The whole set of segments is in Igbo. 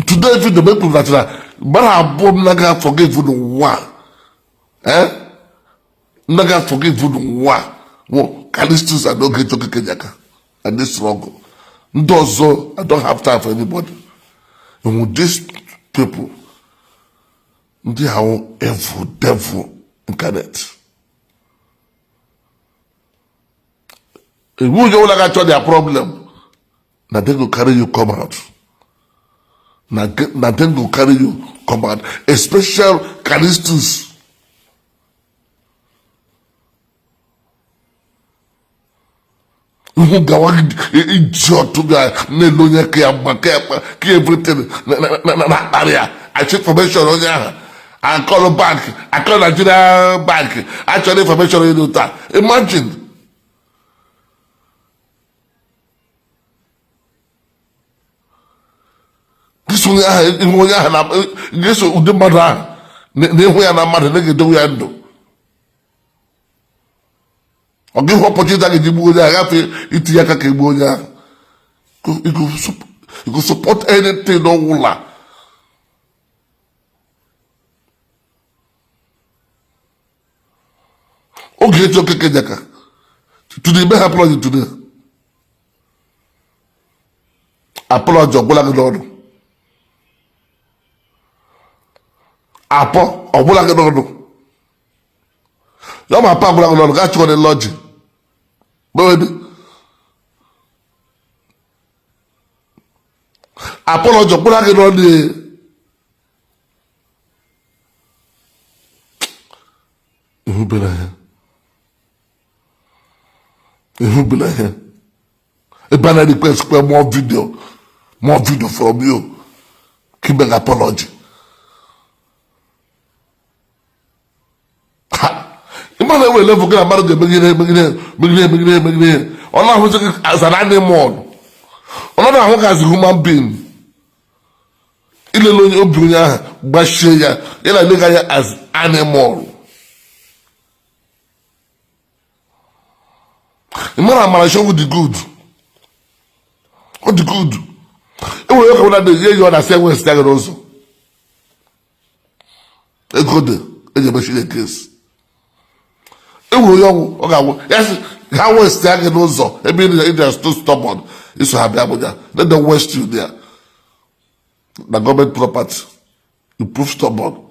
Today, if the people that but I born naga forgive you one. Naga forgive you one. Well, Callistus and Ogechi Okeke Njaka. And this struggle. Ndozo, I don't have time for anybody. And with these people, they are evil, devil incarnate. If you don't like their problem, now they will carry you come out. Now they will carry you come out. A special Callistus. Who go idiot to be a nelonia ki everything na area. I check information on there. I call a bank. I call Nigeria bank. I check information on that. Imagine. This one this the mother. Ne huya na mother ne do ya ndo. Or give opportunity that you have it yaka kebonya. You go support anything no wula. Ogechi Okeke Njaka. Today may apology today. Apology obula gnodo. Apo obula gnodo. Y'all my pa obula gnodo got you on the lodge. But apology obula gnodo. Who be like who be like him? A banner request more video from you. Keep an apology. Imagine we level get married begin. Allah was as an animal. Allah as a human being. Ile lo ni obinya ba sheya. Ile look at as animal. Imagine I'm show with the good. What the good? It will look at the year you understand when staggered also. A good, a case. It will young, okay, yes, how was staggered also? I mean, they are still stubborn. It's to have Abuja. Let them waste you there. The government property. You prove stubborn.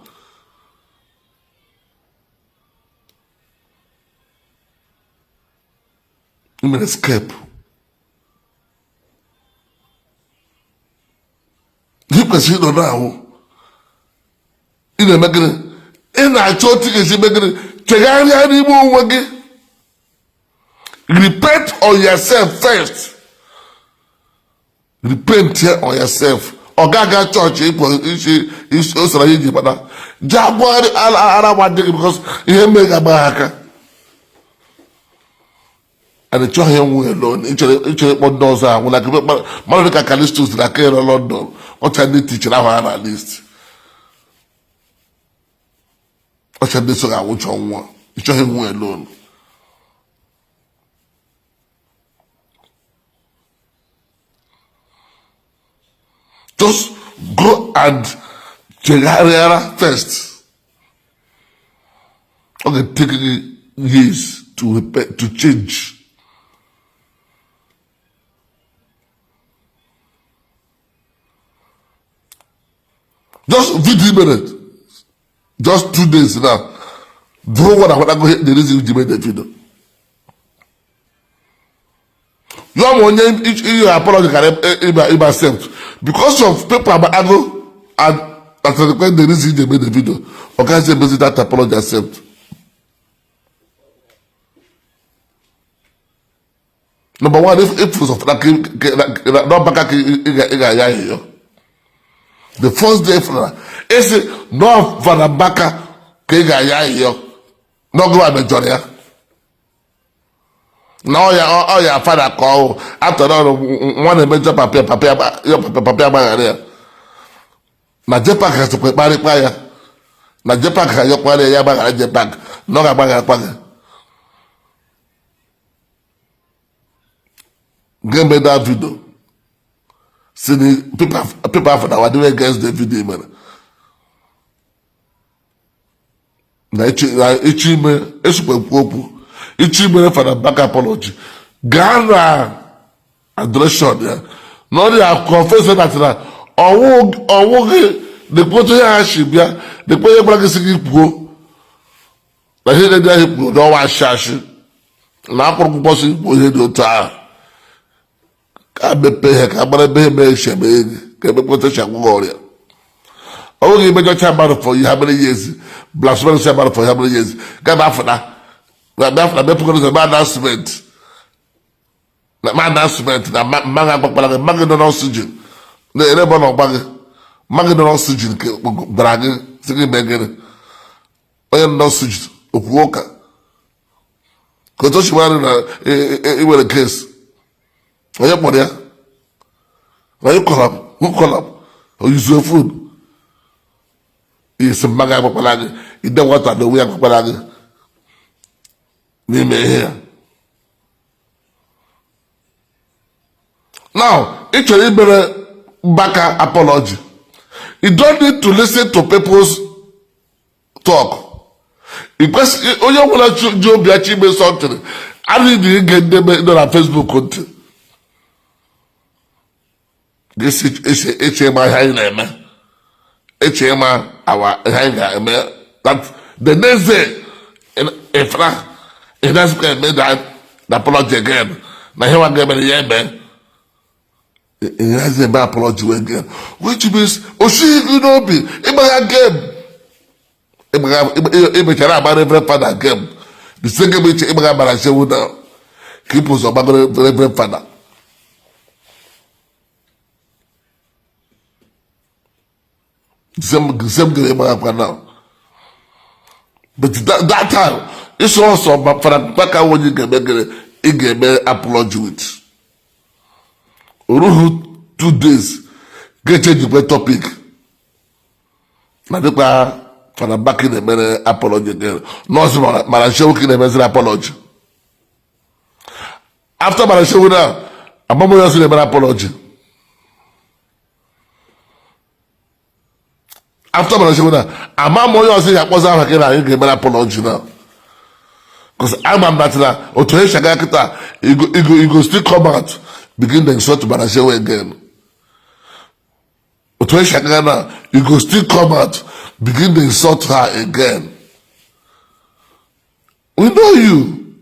You may escape. You can see the now. In the making, in a church, is making repent on yourself first. Repent here on yourself. Ogaga church is also a Jaguar because he make a bahaka. And the church alone, each one does that. When I give Monica Callistus, the care of London, what I need teaching our analyst. What I need so I watch on one. The church alone. Just go and check area first. Okay, take years to repair, to change. Just 50 minutes. Just 2 days now. Do what I want to go hit the reason you made the video. You are one name each apology can accept. Because of people I go and after the reason they made the video. Okay, say basically that apology accept. Number one, if it was of not back here. The first day for it's no Vanabaka Kega here. No go at Majoria. Now your father call after all one major papier barrier. Na Jepak has to prepare the fire. Na Jepak has your quarter Yabag Jepak. No Gabaga. Give me that video. people have that were doing against the video man. Na echi ime esukwe okwu ichi ime for the back apology Ghana adoration ya no dey confess that na owo ge the photo ya shi bia the photo bra ge sigi puo na he dey puo do wa shashi na akuru boss puo he do ta ka bepe he ka bara be me shebe ke be photo sha ngoria owo ge be just about for you how many years blasphemous about for how many years get back for that be put the announcement na announcement na manga papala manga no oxygen na ere bo no bag manga no oxygen ke drag sigi begere oye no oxygen okuoka ko to shimari na e were case oye podia na you call up or use your food is manga papala you don't want to know we are papala here. Now, it's a better back apology. You don't need to listen to people's talk. Because you want to be achieving something. I didn't get them on Facebook content. This is HMI high name. HMI our high name. That the next day, if it has made that apology again. Now he want to give me the year, man. He has a bad apology again. Which means, you know me. Ibaga game. Ibaga about every father game. The second which Ibaga Barashe would now. Keep us about every father. Same game Ibaga now. But that time, it's also for the back when you get a apology with. Uruhu 2 days, get change the topic. Now the for the back in the apology again. No, Marashewu in the apology. After Marashewu now, I'm going to the apology. After Marashewu now, I'm going to say I was an apology now. Because I'm a matter of you go still come out, begin to insult Barashewu again. You go still come out, begin to insult her again. We know you.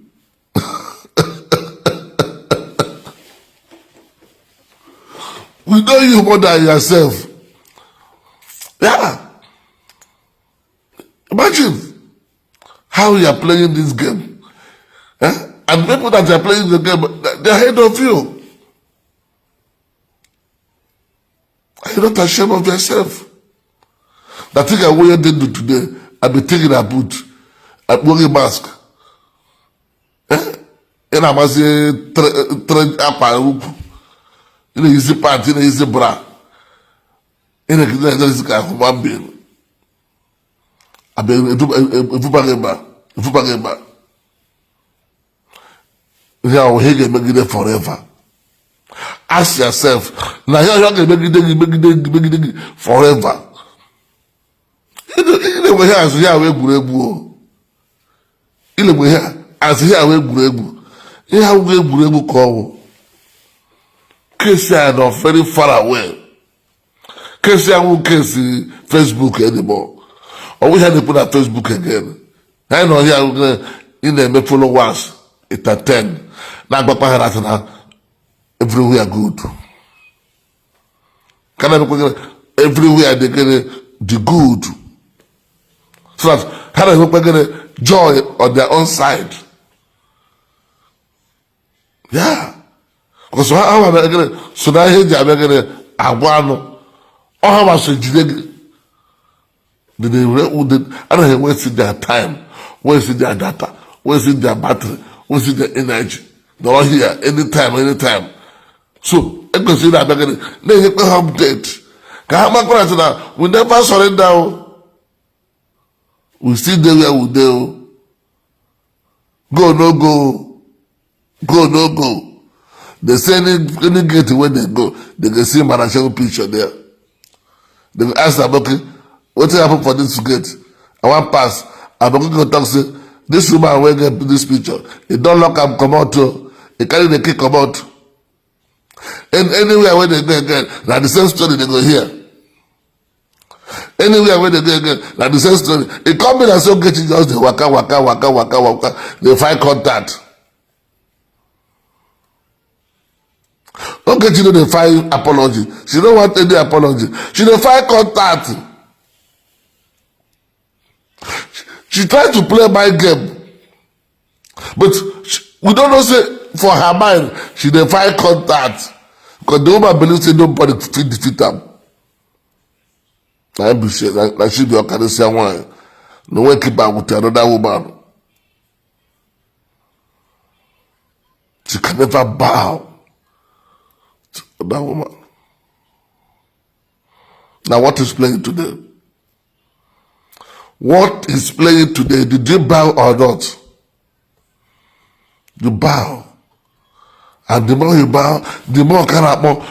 We know you more than yourself. Yeah. Imagine how you are playing this game. Eh? And people that are playing the game, they're ahead of you. Are you not ashamed of yourself? That thing I wear today, I'll be taking a boot, I'm wearing a mask. Eh? And I'm as a trend up in a easy pant, in a easy bra. In a human being. I've been a yeah, we can make it forever. Ask yourself, now you're going to make it forever. You know, as here we burebu. You know, as here we burebu. You have we burebu call. Case are not very far away. Case I won't case Facebook anymore. Or we had to put on Facebook again. I know here in the followers, it's a 10. Now, everywhere good. Can I everywhere they get the good? So that how they get joy on their own side. Yeah. Because how am I going to so now here they are going to how much did they I don't know wasting their time, wasting their data, wasting their battery, wasting their energy. They're all here anytime. So, I can see that they have update. We never surrender. We still there where we do. Go, no go. Go, no go. They say any gate when they go, they can see Marashall picture there. They will ask them, okay, what happened for this gate? I want pass. I'm going to talk say, this woman will get this picture. It don't lock and come out too. It carry the key come out. And anywhere where they go again, now the same story they go here. Anywhere where they go again, now the same story. It come in and say, okay, just the waka. They find contact. Okay, she don't find apology. She don't want any apology. She don't find contact. She tried to play my game. But we don't know say for her mind, she don't find contact. Because the woman believes say nobody fit defeat them. I be sure that she be Okanesian one. No one keep her with another woman. She can never bow to that woman. Now what is playing today? What is playing today? Did you bow or not? You bow. And the more you bow, the more can happen.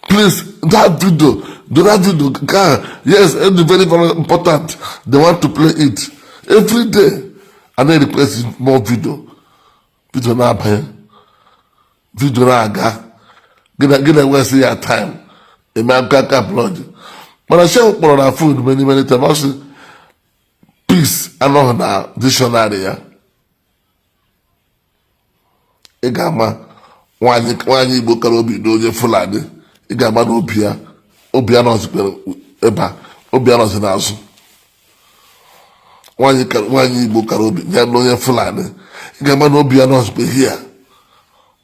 Please, that video, yes, it's very, very important. They want to play it every day. And they request more video. Video na pay. Video na aga. Get away see your time. A man can't upload. But I share with our food many times. Also, peace, I know now, dictionary. Egama, one Igbo Karobi, no Fulani. Igama no Pia. Obianos Eba. Obianos in house. One Igbo Karobi, no Fulani. Igama no Obianos be here.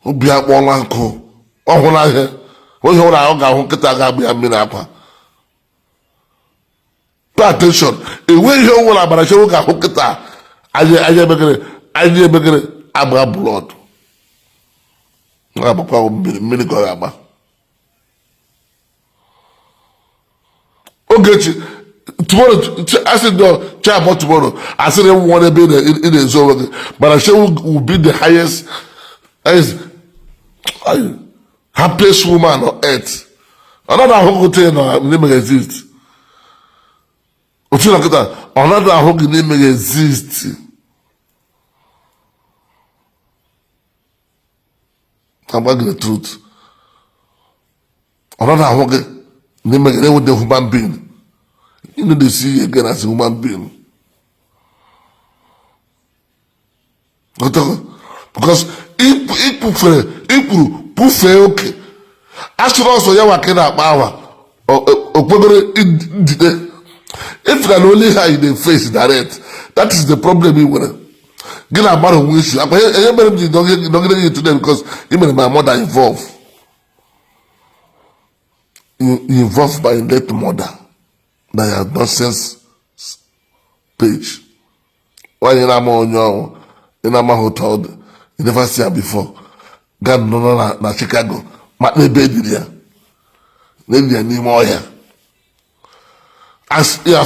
Obia Walanko. Oh, when I hear, when you want to get a minapa. Pay attention. When you want to get a I never blood. Ogechi, tomorrow, I said no, try about tomorrow. I said I want to be in the zone, but I said will be the highest happiest woman on earth. Another hotel name exist. Another hotel name exist. I'm telling the truth. Another hotel name with the human being. You know they see you again as a human being. Because if okay. As soon as you are working at power, if you only have in the face direct, that is the problem you want. Get a man who wish you. I'm don't get it today because even my mother involved. You involved by late mother. That your nonsense page. Why you not on your hotel? You never see her before. God no na Chicago. Mat me baby there. Maybe any more here. As I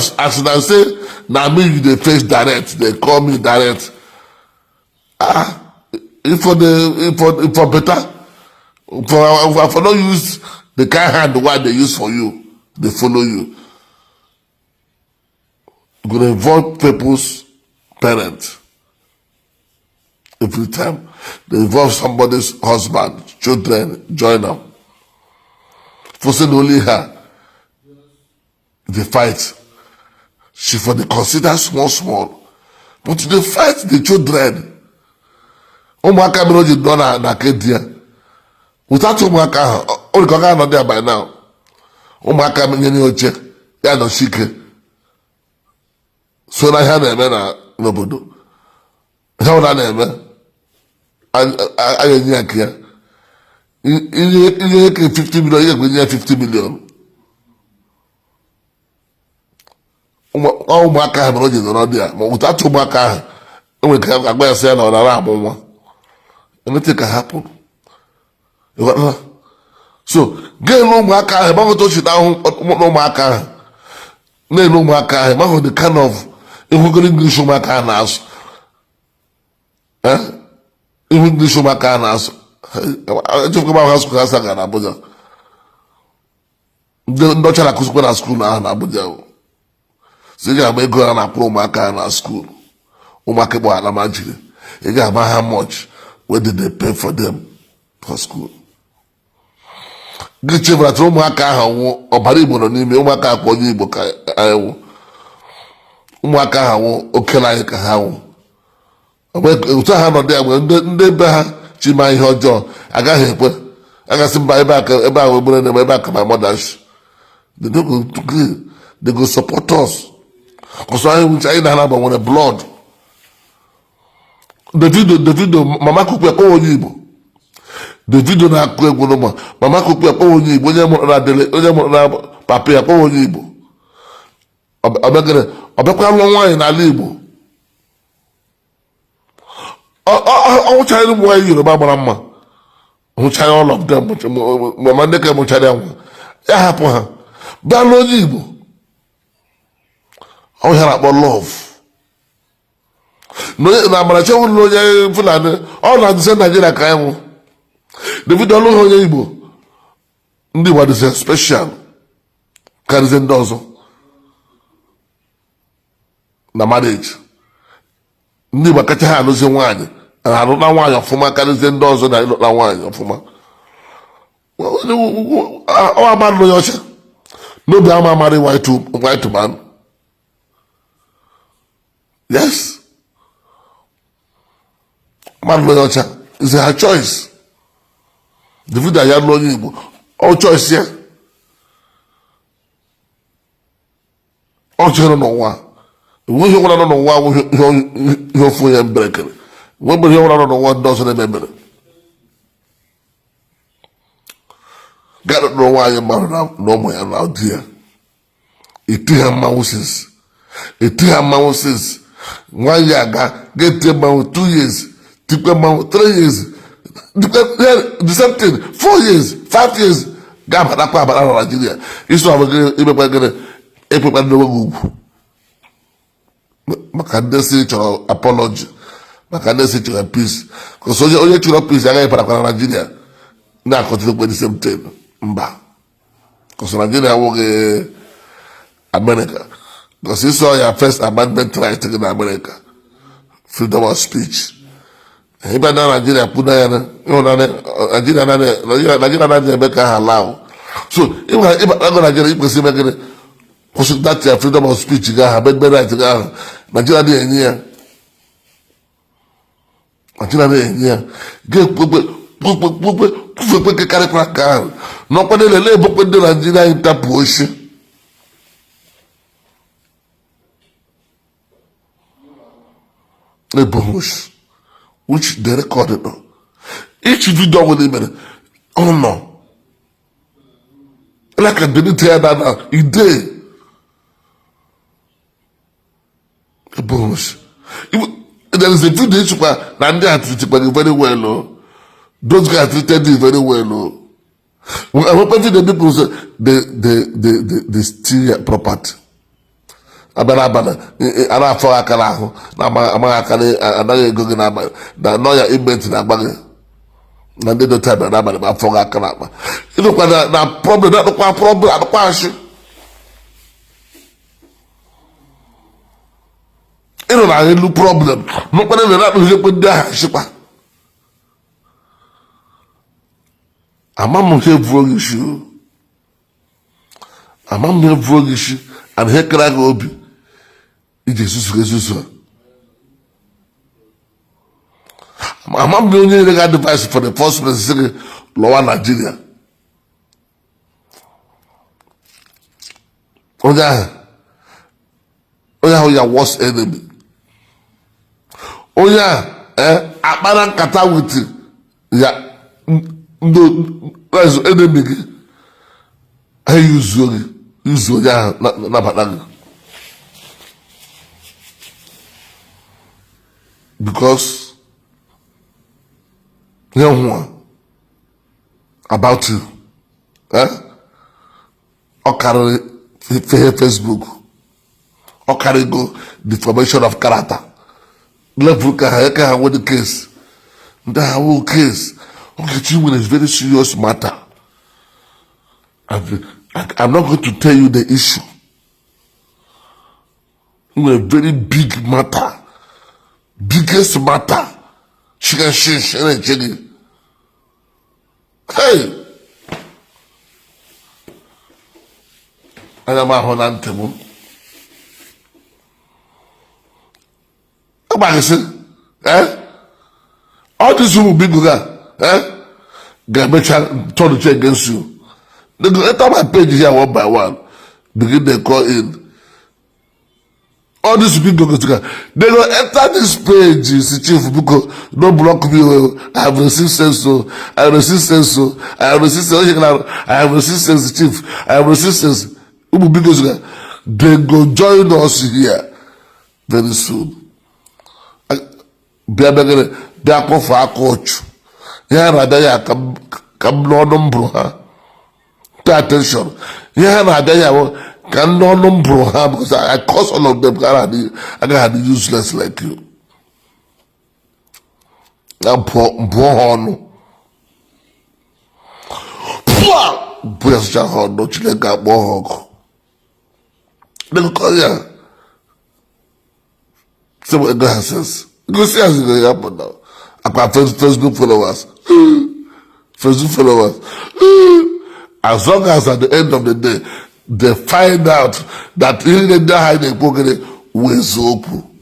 say, now me you the face direct. They call me direct. If for better, for not use the kind hand what they use for you, they follow you. You're gonna involve people's parents. Every time they involve somebody's husband, children, join them. For saying only her, they fight. She for the consider small. But they fight the children. Umaka Miroji Donna na Kedia. Without Umaka, only Kaka not there by now. Umaka Mini Oche, Yano Shike. So I had a man, nobody. How that name? I didn't care. You 50 million, you 50 million. Oh, my car, Roger, not there. But without two Maka, we can go and say, on a ram. Anything can happen. So, get no Maka, I'm going to touch it down, no Maka. No Maka, I'm the kind of English Maka house. English Maka house. echefukwa ha skul ha saga na Abuja ndị ọcha na-akụzikwa na skuul ahụ na Abuja si ị ga-agba ego ha na-akwụrụ ụmụaka ha na skuul ụmụaka ịgba ala ma jiri ị ga-agba ha much where did they pay for them for school gị chefura tụrụ ụmụaka ahụ nwụ ọbara Igbo nọ n'ime ụmụaka akwa onye Igbo ka anyị nwụ ụmụaka ahụ nwụ okele anyị ka ha nwụ otu ha nọdụ ya mgbe ndị be ha chi ma ihe ọjọọ agaghị ekwe agasị mba ebe ahụ egbere na ebe aka my mother they go support us ọsọ anyị na-ana gbanwere blood Davido mama kuku ekwe onye Igbo Davido na-akụ egwu n'ụmụ mama kuku ekwe onye Igbo onye mụrụ na adịle onye mụrụ na papa ekwe onye Igbo ọbịakwa lụọ nwaanyị n'ala Igbo ọnwụchaghị ụmụ nwaanyị Yoruba mara mma hụchaghị all of them mama ndị ka mụchara ya nwa ya hapụ ha bịa lụọ onye Igbo ọ ya na-akpọ love na Amarachi nwụrụ onye Fulani ọ na-adịse Naijiria ka ya nwụ Davido ọlụghị onye Igbo ndị Igbo adịse special karịzie ndị ọzọ na marriage ndị Igbo kacha ha alụzi nwaanyị alụ na nwaanyị ọfụma karịzie ndị ọzọ na ịlụ na nwaanyị ọfụma ọ amarị onye ọcha n'obi ama amarị white man yes mmadụ onye ọcha is her choice Davido ya lụọ onye Igbo ọ choice ya ọ chere n'ụwa enwe ihe nwere nọ n'ụwa ihe ofu onye mberekere nwe mgbe ihe nwere nọ n'ụwa ndị ọzọ na-eme mere gara n'ụwa anyị mmadụ na ụmụ ya na di ya eti ha mmanwụ sis nwaanyị aga ga-eti mmanwụ 2 years tikwe mmanwụ 3 years the same thing 4 years 5 years ga-abatakwa abata na Nigeria isi ọbụgịrị imekwa gịrị ekpekwa ndị onweghị ugwu maka ndị si chọrọ apology maka ndị si chọrọ peace kọsọ onye chọrọ peace agaghị parakwa na Nigeria na-akọtinekwe the same thing mba kọsọ Nigeria awụghị America kọsọ isi ọya first amendment right gị na America freedom of speech ebe na Nigeria pụna ya Nigeria anaghị eme ka ha laa so ịbatago Nigeria ikwesị ime gịnị kwụsị that ya freedom of speech ga aha amendment right ga ahụ Nigeria na-enye ya ga-ekpekpe kekarịkwa ka ahụ n'ọkwa na-elele ebokwe ndị Nigeria anyị tapụ oshi ebohosh which they recorded no each video with him oh no like I didn't tell that now he did ebohosh there is a video and they are treated very well oh. Those guys treated you very well oh. I hope the people say they steal your property abana ana afọ akara ahụ na amaghị akara anaghị ego gị n'abalị na nọ ya imenti na agba gị na ndị dota bịara n'abalị ma afọ gị aka n'akpa ịnụkwa na problem adụkwa ashị ịnụ na elu problem n'ụkpara na na-akpụghị ndị ahụ ashịkwa ama m ihe vuo gị isi and ihe kara gị obi iji esusu ama m onye nyere gị advice for the first place sị gị lọwa Nigeria onye ahụ ya worst enemy onye ahụ akpara nkata wit ya ndị enemy gị ha yuzuo gị yuzuo onye ahụ nabata gị because about you ọ karịrị Facebook ọ karịgo defamation of character level ka ha nwere case ndị ha wụ case Ogechi with a very serious matter. I'm not going to tell you the issue. With a very big matter. Biggest matter. Hey! I am a honantemo. All this will be good. Gamecha turn the chair against you. They go enter my page here one by one. Begin they call in. All this will be good. They go enter this page, chief, because don't block me. I have resistance, so I have resistance, so I have resistance. I have resistance, chief. I have resistance. They go join us here very soon. Be a for our coach. Yeah, rather, come no number. Pay attention. Yeah, rather, can no number because I cause all of them. I got useless like you. I'm born. Boys, don't you let that walk? They call ya. See what God says. Go see how it's going to happen now. I got Facebook followers. Facebook followers. As long as at the end of the day, they find out that even they hide the pocket with open.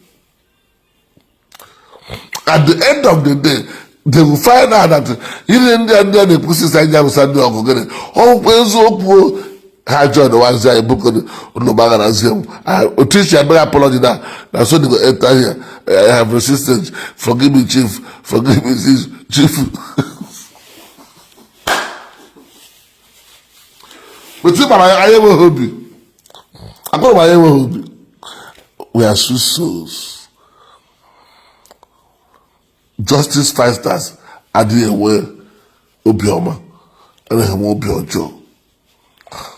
At the end of the day, they will find out that even they put inside them Sunday or get it. Oh, where's open? I joined the ones that book on the bag and say, I teach you a better apology that. That's what they go enter here. I have resistance. Forgive me, chief. Forgive me, chief. But see, I am a hobby. I call my hobby. We are sweet souls. Justice fighters are the way Obioma and the more Ojo.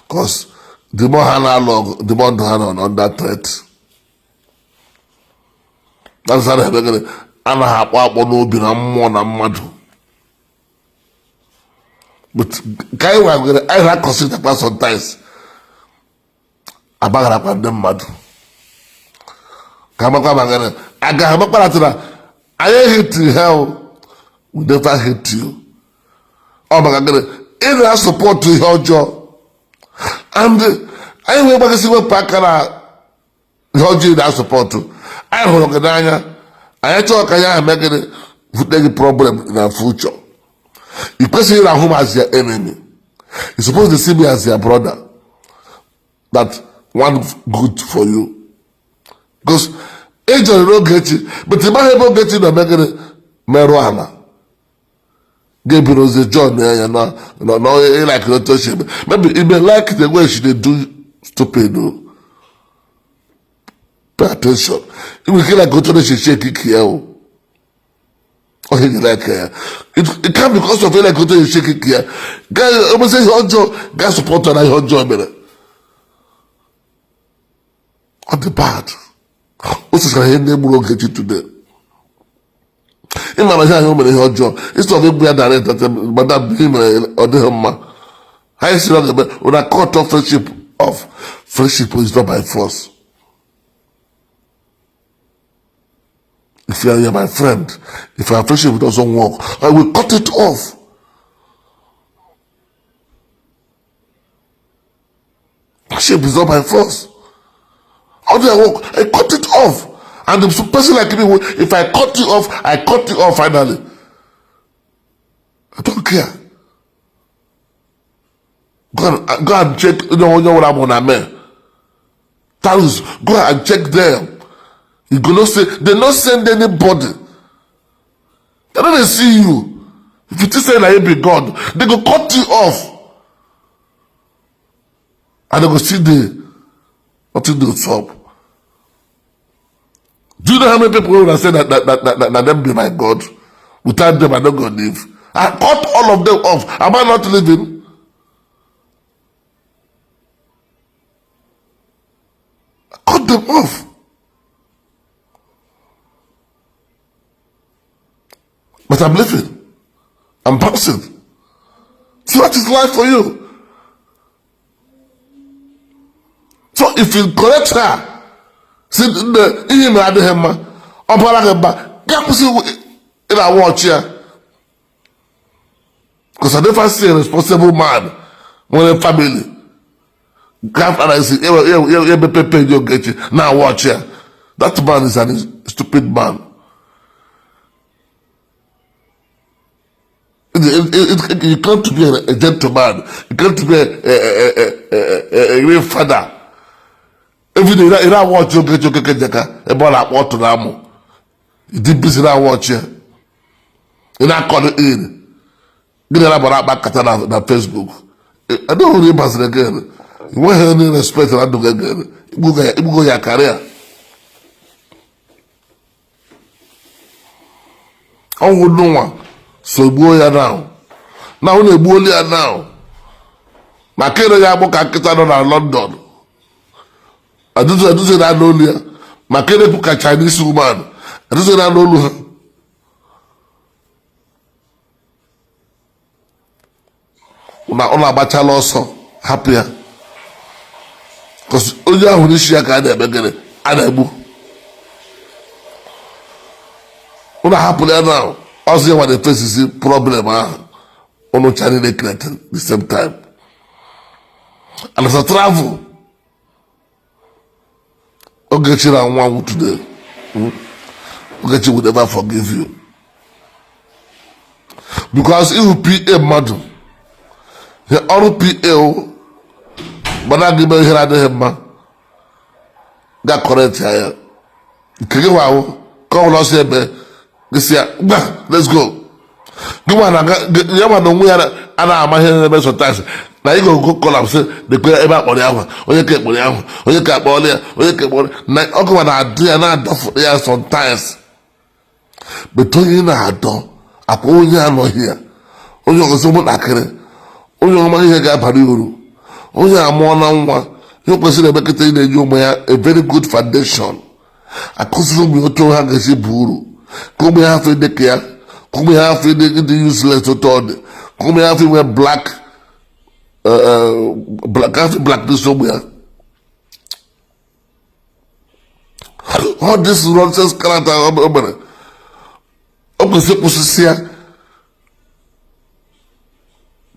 Because the more analog, the more under threat. That's how they're going to have one na more than mad. But guy, I consider that sometimes about them mad. I hate you, hell, we never hate you. Oh my God, I support to your job. And I will never see what Pakana Georgie that support to. I will look at I talk, I am making a problem in our future. You person at home as your enemy. You're supposed to see me as your brother. That one good for you. Because angel don't get you, but the man don't get you to make it marijuana. Gabriel was a John there, no, like not touch him. Maybe it may like the way she do stupid. No. Pay attention. It will feel like go to the shake here. Okay, like it can't because of like go to the shake here. Guy, almost say Ojo, guy supporter like Ojo, man. On the bad. What's this guy name will get you today? In my mind, I'm going to job. It's not a bad director, but that him or the home. I see when I cut off friendship is not by force. If you are my friend, if our friendship doesn't work, I will cut it off. Friendship is not by force. How do I work? I cut it off. And the person like me, if I cut you off finally. I don't care. Go and check, you know what I'm on, man. Go and check them. You gonna say, they not send anybody. They don't see you. If you just say like you be God, they go cut you off. And they go see the, nothing to stop. Do you know how many people will say that them be my God? Without them, I don't go live. I cut all of them off. Am I not living? I cut them off. But I'm living. I'm bouncing. So that is life for you. So if you correct her, see the him had him, in a watch here. Because I never see a responsible man when a family. Grandfather is now watch here. That man is a stupid man. You can't be a gentleman. You can't be a real father. Every day, you don't watch Ogechi Okeke Njaka about what to Ramo. You did busy now watch here. You not call it in. Get about back at Facebook. I don't really pass it again. You want any respect and I do again. You go your career. I would know one. So go ya now. Now only go ya now. My kid ya book a kitten on London. I do say that only. My kid book a Chinese woman. I do say that only. Una bachelor also happier. Because only I will share kind of beggar and a book. Una happy now. Also, what the face is a problem, on Chinese at the same time. And as a travel, Ogechi and one today. Ogechi will never forgive you. Because he will be a madam. He all PL, but I give me here at the man. That correct here. Kikiwa, come on, say, this year, let's go. Give one, you want to wear and I'm here in the sometimes. Now you go call up, say, the prayer about on the hour, or you get money out, or you get money, or you get money. Now, okay, when I do, and I do for there sometimes. Between you and I do, I go here and not here. Oh, you're so much accurate. Oh, you're my here, Padiuru. Oh, you're more than one. You consider making a very good foundation. I consider me to have a buru. Come here after the care. Come here after the useless to told. Come here after wear black. Black this somewhere. All this nonsense character.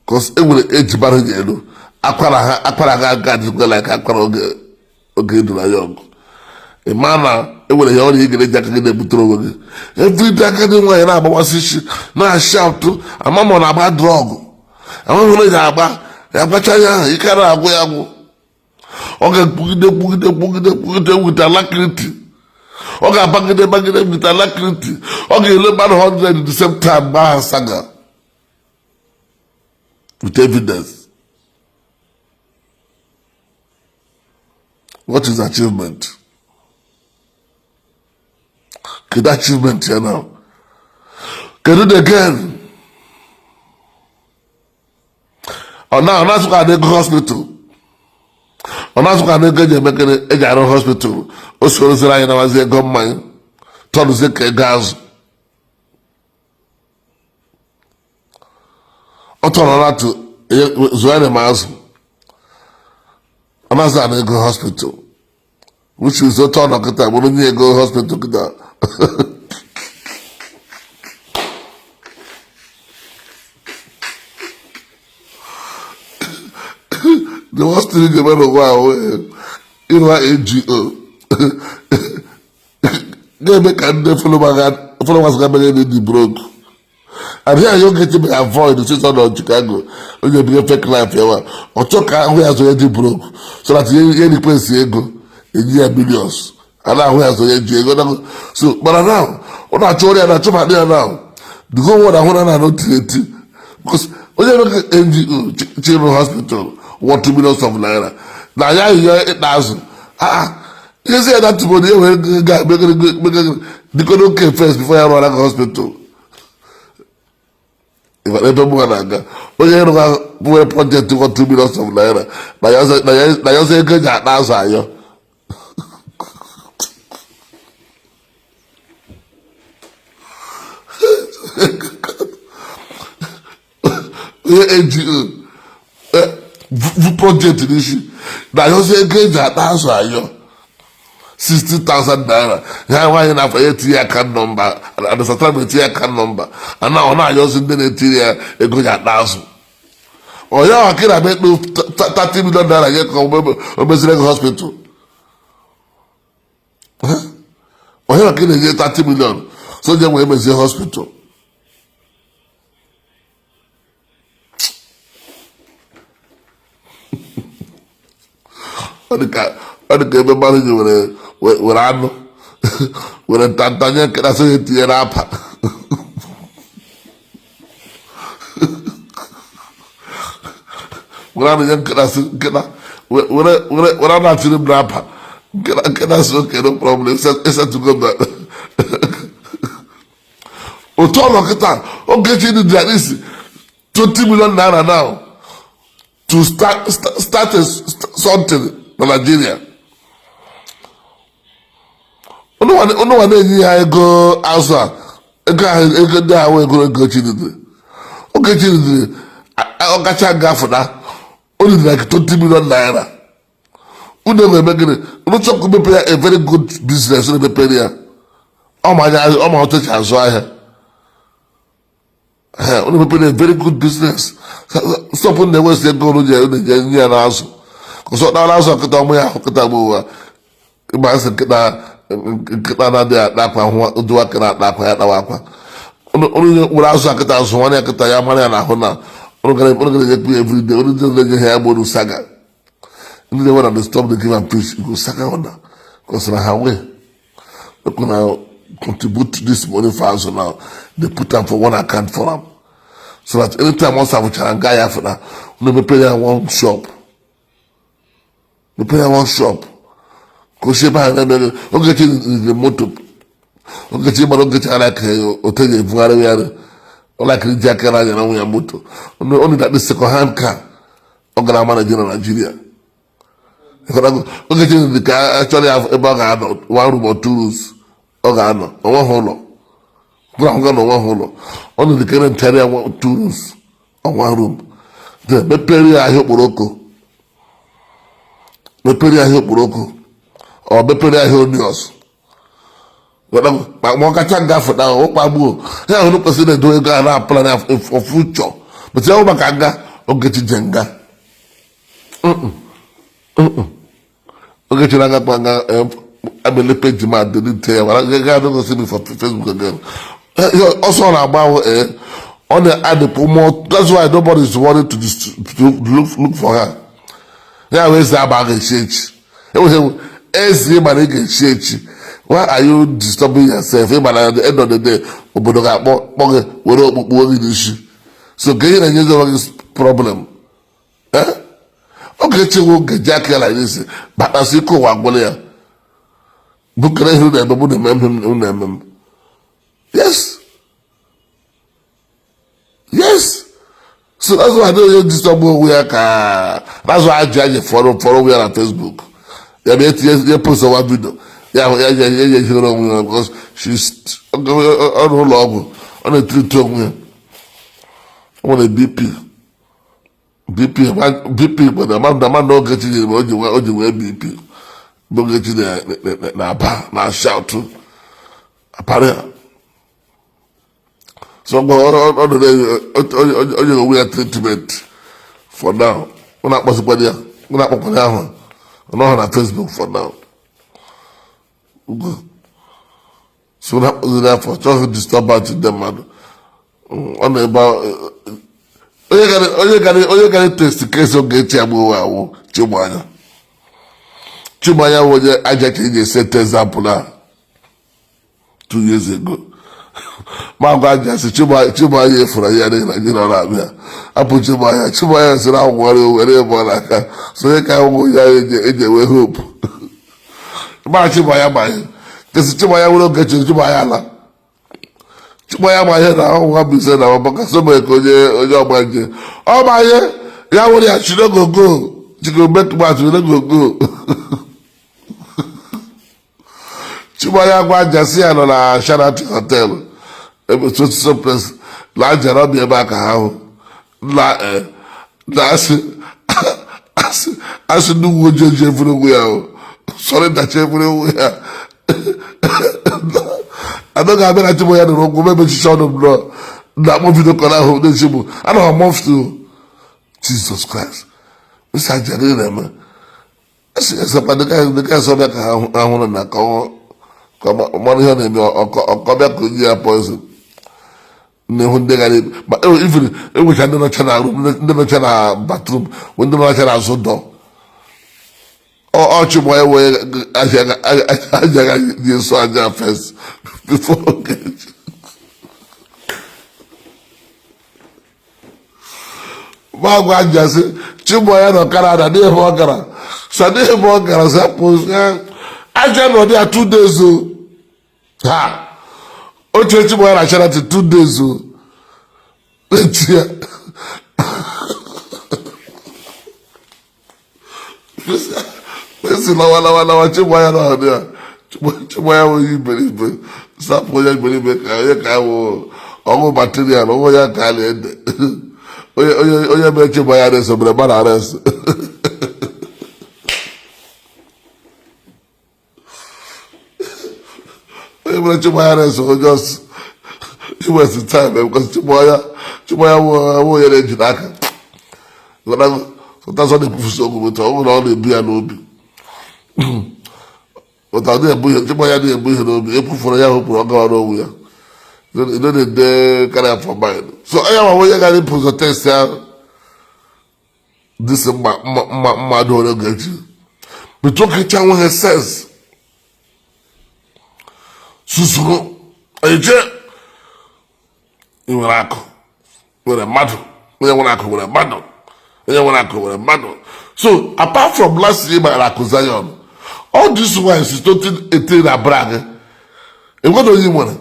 Because it will age marriage, you know. Aquara God like Aquara Ogechi young. A man, it will only get a jacket in the butro. Every jacket in my lab was issue. Now I shout to a mamma about drug. I want to know about Abachaya, you can't go. Okay, book with alacrity. Okay, bag with alacrity. Okay, look at 100 at the same time, Baha Saga. With evidence. What is achievement? Get achievement here now. Can do it again. Oh, now that's why they go hospital. Oh, that's why they go to hospital. Also, it's like I was a government. Told us to gas. I told her to Zoe Mars. And that's why they go hospital. Which is a ton of time. When you go hospital, the worst thing you ever wow, you know, NGO. They make a follow us coming in broke. And here you get to avoid the system of Chicago when you be a fake life here. Or talk who has already broke. So that any place you go, in year millions. And now who has already go. So, but now, what I told you, I told you now. The go what I want to know because when you look at NGO, Children's Hospital, 1 million of naira. Now, yeah, you are 8,000. You say that to me, you go okay first before you run a hospital. If I never move on, when you have a project to 2 million of naira, now you say, good, that's how you. NGO project n'isi na ayọzi ego eji ata azụ ayọ 60,000 naira ya nwaanyị na-afọ ya etinye aka nọmba adịsatara m etinye aka nọmba ana ọ na-ayọzi ndị na-etinye ya ego ji ata azụ onye ọka na ekpe 30 million naira nye ka o meziri ego hospital onye ọka na-enye 30 million so je wee mezie hospital ọ dị ka ebe mmadụ ji were anụ were ntantanye nkịta so ya tinye n'apa were anụ nye nkịta si nkịta were anụ atiri m n'apa nkịta si oke no problem esetugo m otu ọnọ kịta Ogechi dị at least 20 million naira now to start something na Nigeria. Unu wa na-enye ya ego azụ a ego ndị ahụ ego Ogechi dịdị ọ gacha gafụ na o dịdị like 20 million naira. Unu eme gịnị unu chọkwa mepe ya a very good business unu mepere ya ọ ma otu echi azụ ahịa unu mepere a very good business stọpụ na-ewesi ego unu ji nye ya n'azụ kọsọ na azụ nkịta ọmụ ya ahụ kịta bụ ụwa ịgbasị nkịta na-adịghị akpa akwa hụ ụdị aka na-akpa akwa ya kpawa akwa unu were azụ akịta azụ nwanne ya kịta ya mara ya n'ahụ na unu gara enyekwu ya everyday unu dị na-enye ya gbolu saga ndị na-enwe na stop the give and preach go saga ọna kọsịra ha wee na contribute this money for us now they put am for one account for am so that anytime once abuchara nga ya fụna unu mepere ya one shop ka o si ebe ahụ na-emere Ogechi dị moto Ogechi gbara Ogechi ara ka ote ga-ebugharị ya ọlakịrị ji aka n'anya na nwunye moto only that the second hand car ọ gara ama Nigeria Ogechi dị ka achọrọ ya ebe ọ ga-anọ one room or two rooms ọ ga-anọ onweghị ụlọ bụrụ ahụ ga na onweghị ụlọ ọ dị ka ntịarị ya two rooms one room mepere ya ahịa okporoko mepere ahịa okporoko ọ mepere ahịa onions ma ọ kacha ngafe na ụkpagbuo ya hụrụ kwesịrị edo ego a na-apụla na fuchọ bụtụ ya maka nga Ogechi je nga Ogechi na-agakpa nga abelepe ji ma delete ya wara ga gosi me for Facebook again also na-agba ọ na-adịpụ more that's why nobody is worried to look for her ya wee zi agba ga-echi echi enweghị ezi ịma na ị ga-echi echi why are you disturbing yourself ịma na at the end of the day obodo ga-akpọ gị were okpukpu oge n'isi so ka ihe na-enye gị problem Ogechi nwe Ogechi aka like this batasị ike ụwa gwụrụ ya bukere ihe na-eme mụ na-eme m yes so that's why I don't disturb onwe ya ka that's why I follow ya na Facebook ya bụ etinye post ọwa video ya ehiere onwe ya because she's ọrụ ụlọ ọgwụ ọ na-etiriti onwe ya ọ nwere BP gbada mmadụ Ogechi nyere ma o ji wee BP mgbe Ogechi na-aba na shout apara ya so onye onwe ya treatment for now ọ na-akpọkwana ya ahụ ọ nọghị na Facebook for now so na-akpọzi ya for chọghị disturbance ndị mmadụ ọ na-ebe onye gara test case Ogechi agbụghị awụ Chimanya bụ onye aja ka ị ga-set example na 2 years ago ma gwa aja si Chimanya efura ya na Nigeria na-abịa apụ Chimanya siri agwụgharị were ebe ọ n'aka sonye ka ụmụ ya eji enwe hope mara Chimanya manye kesi Chimanya nwere Ogechi Chimanya ala Chimanya manye na ọnwa bụ ise na maka somere ka onye ọgbanje ọ manye ya nwere ya chinegogo chigometumatụnegogo Chimanya gwa aja si ya nọ na Sheraton hotel ebe sotiso place na aja na ọbịa ebe aka ha hụ asị ndị uwe ojii eji evuru onwe ya sọrọ ndachi evuru onwe ya anaghị abịa na chibụ ya nụrụ ụgwụ memechicha ọnụ m nọ na-akpọ vidio kọrọ ahụ na-echi m ana m amọftu Jesus Christ nsị aja gị na-eme esekwa dịka esọbịa ka ha hụrụ na ka mara ihe ọ na-eme ọkọbịa ka onye ya poizin n'ihu ndị gara ma ifiri enwecha ndị nọcha na rum ndị nọcha na batrum ndị nọcha na azụ dọ ọchị ma enwe aja dị eso aja fes before Ogechi ma gwa aja sị chimoya nọ Canada n'ihe ọ gara sa n'ihe ọ gara sapụ aja nọ dị ya 2 days ha oche chimoya na charity 2 days etia esi lawa chimoya na ọdị ya chimoya nwere iberibe sapụ onye iberibe ka onye ka awụ ọgwụ material ọgwụ ya ka a na-ede onye mere chimoya na-eso mere mmadụ arest onye mere chimoya na-eso just waste time because chimoya wụ onye na-eji n'aka ụtazọ na-ebufusi ogwu ọ bụrụ na ọ na-ebu ya n'obi chimoya na-ebu ihe n'obi ekwufuru ya hụpụrụ ọ gawa n'onwe ya de carry for mind so onye ma onye gara ịpụzọ test ya dịsị mmadụ ole Ogechi metụkecha nweghị sens susuru eje nwere akụ nwere mmadụ onye nwere akụ nwere mmadụ onye nwere akụ nwere mmadụ so apart from last year mara akụ Zion all this while since 2018 na brag enweghị onye nwere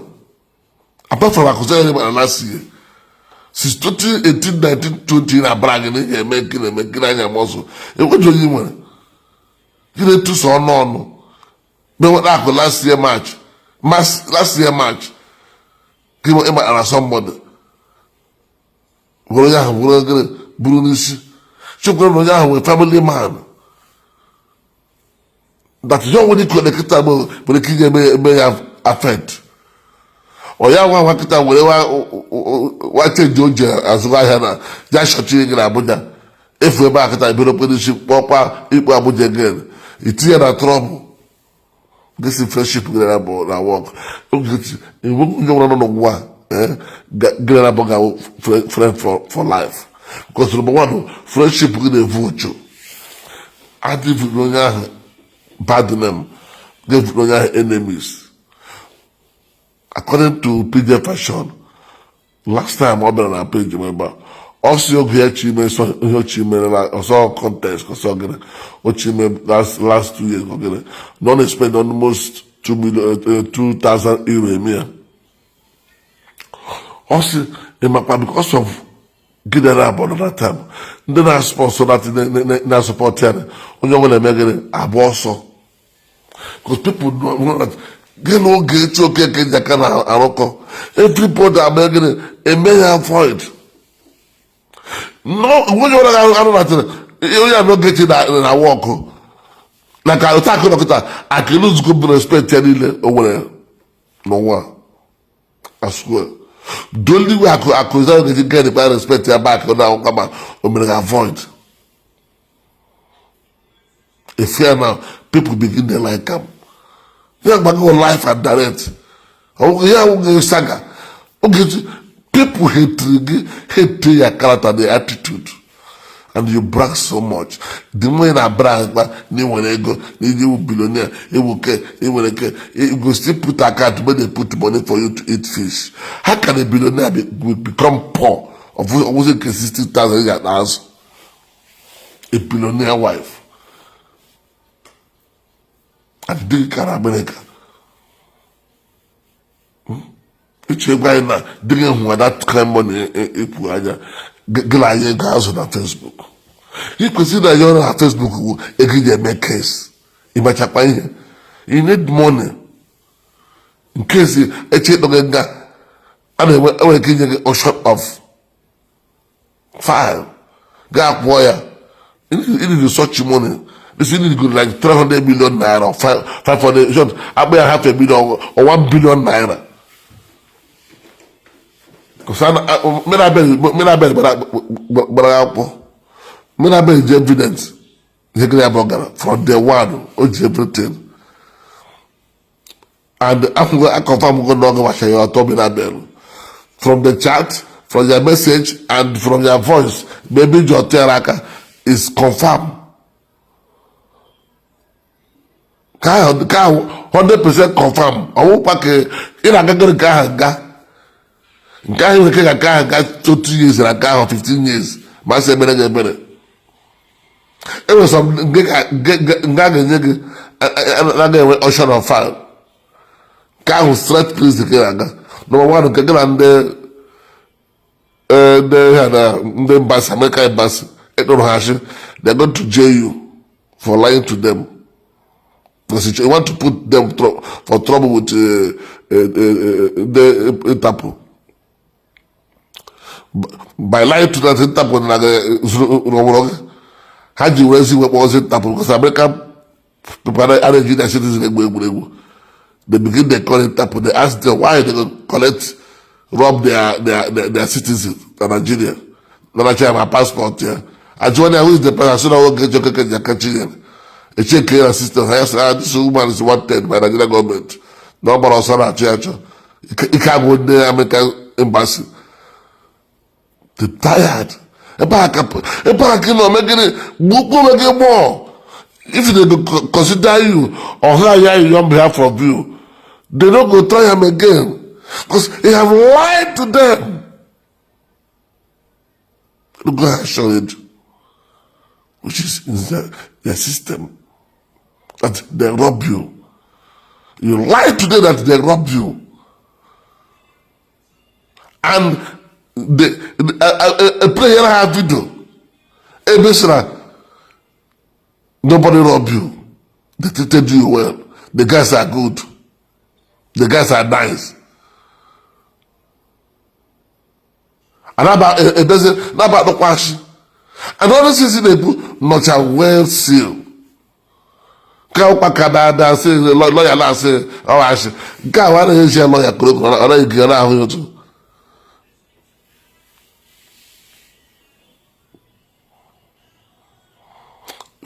apart from akụ Zion mara last year since 2018 19 20 na brag na ihe eme nkiri anya mọsụ enweghị onye nwere gị na-etuso ọnụ menwere akụ last year match gị ịmara somebody bụrụ onye ahụ bụrụ n'isi chekwara na onye ahụ nwere family man that ihe onwere ike kịta nwere ike ije eme ya affect ọya nwa kịta were wachenji oji azụrụ ahịa na ya shọchi gị na Abuja efu ebe a kịta ebere okpere isi kpọkwa ikpe Abuja gen itinye na trọbụl this friendship gịnara bụ na wọk Ogechi enweghị onye nwere nọ n'ụwa gịnara bụ ga friend for life because number one friendship gị na-evu uchu adịvụrụ onye ahụ bad name ga-evụrụ onye ahụ enemies according to PJ Fashion last time ọ bịara na page m ebe ọ si Ogechi ime ihe ochi mere ọsọ contest ọsọ gịnị ochi ime last 2 years gịnị non spend almost 2,000 euro eme ya ọ si ịmakwa because of gịnị na-abụ that time ndị na-sponsor na-support ya onye ọbụla eme gịnị abụ ọsọ because people know that gị na Ogechi Okeke Njaka na-arụkọ everybody ama gịnị eme ya avoid no onye ọbụla arụ natịrị onye ama Ogechi na wọkụ na ka ụta akụ dọkịta akịlụ zukọ bụ respect ya niile o nwere n'ụwa asụọ doli we akụ ịza Ogechi get by respect ya back na akwụkwọ ma o mere ga avoid a fear now people begin to like am ya gbago life and direct ya nwoge saga Ogechi people hate your character the attitude and you brag so much the more na brag ba ni nwere ego na iji billionaire ewuke enwere ke you go still put account where they put money for you to eat fish. How can a billionaire become poor of wasn't 60,000 years a billionaire wife and big car America iche gwa na dịghị hụ that kind money ikwu anya gịla anyị ego azụ na Facebook ikwesịrị na ya ọrụ na Facebook wụ ego iji eme case ịmachakwa ihe you need money in case eche ịkpọgị nga a na-enwe ike inye gị option of Fine. Go wire. You need such money. This you need to go like 300 million naira or 500. I may have $500 million or 1 billion naira. Because I bet evidence. From the one, everything. And I confirm from the chat, from your message, and from your voice, maybe your teraka is confirmed. 100% confirmed. I won't pack in a guy. Guy who can got 2 years and a guy of 15 years. Master better. It was some ocean of fire. Guy who straight please the Kiraga. Number one, the they had the bus, American bus, they're going to jail you for lying to them. Because you want to put them for trouble with the Interpol. By lying to that Interpol, how do you see what was Interpol? Because American people are arranging their citizens. They begin to call Interpol. They ask them why they rob their citizens in Nigeria. Not actually have a passport here. I join who is the person. I said, Ogechi Okeke Njaka. A check care assistant. I said, this woman is wanted by the Nigerian government. Number of Sana Church. He can't go to the American embassy. They're tired. If they consider you or hire you on behalf of you, they don't go try him again. Because they have lied to them. Look at showed, which is in their system, that they rob you. You lie to them that they rob you. And a player have video. A Besra, nobody rob you. They treated you well. The guys are good. The guys are nice. And about it doesn't not about the question. And all this is they put not a well sealed. Go back and say the lawyer now say, oh I say, go why don't you say lawyer or you get out here too.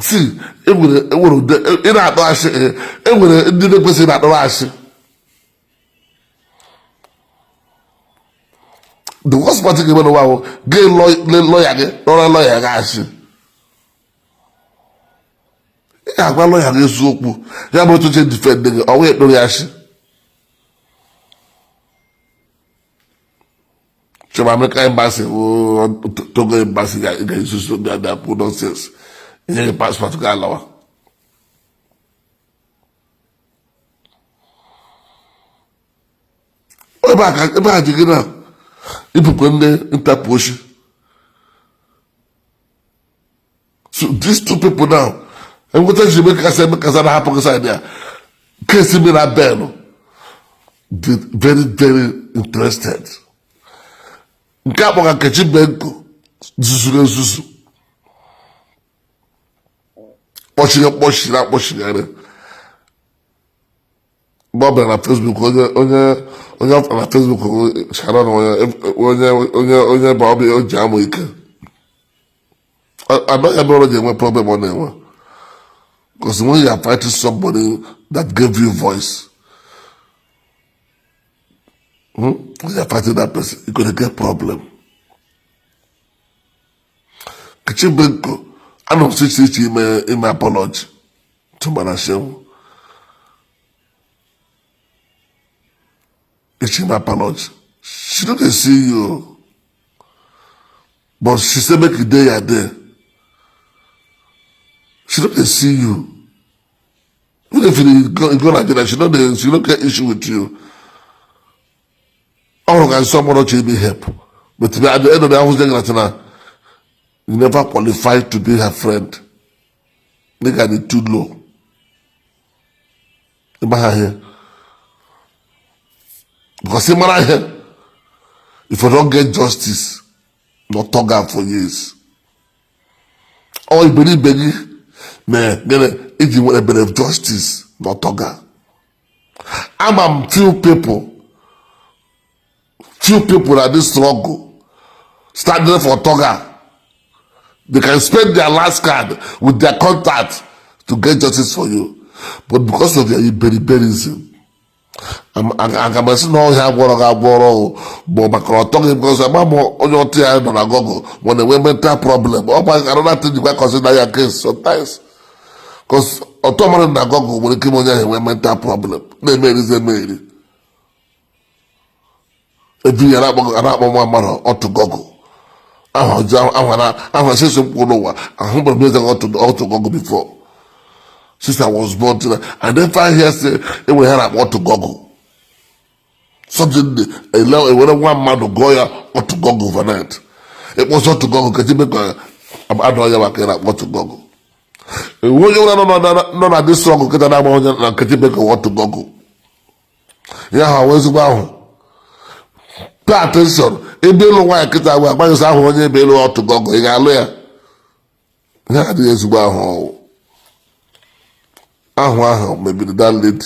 See, it would in that last it would didn't person that last. The worst part is when gay lawyer, not a lawyer, guys. Yeah, one lawyer is so cool. You have to defend the or wait, no, yash. So, American embassy, Togo embassy, guys, that put nonsense. You passport to Galawa. About you now. If you put the Interpol. So these two people now, and what else you make us say because I happen inside there? Casing me that bell. Very, very interested. Nkaboga Ogechi Benko. Zuzu. Watching up, watching it. Bob on Facebook, on Facebook, Sharon, on Bobby, or Jamaica. I'm not already a problem on them. Because when you are fighting somebody that gave you voice, when you are fighting that person, you're going to get a problem. Ogechi Benko, I don't see in my apology to Manashew. It's in my apology. She don't see you. But she said make a day you're there. She don't see you. Even if you go like that, she don't get issue with you. All can someone not me help. But at the end of the day, I was thinking that you never qualified to be her friend. They got it too low. Here. Because if I don't get justice, not Toga for years. Or you believe if you want a bit of justice, not Toga. I'm few people that this struggle standing for Toga. They can spend their last card with their contact to get justice for you. But because of their Iberiberism, I can see no have but because I'm on your tear on a gogo when a mental problem. Oh, my, another thing you can consider your case sometimes. Because automatic na gogo when it came on your mental problem. They made it. If you are not one man or to gogo. I'm a sister I hope I to gogo before. Since I was born to that. And then 5 years they will hear about to gogo. Something when one man to go or to go overnight. It was not to go because I don't know what to go. When you know that this song because I'm on what to go. Yeah, how is it? Pay attention. If you know why I can't buy yourself when you be able to go, you got lawyer. Yeah, this is why maybe that late.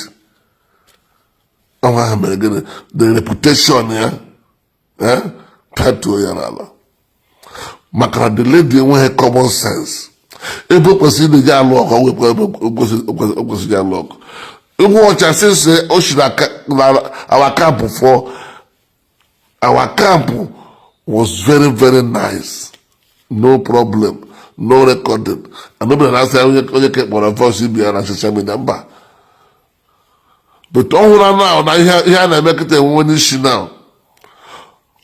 The reputation pet to Yanala. Makara the lady when common sense. If you see the dialogue or we dialogue. If you watch us say our camp before our camp was very, very nice. No problem. No recording. And nobody has said you keep one of us and social media number. But all now here I make it a one issue now.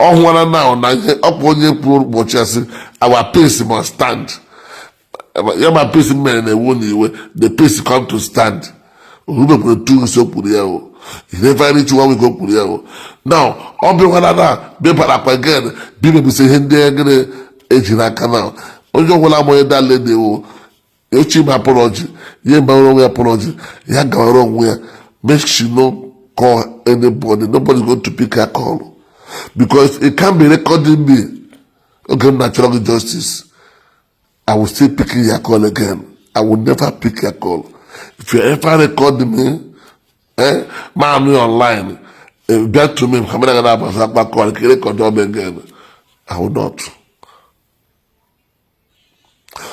All one now up on your poor watchers, our pace must stand. My pace men and one the pace come to stand. We put 2 so put here. If never reach one we go put here. Now, all be one another, be back again, be say Hindi age canal. Ojo wala mo that lady you cheap apology, you wrong apology, you go wrong where. Make she no call anybody. Nobody's going to pick her call. Because it can't be recording me. Okay, natural justice. I will still pick your call again. I will never pick your call. If you ever record me, man online, get to me, I'm gonna call again. I will not.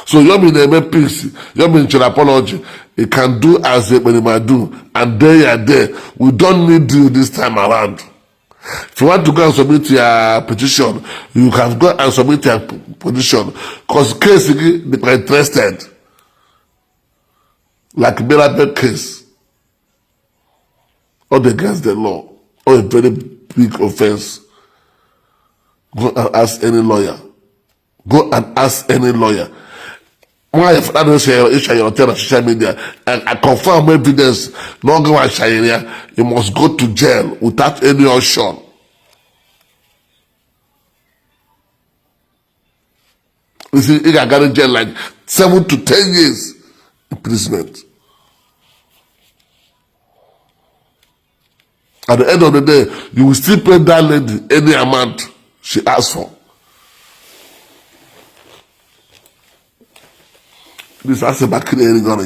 So you mean they make peace, you mean an apology. It can do as it might do, and there you are there. We don't need you this time around. If you want to go and submit your petition, you can go and submit your petition. Because case they are interested. Like Mirabel case. Or against the law. Or a very big offense. Go and ask any lawyer. Go and ask any lawyer. Why if I don't share your social media and I confirm evidence, not go and share it, you must go to jail without any option. You see, you can go to jail like 7 to 10 years imprisonment. At the end of the day, you will still pay that lady any amount she asks for. This has a back here gonna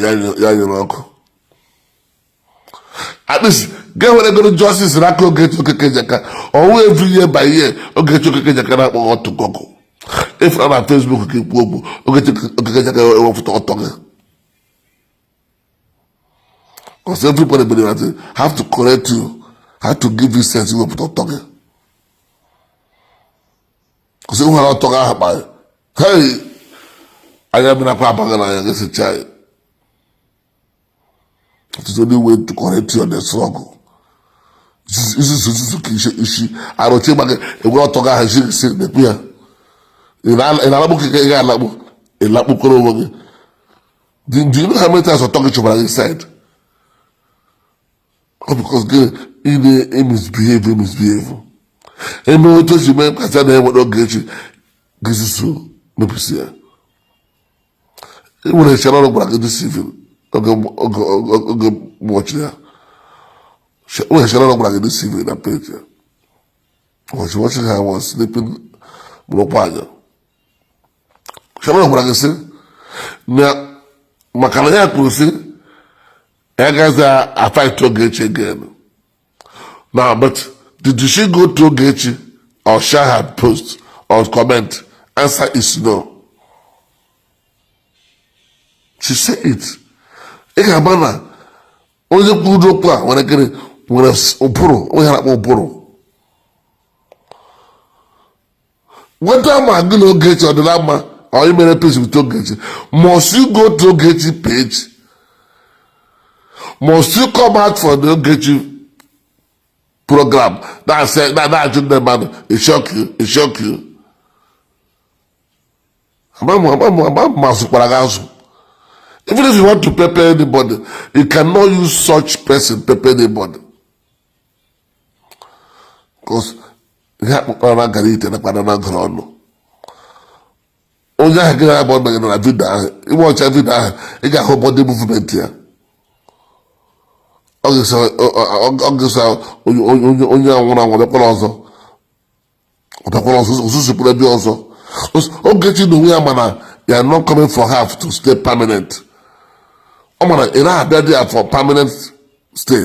at least get when they go to justice Ogechi Okeke Njaka or every year by year Ogechi Okeke Njaka want to go. If on our Facebook keep Ogechi Okeke Njaka want to talk. Because everybody believe have to correct you, have to give you sense you want to talk. Because you want to talk about hey. I am not a against a child. It is the only way to correct you on the struggle. This is issue. I don't think a world talker has said the prayer. In Alabu, in Labu, do you know how many times I'm talking to my side? Oh, because he misbehave. And no one tells you, man, because I never don't get you. This is so. Maybe see. When I shall not go this evening, okay, watch there. When I shall not go this evening, that page. I was watching her, I was sleeping. Sharon gwara gị sị na maka na ya kwuru sị ya gaghịzi afight Ogechi again. Now, but did she go to Ogechi or share her post or comment? Answer is no. She said it. Ị ga-agba na onye kwuru okwu a nwere ụbụrụ, onye na-akpọ ụbụrụ. Whether ma gị na Ogechi ọ dịla mma or you made a peace with Ogechi, must you go to Ogechi page? Must you come out for the Ogechi program? That man, it shock you, it shock you. Even if you want to pepper anybody, you cannot use such person pepper anybody. Because you have to get it and onye ahụ gịnị abụọ megide na vidio ahụ ịgba ọcha vidio ahụ ị ga-ahụ body movement ya ọ ga-esa onye anwụrụ anwụ bịakwara ọzọ osusupụrụ ebe ọzọ. Ogechi na onwe ya mana ya not coming for half to stay permanent. Ọ mana ị na-abịa dị ya for permanent stay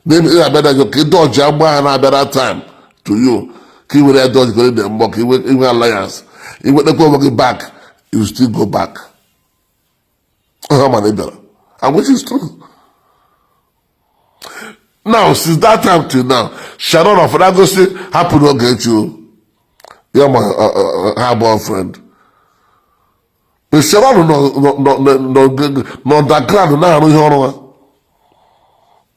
ị na-abịa dị ya ka ị dọji agba ha na-abịa that time to you ka ị were ya dọji goro dị mbọ ka ị nwee alliance ị wetakwa onwe gị back. You still go back. And which is true. Now, since that time till now, Sharon of Ragosi happen to get you. You're my her boyfriend. But Sharon no underground now.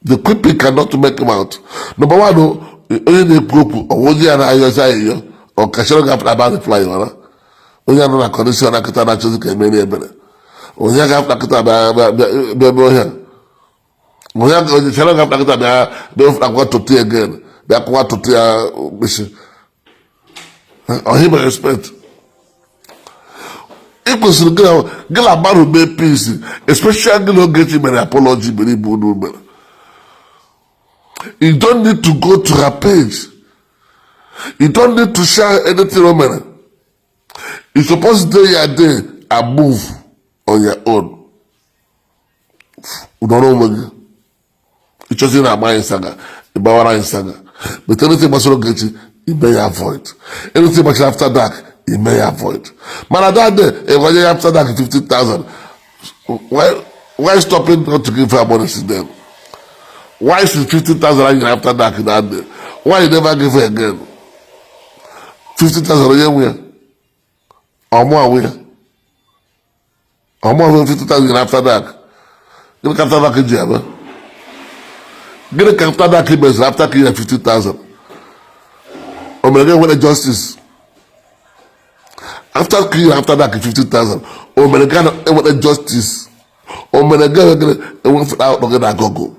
The quick cannot make him out. Number one, only the group or was there or Kashiro got about the fly. Onye anọ na kọndishọn akịta na-achọzi ka emeri ebere onye ga-afta akịta bịa ohia onye chere ga-afta akịta bịa ofe akwa tụtụ ya again bịa akwa tụtụ ya mkpịsị ọhịa respect. Ị kwesịrị gị na mmadụ mee peace, especially gị na Ogechi mere apology mere ibu unu mere. You don't need to go to her page. You don't need to share anything o mere. You're supposed to do your day and move on your own. You don't know what you just in a mind saga, a Bawara saga. But anything about Ogechi, you may avoid. Anything about after dark, you may avoid. Man, at that day, if I after dark 50,000, why stopping not to give her money since then? Why is 50,000 after dark in that day? Why you never give her again? 50,000 a year. Or more away. Or more than 50,000 after that. Get a after that in jail. Get a after that after killing 50,000. Or may get justice. After killing after that 50,000. Or may get justice. Or may get out of that go.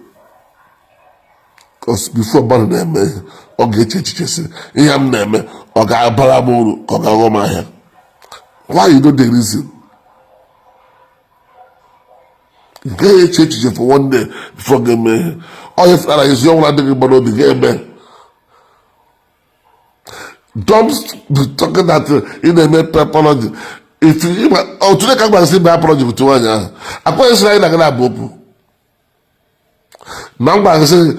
Because before born them, or get teachers, he am them, or got a parabol, or got a woman. Why you don't the reason? You get a church for one day before get me. All your father is young like the but the get me. Don't be talking that in the make apology. If you today come and say my apology to one year. I put Israel like that bopu. Now I say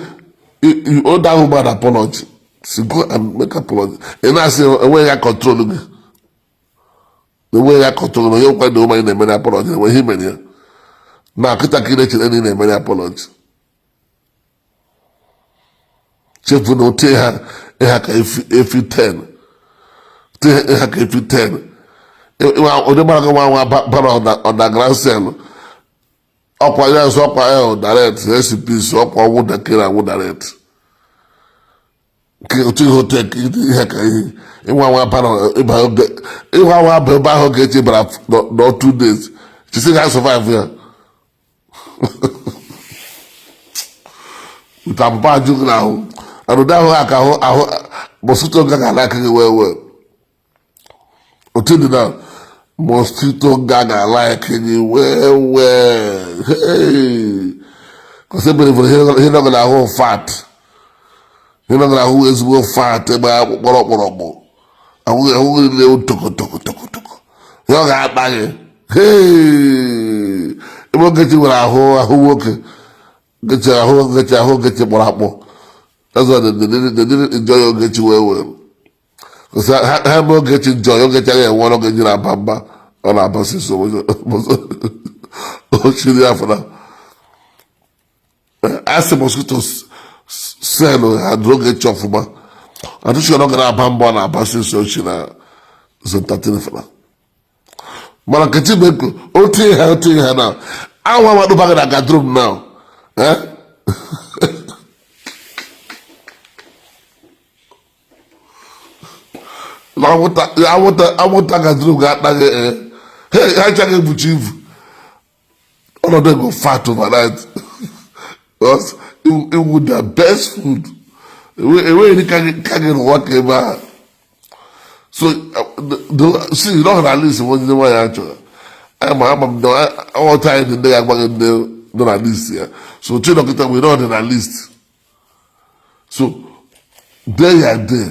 you owe that woman apology. So go and make apology. And I say where you control me. The way I control you find the woman in the many apology when he made here. Now kita kile chile in the many apology. Chef no te ha if you 10. Te ha if you 10. Ode mara wa on the grand cell. Okwa ya so okwa e direct recipes okwa wo da kira wo direct. Ke otu hotel ihe ka ihe ịnwa nwa para ịnwa nwa bụ ahụ ga-eche bara no 2 days. She said I survive here. Utampa jug now. And that ahụ mosquito gaga like well. Until now, mosquito gaga like well. Hey. Because everybody he not gonna hold fat. He not gonna who is fat about what. And we toko. ọ ga-akpa gị ebe Ogechi nwere ahụ nwoke Ogechi kpọrọ akpọ. That's why they didn't enjoy Ogechi well. Because ha ebe Ogechi enjoy Ogechi agaghị enwe Ogechi na-aba mba ọ na-abasị so ochiri afọ na asị mosquitoes sel ha dụrụ Ogechi ọfụma adụchi ọ na-aba mba ọ na-abasị so ochi na zontatịn fana mana Nkechi Beko otu ihe ha na ahụ amadụba gị na gadrum now anwụnta gadrum ga-akpa gị ha chaghị ebuchi ivu ọnọdụ ego fat overnight because iwu the best food enweghị ka gị rụwa ka ebe ahụ. So see, you don't at least when you want to. I'm all tired in there. I'm going to do at least here. So we don't at least. So day and day.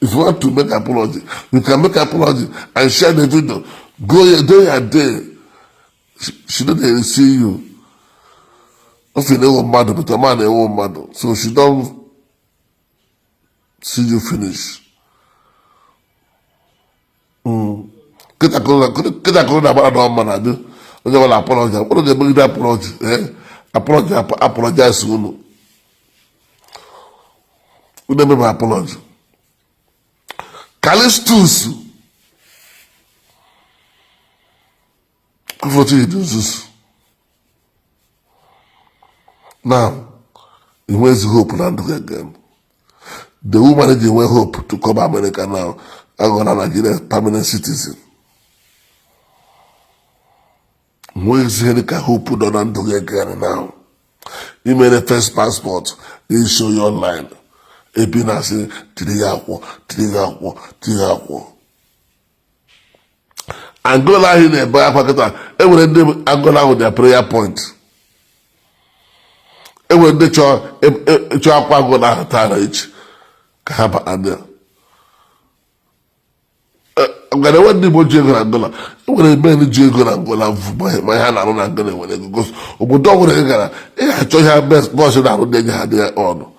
If you want to make apology, you can make apology and share the video. Go your day and day. She don't see you. If you know mad, but a man ain't mad. So she don't see you finish. Kita corona about no man I do. Only will apologize. What do they bring that apology? Apologize soon. We never apologize. Callistus. What do you do this? Now, he wants hope and do again. The woman is in hope to come to America now. I'm going to Nigeria permanent citizen. Where is Henry hope put on and do again now? You made a first passport. They show you online. A been saying, Angola in a Pakistan. Every day Angola with their prayer point. Every day Angola Tarich. Kahaba Adel. I'm going to want the more Jago Angola. I'm going to many Jago Angola. My hand are not going to when it goes. But don't worry, I told you best boss that would then have their own.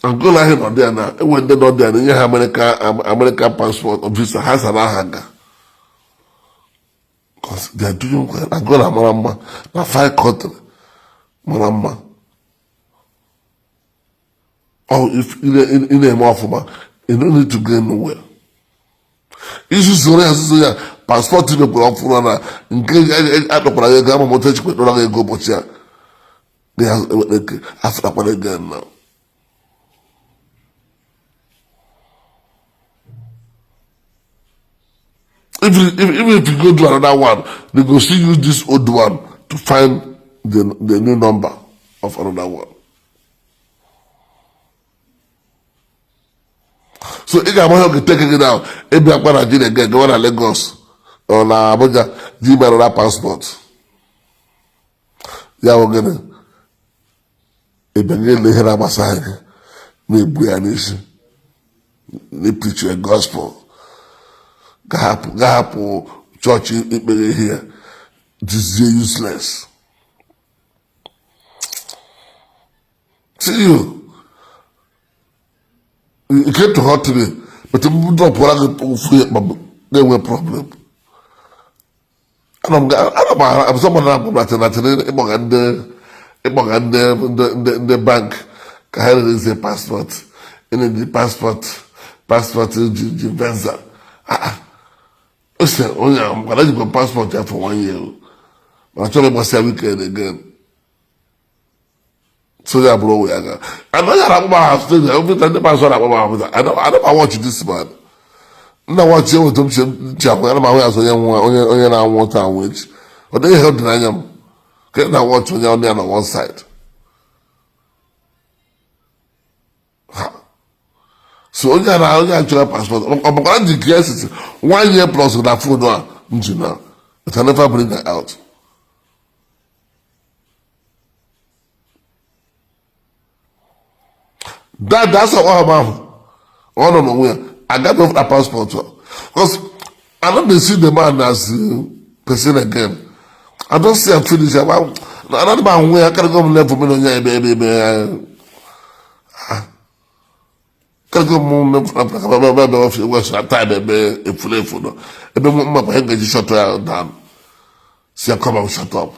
Angola here not there now. When they're not there, you have American passport or visa has an hanger. Because they are doing well. Angola, Maramba, na 5 countries. Maramba. Oh, if in a more formal, you don't need to go nowhere. Issue so passport to the Purana, in case I don't want to go, I'm going to go, but yeah, they have after again now. Even if you go to another one, they go still use this old one to find the new number of another one. So if I'm going to take it down, if I'm going to Nigeria, go to Lagos or na Abuja, give me another passport. Yeah, we're gonna. If I'm going to hear about something, maybe I need preach a gospel. Gahapu church here. This is useless. See you. It came to hurt me, but the people don't want to free it, but they were a problem. I'm someone in the bank. I had a passport. In the passport is Venza. Listen, I'm going to go passport there for 1 year. But I told him I say weekend again. So they are blow away again. I know you're about half still. Every time the passport I don't watch this man. No watch you with them chap. I don't know where so young now one time which. But they held them. Can't now watch when you're on one side. So only actual passport. I'm going to declare 1 year plus with that food now. It can never bring her out. That's what I'm on nowhere. I got off that passport. Because I don't see the man as person again. I don't see him finish. Another man where I can't go left for me on your baby. Can't go more was a time a full food. A bit more my head shut down. See, I come out shut up.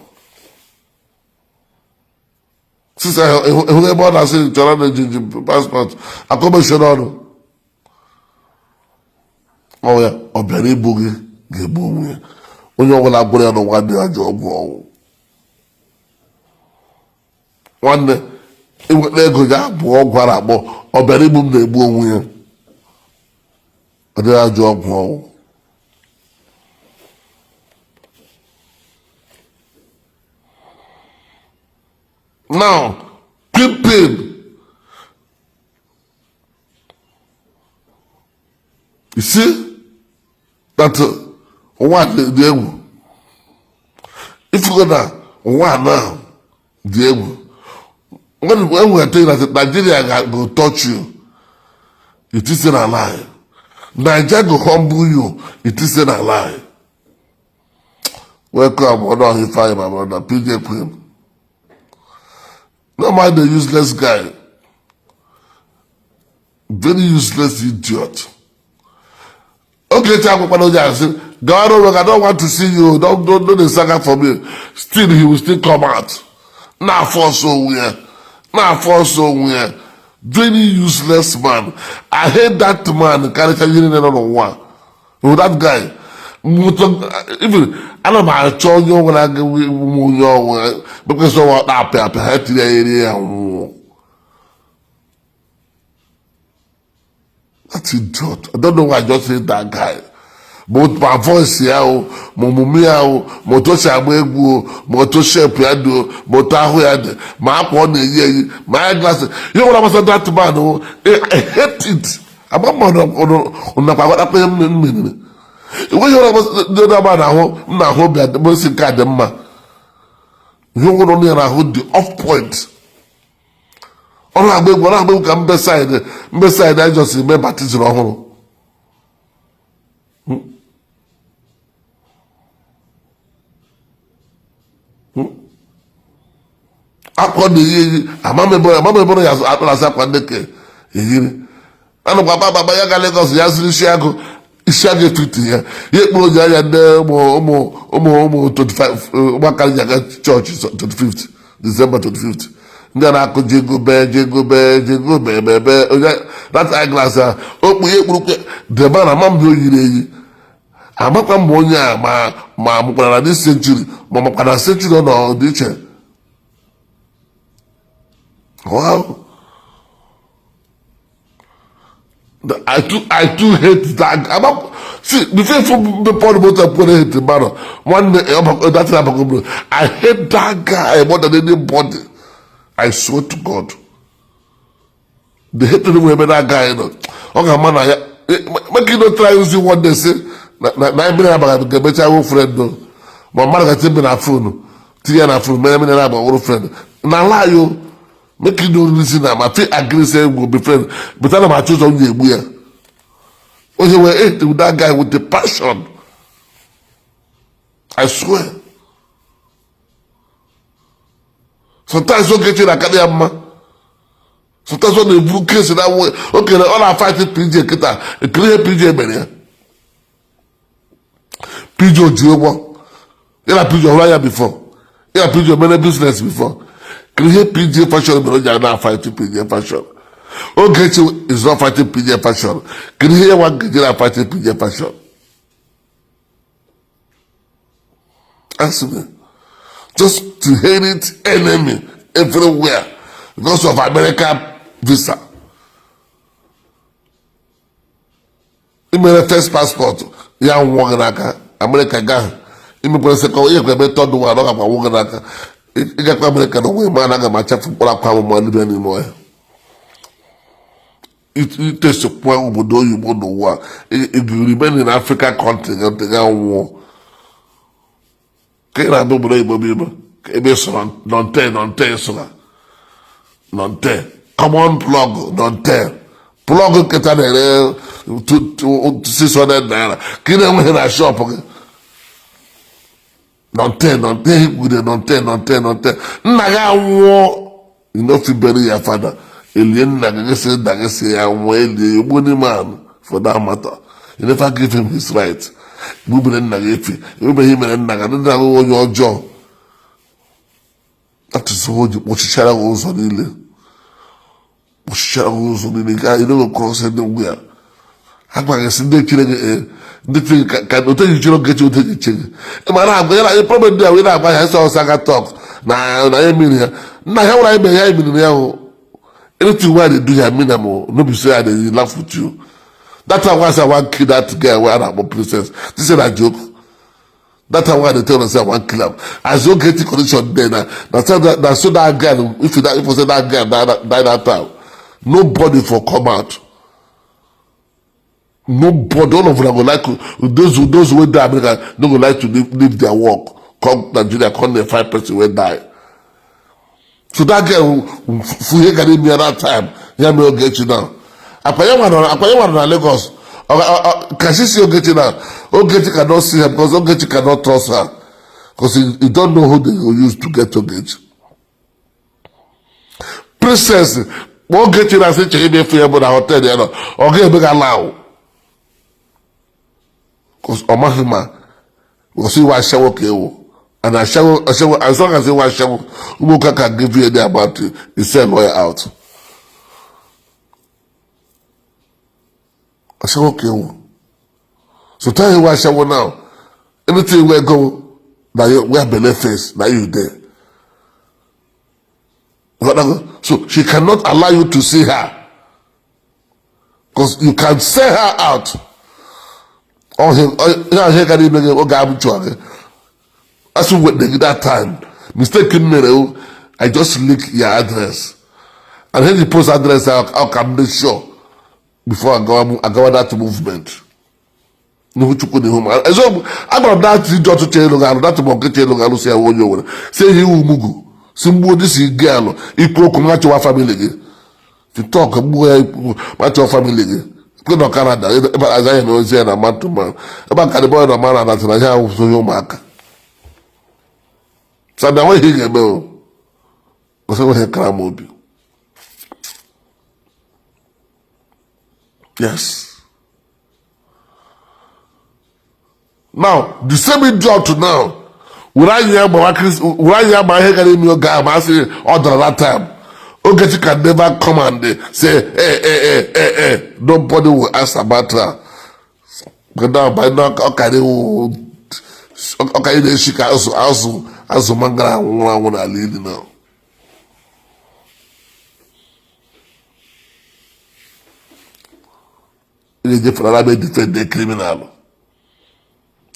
Since whoever has said the passport, I come and shut on. Oh yeah, or very boogie, get boom. When you're going to go on one day, I job. One day, it would let go down, walk one up, or very boom, they boom. Or they are job. Now, people, you see that what they do. If you go there, one now, they will. When we are telling that Nigeria will touch you, it isn't a lie. Nigeria will humble you, it isn't a lie. Welcome, Honor Hifai, my brother, PJ Queen. No mind the useless guy. Very useless idiot. Okay, I said, God, I don't want to see you. Don't do the saga for me. Still, he will still come out. Now for so weird. Now for so weird. Very useless man. I hate that man. Can't you know one? With that guy. Even I don't know how you when I go because of what happened. I had to the area. That's idiot. I don't know why I just hate that guy. But my voice here, my mumia, my tosha begu, my tosha piado, my tahoyad, my upon my glasses. You know what I was that man? I hate it. I'm a man on the power up in when you was the other man, I hope that the most card them. You want only hold the off point. All I will when I will come beside, I just remember this wrong. Upon the year, a mamma boy has Atlas up on the key. And Papa Yaga Lagos, Yasu Shaggy 50 here. Yet more than almost 25, Wakajaga Church, 25th, December 25th. Then I could jingle bear, that eyeglass. Oh, the man, a mum, you. I'm not going to my this century, Mamma century on all this. Wow. I too hate that. I'm not, see, before the point about put it in matter. One day, that's I hate that guy more than anybody. I swear to God. They hate to do that guy. You know. Okay, man, make you not try using what they say. Na minute about the better friend. My mother got me na phone. Tia na phone. Many minutes about our friend. Na lie you. Make you don't listen. I feel agree say we'll be friends. But I'm a choose on the way. Oh, you were hate with that guy with the passion. I swear. Sometimes you get in a academy. Sometimes when they book case in that way, okay, all our fighting PJ Kita, a clear PJ man. PJ Joe, you have PJ Raya before. You have PJ many business before. Create PJ fashion, but you're not fighting PJ fashion. Ogechi is not fighting PJ fashion. Create one Gajira fighting PJ fashion. Ask me. Just to hate it enemy everywhere because of American visa. In my first passport, yeah, I'm walking like American guy. In my second year, I met third one, I'm walking like I got American away, man. I got my chef for a power money anymore. It takes a point of do you want to war. If you remain in African continent, they got war. Quem era do Brei Bobiba? Que bem só, não tem, só. Não tem. common plug don't tell. Plug keta na 600 naira. Kina enweghị na shop gị. Don't tell with a don't tell. Nna gị anwụọ, you no fit bury your father. Elie nna gị sị nna gị sị ya nwụọ elie ogboni man for that matter. You never give him his right. Gbubere nna gị efi. Emebeghị mere nna gị nna gị onye ọjọọ. That is how you kpọchichara gị ụzọ niile. Kpọchichara gị ụzọ niile. You no go cross anywhere. Ha gwara gị sị ndị echire gị ndị chiri ka ote ji chiri Ogechi ote ji chiri. Mana agwa ya na problem dị a wee na-agwa ya sọ ọsa ga talk na ya emiri ya. Nna ya nwere ime ya emiri ya hụ. Anything why they do ya mean am no be say I dey laugh with you. That time why I say I wan kill that girl wey I princess. This is a joke. That time why they tell us say I wan kill am. As you get the condition there na so that girl if you say that girl die that time, nobody for come out. Nobody, all of them go like those who die America no go like to leave their work. Come Nigeria, come the 5 person will die. So that girl who here can me at that time, here me Ogechi now. Apayewa na Lagos. Can she see Ogechi now? Ogechi cannot see her because Ogechi cannot trust her. Because he don't know who they will use to get Ogechi. Princess, Ogechi na say check me for you but hotel there no. Ogechi beg allow. Because Omahima will see why shower kewo. And as long as they want shower, Umuka can give you any about it. He send lawyer out. I said, okay. So tell you why shower now. Anything where go, now you wear belly face, now you there. So she cannot allow you to see her. Because you can sell her out. Or he can even go as we went that time, mistakenly, I just leak your address. And when you post address, I'll come make sure before I go that movement. No, which could home. So I got that to tell you, that to get you, say, I want you. Say, you mugu. Simbo, this is girl. You come to your family. To talk about your family. Go to Canada, as I know, say, a man to man. About the boy, the man, and that's why I have so mark. So now what he get bell? What's what he cram up? Yes. Now the same job to now. Would I hear my head in your guy? I say order that time. Ogechi can never come and say, hey. Nobody will ask about her. But now by now, okay, she can also. As a man, I want to lead now. It is different. I may defend the criminal.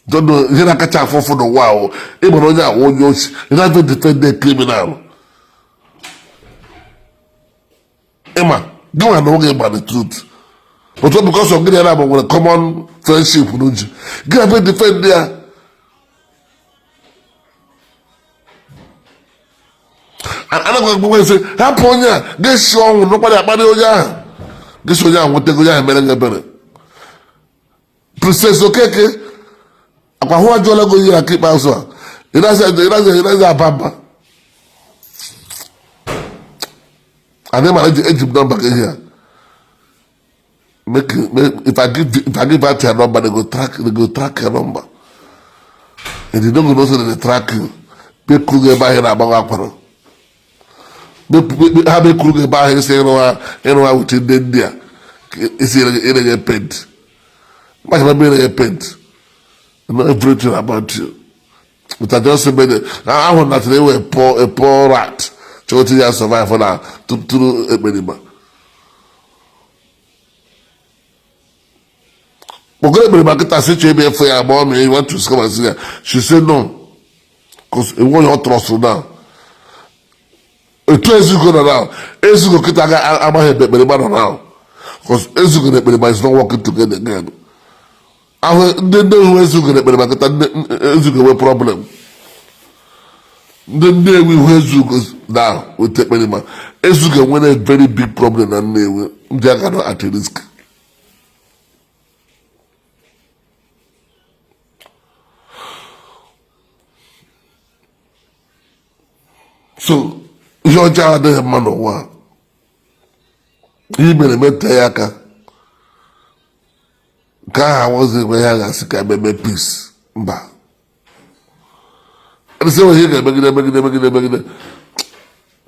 Don't know. You don't catch for the wow. Even on that one, you have to defend the criminal. Emma, go and know about the truth. But because of getting up with a common friendship, don't you? Get up and defend there. And I'm going to say, Haponia, this song, nobody about Oya. This Oya, what they go and better. Princess Okeke, Aqua Jola go here, keep also. It has a bamba. And then I Egypt number here. If I give out your number, they go track your number. And they don't know so they track you. People get by here about Aqua. Have a crew by his anywhere within India. Is in a paint. Much of a paint. I know everything about you. But I just made it. I want that they were a poor rat. 20 years survive for now to a minimum. But go to the market and say to me for your mom, you want to come and see her. She said no. Because it won't your trust now. 2 years ago now, Ezugo Kitaga Amahe Berimana now. Because Ezugo Berima is not working together again. I don't know who Ezugo Berima Ezugo a problem. The Nnewi who Ezugo now will take many man. Ezugo when a very big problem and Nnewi, they are not at risk. So, your child man of war. He may met Tayaka. Car was a way I can make peace. Bah. And so he can make it.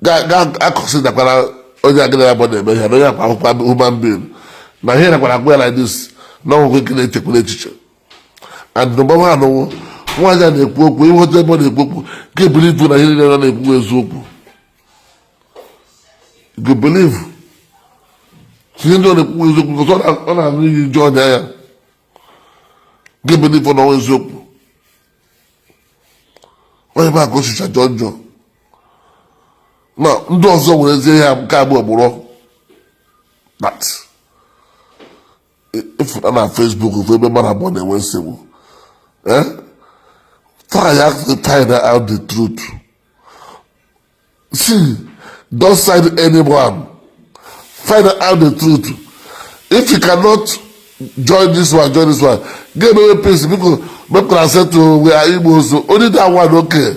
I consider that I get about them. I don't have a human being. Now, here I go like this. No one can take the teacher. And number one, why are they poor? We want them on the book. Can't believe when I hear them on the book. You believe? You know the book because I really enjoy there. Can't believe for no one's book. Why am I going to John? Now, those who say I'm Cabo Buro. That if I'm on Facebook, if remember about the Wednesday, try to find out the truth. See, don't side anyone. Find out the truth. If you cannot join this one. Give me a piece because I said to where Igbos, only that one okay.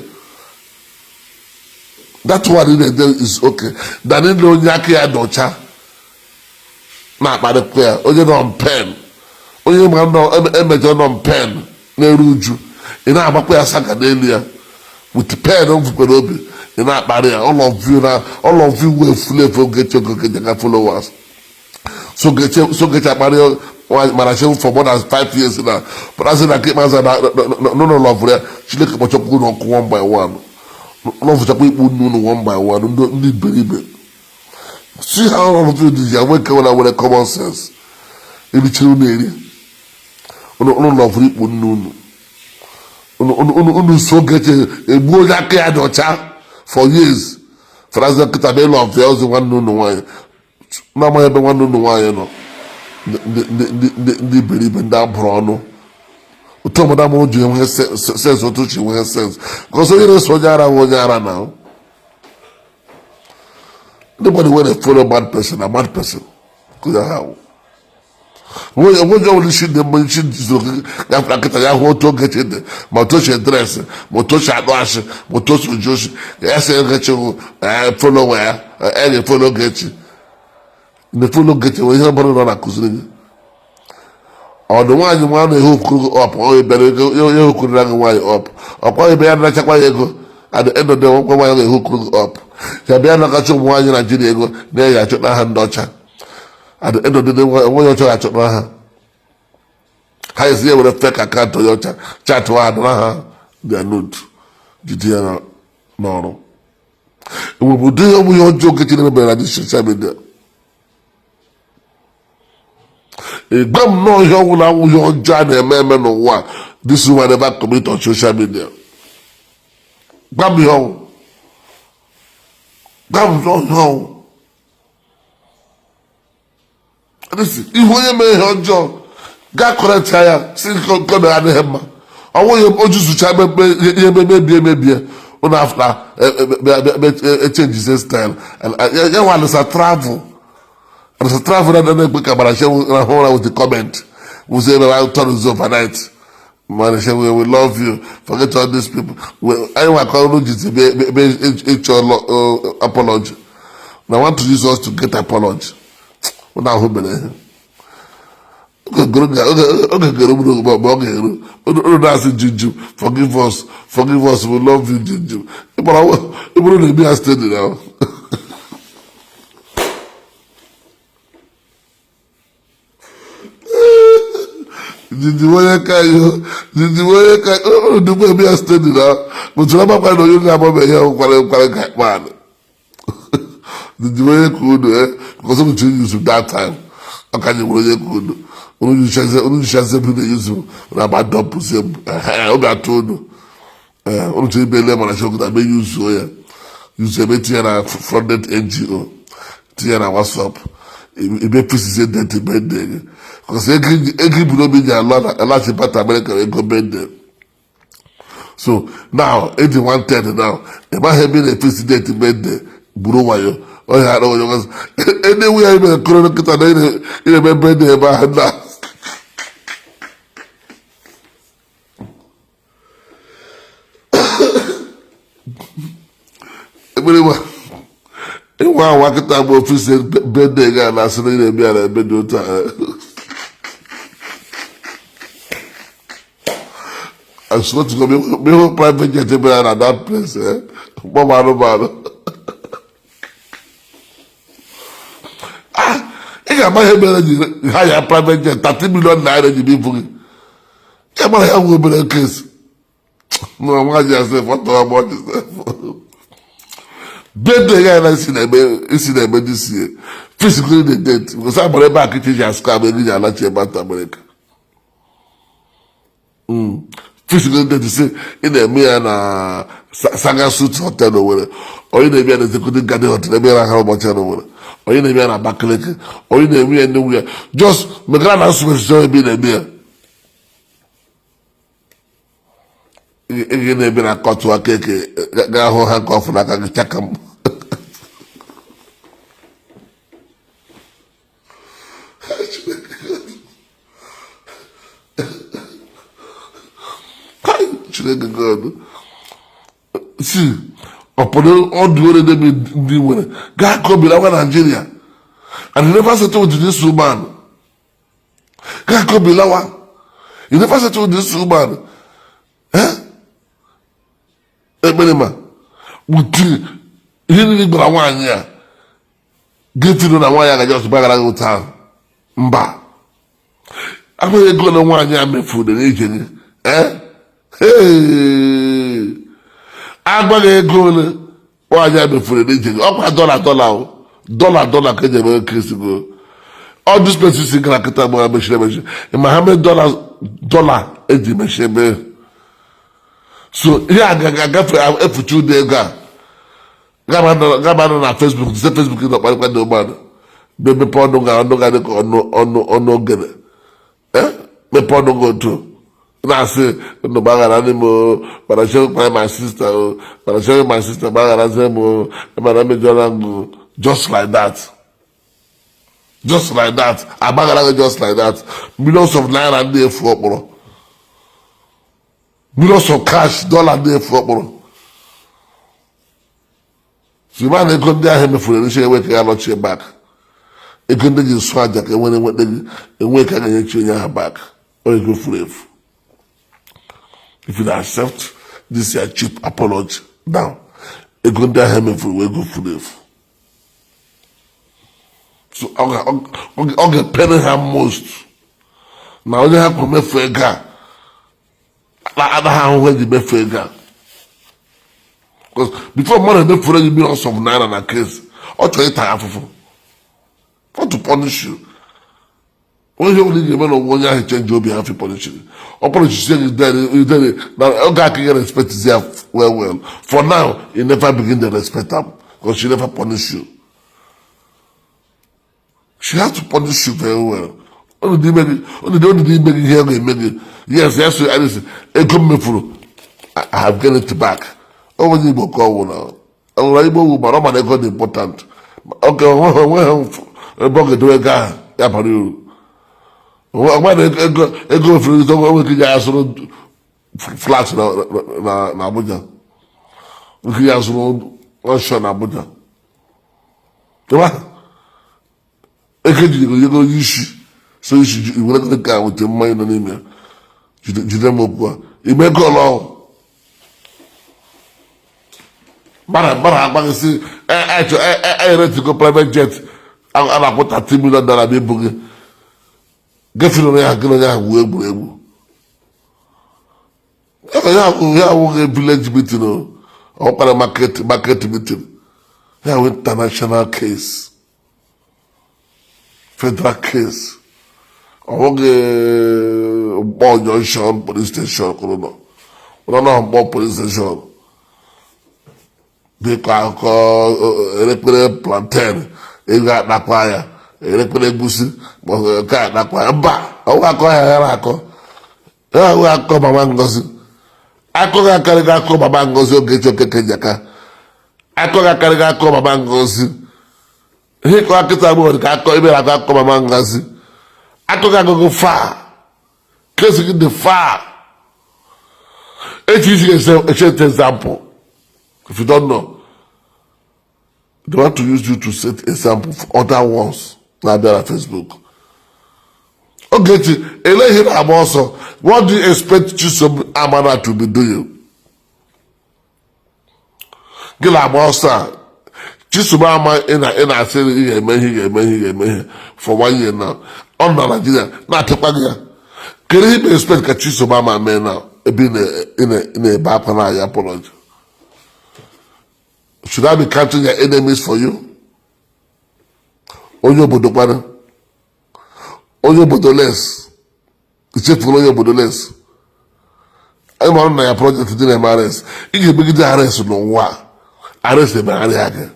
That one in there is okay. That in the Nyaki Adocha. Not by the prayer. Only on pen. Only man on pen. Neruju. In our Bakuya Sakadelia. With the pen of Kodobi. In that barrier. All of you will flavor get your followers. So get your barrier. Marashem for more than 5 years now. But I said I keep my no love there. She look at what you're going on one by one. Love that people know one by one. Don't need believe. See how all of you did. I wake up with a common sense. In the children, no love people know. So get a boy for years. For us, I love the other one no why. Now I have one no why, you know. The believe in that brono. Tom Madame Jim says what she has sense. Because we know Sojara now. Nobody want to follow a bad person. Could I have? When you only shoot the machine, I want to get it. Motosha dress, Motosha wash, Motosha Josh, yes, I get you follower, any follow get you. The follow get you, we have a run a cousin. Or the one you want to hook up, or you better you could run away up. Or probably be another go at the end of the one while they hook up. Yabiana got some wine in Nigeria, there I took my hand dodger. At the end of the day, when you try to her, how is there with a fake account to your chat to her? They are not. Gideon, no. We will do your joke in the bed. This is there. A gum no your John and member no one. This is whatever commit on social media. Gum yo. Gum no. Listen, if you may your job, God correct here, see come and him. I want you to try maybe on after changes his style. And you want to travel. And as a travel and then we can share with the comment. We say I'll turn this overnight. Man, we love you. Forget all these people. I want to call you apology. And I want to use us to get apology. Now who believe? Forgive us, we love you, Juju. But I will be a steady now. Did you want to be a steady now? But you never find you have a man. Did you want to do it? Because I'm telling you that time. How can you really good? Only you shall use about double pussy. I told you. Only you be lemon and show that be used so yeah. You say be Tiana funded NGO. Tiana WhatsApp. It be pieces that to bed there. Because every people be there a lot of part America go bed there. So now 8110 now. If I have been a president made the Buruwayo or had all yours anywhere in the Corona in a bed about now. Wow, what can I go visit bed day and I said, "Maybe I bed time." I swear to God, me whole private jet at that place, eh? Mama, I got my higher private jet, 30 million naira to be fully. Come on, I will be a case. No, I just say, what about this? Bed the guy I see the bed this year. Physically, the dead. Because I'm back at your scab and you're not about America. Physically, they say in the mere Saga Suit Hotel or in the mere executive garden hotel, the mere how much or in the mere Bakaleke, or in the mere nowhere. Just McGran has to be the mere. In the mere cut to a cake, Gaho handcuff like a chakam. God. See, upon all the way they be doing, God could be like Nigeria, and he never settled with this woman. God could be like he never settled with this woman. Eh? Ebenema, with he didn't go 1 year. Get to know 1 year, just back around town. Mba. I'm going to go 1 year, me food and eating. Eh? Hey, agbaghị ego ole nwaanyị a mefuru n'ije gị ọkwa dollar ka eji eme kirisigo all these places gara kịta gbara mechiri emechi ma ha mee dollar eji mechi eme so ihe a ga-agafe efuchi ụdị ego a gaba nọ na Facebook site Facebook nọ kparịkpa ndị mmadụ mepe ọnụ ga dịka ọnụ ogene mepe ọnụ ga otu na say no bagara ni mo para show my sister o para show my sister bagara say mo para me jolango just like that abagara just like that millions of naira dey for okporo millions of cash dollar dey for okporo si ma na ego ndị ahụ mefuru n'isi enwe ka ya lọchie back ego ndị ji sụ aja ka enwe ka ga-enyechi onye ahụ back o ego furu efu. If you accept this your cheap apology, now a good day him for we go for live. So I'll get penny ham most. Now you have to make for a guy. Other hand where the make for a guy. Because before money make for you millions of naira in a case, or to eat half of what to punish you. When you only give 1 year, he change your behalf, punish you. Apology is there. Now, God can respect his well. For now, he never begin to respect him because she never punish you. She has to punish you very well. Only make it here, make it. Yes, I have get it back. Oh, when you go call now. I'm like, but I'm not important. Okay, when I'm do a guy, ego fere to go ke ya soro flat na Abuja ke ya soro ocean na Abuja toba ekeji go yishi so yishi iwere ko ka o te mai no nime jide mo kwa ime ko lo bara agba si to go private jet ana ko $30 million be bugi gefilo ya gelo ya egwu ya wo village meeting or para market meeting ya international case federal case or Boy Junction police station kono no police station de ko electric plantain ega nakwa electric busi ka nakwa ba o akọ ya akọ mama Ngozi akọghị akarịghị akọ Baba Ngozi Ogechi Okeke Njaka akọghị akarịghị akọ Baba Ngozi ihe kọ akịta bụ ka akọ ebe akọ akọ Baba Ngozi akọghị agụgụ far kesi gị dị far echi isi set example. If you don't know, they want to use you to set example for other ones now there on Facebook. Ogechi, Elehi also, what do you expect Chisom Amana to be doing? Gila Amosa, Chisom Amana in a city for 1 year now. On Nigeria, not to Pagia. Can he expect Chisom Amana now? Being in a Bapana apology. Should I be counting your enemies for you? Onyo Bodokwana. Onyo Bodoles. The chief for Onyo Bodoles. I'm on my project to do them arrest. If you begin to arrest, no one. Arrest them and again.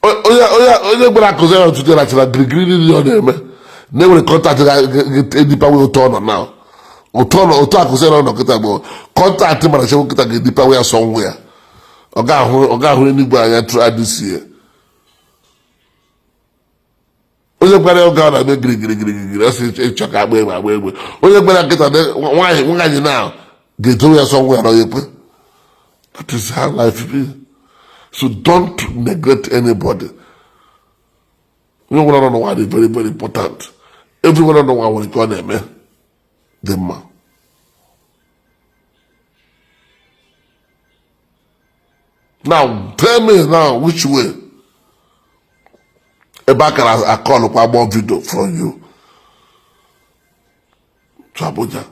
Onyo Bodoles to do that. Green on them. Never contact any power will turn on now. Otono akuzero no kita go. Contact him and say kita get deeper way somewhere. Oga hu ni gba ya try this year. Oje gbara oga na be giri. That's it choka agbe. Oje gbara kita why now get to where somewhere no yepe. That is how life is. So don't neglect anybody. You want to know what is very, very important. Everyone know what we call them, the man. Now, tell me now which way. Ebaka, I call up more video from you to Abuja.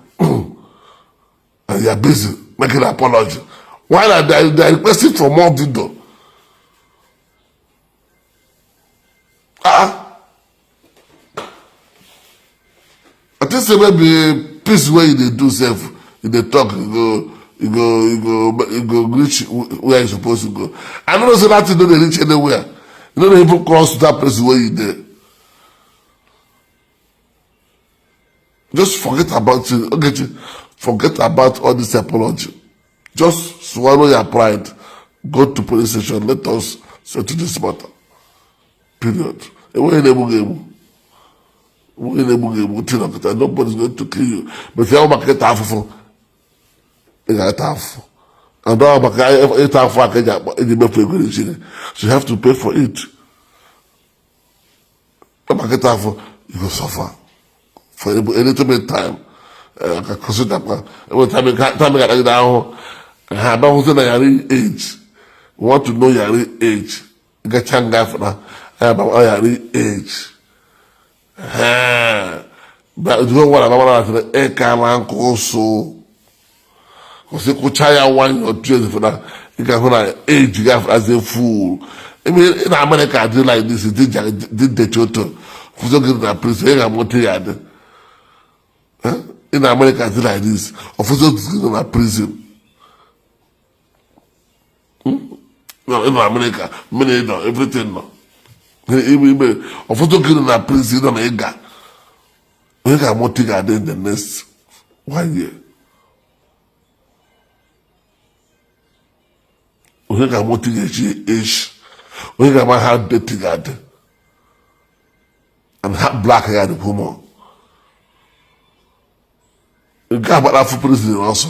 And you're busy making an apology. Why are they requesting for more video? I think maybe peace way they do self, if they talk, you go reach where you're supposed to go. I don't know so that you don't reach anywhere. You don't even cross to that place where you there. Just forget about it. Okay, forget about all this apology. Just swallow your pride. Go to police station. Let us settle this matter. Period. Nobody's going to kill you. But if you have a half, you got half. And now so you have to pay for it. You will suffer for a little bit of time. I can consider every time you get down. I don't know your age. You want to know your age. You get changa for that. About your age. But you know what I'm about to can't also. Because you could try 1 or 2 years for that. You can hold age you have as a fool. I mean, in America, I do like this. It did the total. For so good that prison, I'm not tired. In America, I do like this. Or for so good that prison. No, in America, many no, everything no. Or for so good that prison, no, you got. We got more tired in the next 1 year. We got more age. We got my heart dirty God. And have black hair the woman. You got about that for president also.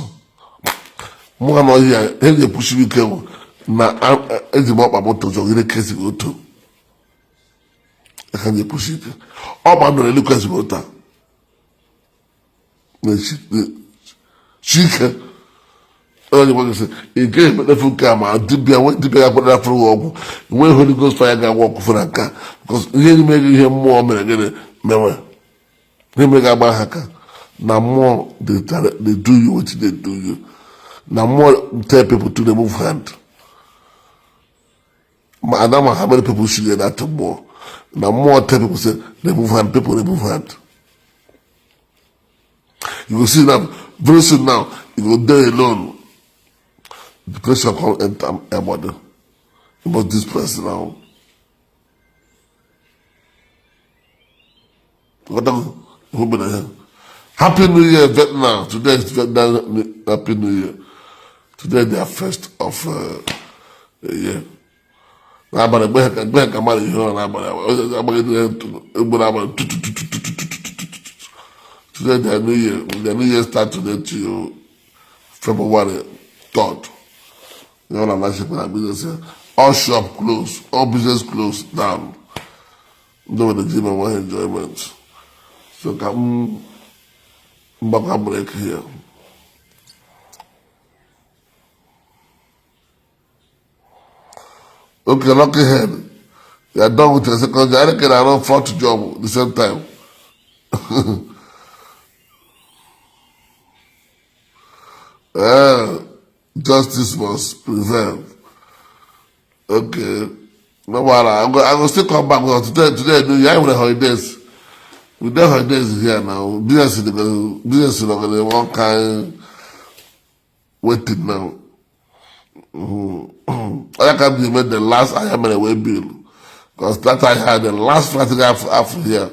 More no here, they push me cable. Na ezi mo pa moto so ile case go to. I can push it. All my no look as go ta. Na she only what you say, he gave me the full camera, Dibia went to be up with that for walk. When Holy Ghost fire can walk for that car, because he make him more men again. Memory. He make a bahaka. Now more they do you what they do you. Now more tell people to remove hand. I don't know how many people should get that more. Now more tell people say remove hand, people remove hand. You will see now, very soon now, you go there alone. The person can't enter a body. You must disperse now. Happy New Year, Vietnam. Today is Vietnam Happy New Year. Today they are first of the year. Today their New Year starts today till February 3rd. You know, business. All shop closed, all business closed down. No the gym and one enjoyment. So come back break here. Okay, lucky head. You are done with your second job. I reckon I run 4th job at the same time. Justice must prevail. Okay. No matter. I go still come back because today New Year with the holidays. With the holidays here now. Business is not gonna one kind waiting now. I can't be made the last I am away bill. Because that I had the last Friday after here.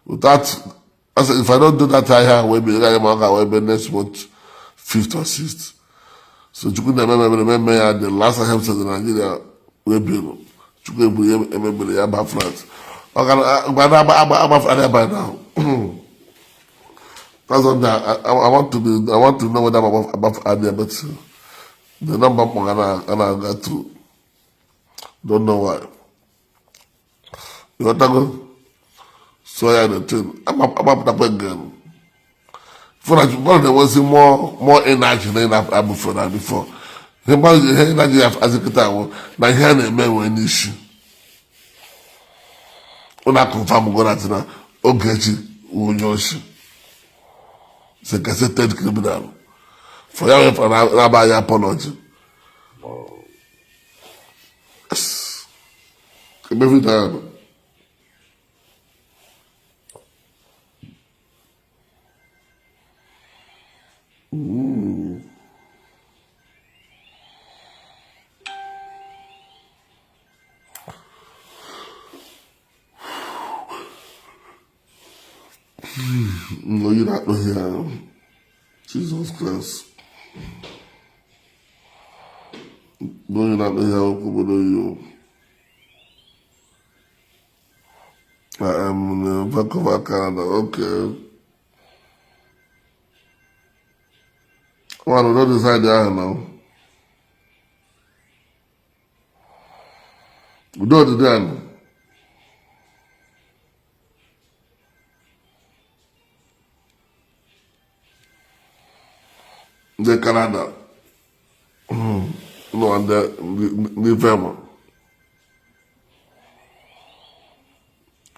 Without I said if I don't do that I have away bill, I am away bill next month, 5th or 6th. So you couldn't remember the last I have said in Nigeria way bill. You couldn't remember the Abba France. I'm by now. That's what I want to be. I want to know what I'm about idea, but the number and I got to. Don't know why. You want to go? So yeah, the thing. I'm up again. For that, there was more energy than I've before. The energy as a kid, now here the men were an issue. When I confirm go that na Ogechi Okeke c'est que c'est tête criminal. For you for rabbi apology. Yes. Every time. No, you're not here. Jesus Christ. No, you're not here. I am in Vancouver, Canada. Okay. Well, I don't decide there now. We do it then. The Canada. No, and the November.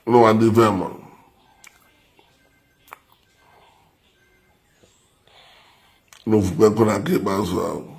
No, and November. No, we're going to keep as well.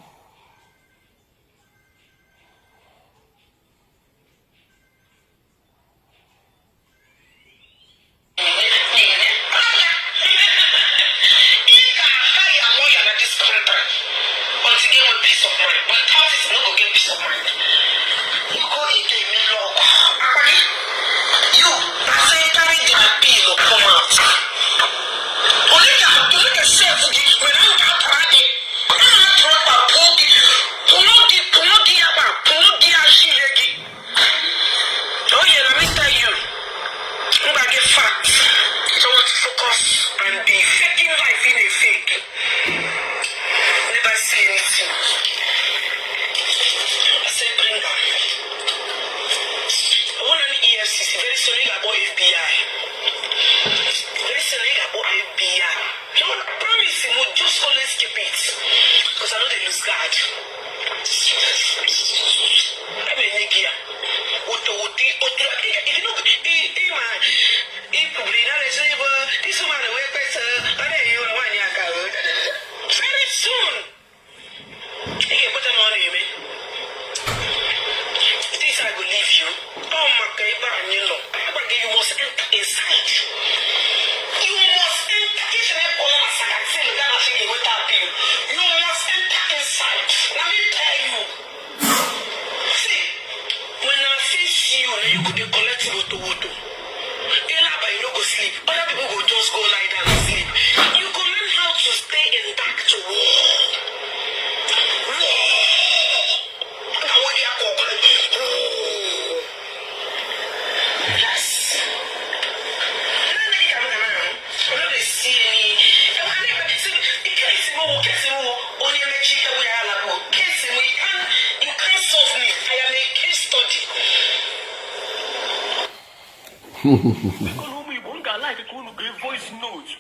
Voice note,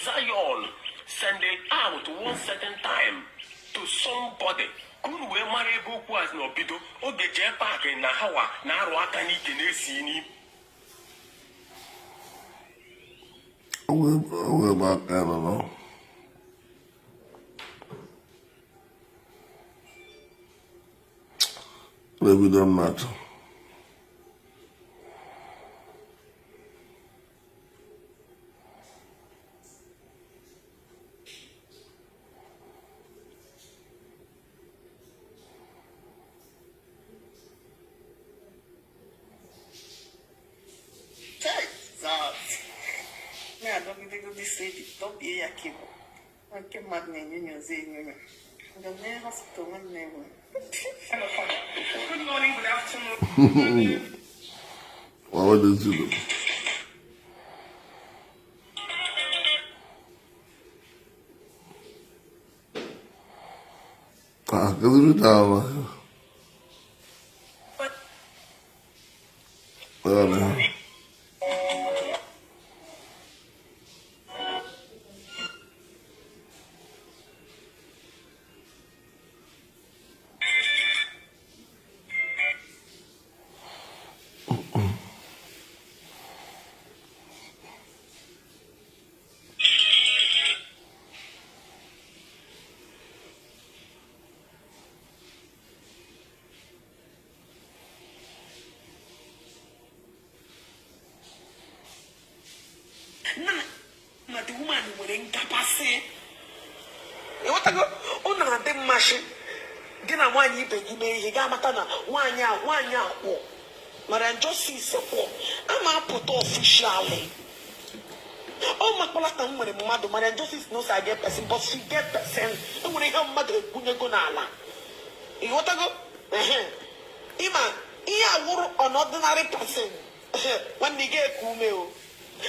Zion, send it out one certain time to somebody. Kunu we marry boku as no bido, Ogechi Okeke na hawa na arụ aka n'ike na-esi ni. We're back, I don't know. Maybe don't matter. Don't be a kid. I can't madden in your zine. The man hospital one name. Good morning, good afternoon. What is it? Give it down. Na the woman nwere nkapasị ịghọtago ọ na-adị mmasị gị na nwaanyị ibe gị mee ihe ga-amata na nwaanyị a kwụ mara justice kwụ ama apụta officially ọ makpala ka m nwere mmadụ mara justice no say get person but she get person enwere ihe mmadụ ekwunyego n'ala ịghọtago ịma ihe awụrụ an ordinary person nwanne gị eku ume o.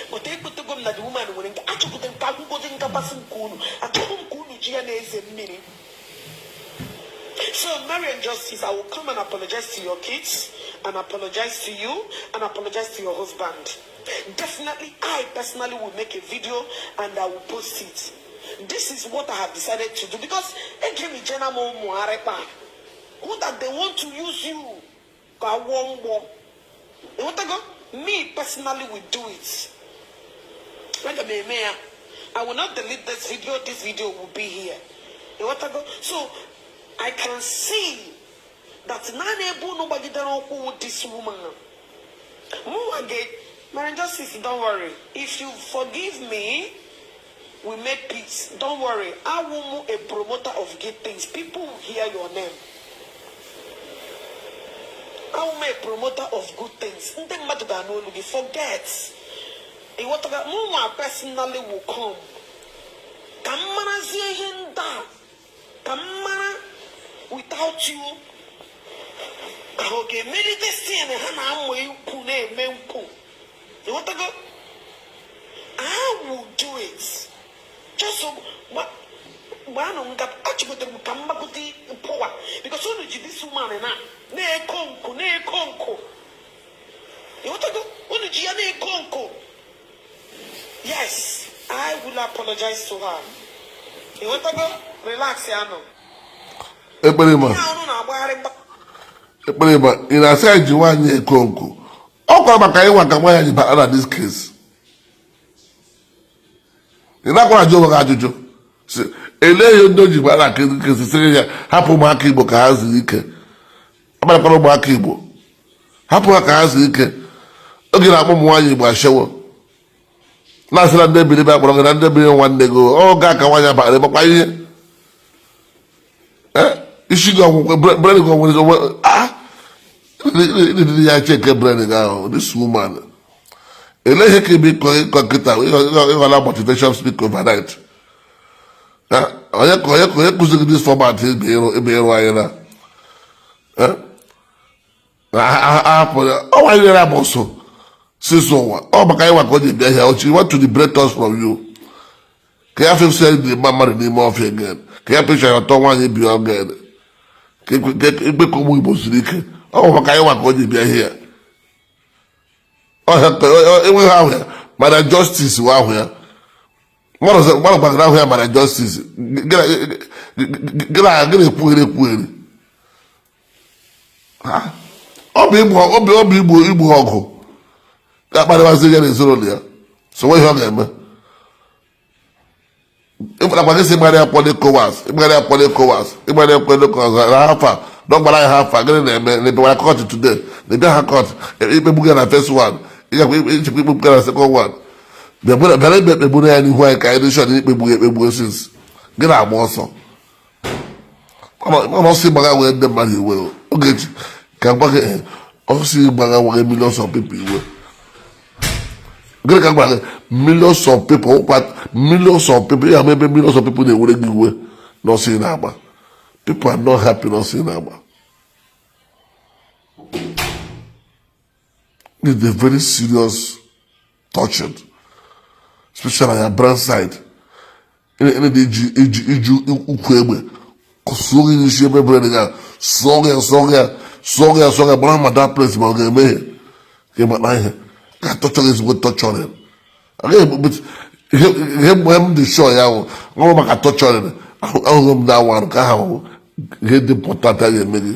But I put the woman that the woman winning. I took them calculating capacity. I told him Kunu Gia is a minute. So, Mary and Justice, I will come and apologize to your kids, and apologize to you, and apologize to your husband. Definitely, I personally will make a video and I will post it. This is what I have decided to do because it gave me Jenamo Muarepa. Who that they want to use you? You want to go? Me personally will do it. I will not delete this video. This video will be here. You want to go? So I can see that nobody don't know this woman. More again, Mary Justice, don't worry. If you forgive me, we make peace. Don't worry. I will be a promoter of good things. People will hear your name. I will be a promoter of good things. Forget. What about personally will come? Kamana Zehinda. Kamana without you. Okay, meditation and Hana Pune Mempo. You want to go? I will do it. Just so what one on that actually come back with the power because only this woman and I ne conco. You want to go? Only Gianne Conco. Yes, I will apologize to her. You want to go? Relax, Yano. But in a side, you want a conco. Oh, come back, I want to wear you this case. You're not going to do what I do. Ele ndoji bara kesi sire hapo makibo kazi ike. Abana kono makibo. Hapo kazi ike. Oge na mo mwanyi bo ashewo. Na sira ndebi be akporo na ndebi nwanne go. O ga ka nwanya ba le papa ihe. Ishigo brand go won ya check brand ga this woman. Ele heke bi ko kita. We got motivation speak overnight. Onye kụziri this format ebe ịrụ anyị na ahapụ ọnwa nyere abụsụ sisi ụwa ọ maka ịnwa ka o ji bịa ihe ochi want to liberate us from you ka ya fefsi dị mma mmadụ n'ime ọfịa again ka ya pecha ya ọtọ nwaanyị bi again ka ikpe ka ụmụ Igbo siri ike ọ maka ịnwa ka o ji bịa ihe enweghị ahụ ya mana justice wụ ahụ ya mmadụ gbagara ahụ ya mana justice gịna ekwugheri ọ bụ igbu ọgụ ga-akparịwazi ya na ezinụlọ ya so nwe ihe ọ ga-eme ịfụtakwa gị si ịgbara ya kpọọ ECOWAS na hafa na ọgbara ya hafa gịnị na-eme na ebewara kọt today na ebe ha kọt ikpegbu ya na first one ịgakwa ichekwa ikpegbu ya na second one bịara ebe ekpegburu ya n'ihu anyị ka anyị dị shọn ikpegbu since gị na-agba ọsọ mana ọsọ ịgbaga wee ndị mmadụ iwe Ogechi ka gwa gị ọsọ ịgbaga wee millions of people iwe gịnị ka gwa gị millions of people ya ebe millions of people na-ewere gị iwe n'ọsọ ị na-agba people are not happy n'ọsọ ị na-agba. It's a very serious touching, especially on your brand side. Any iju ukwu egbe sụọ gị isi ebe brand ga sụọ ya gbara ma that place ma ọ ga-emeghe ka ịmata ihe ka tọchọ gị ezigbo tọchọrị ihe mgbe m dị shọ ya ahụ ọrụ maka tọchọrị ahụghị m na awarụ ka ha hụ ihe dị pọtata ga-eme gị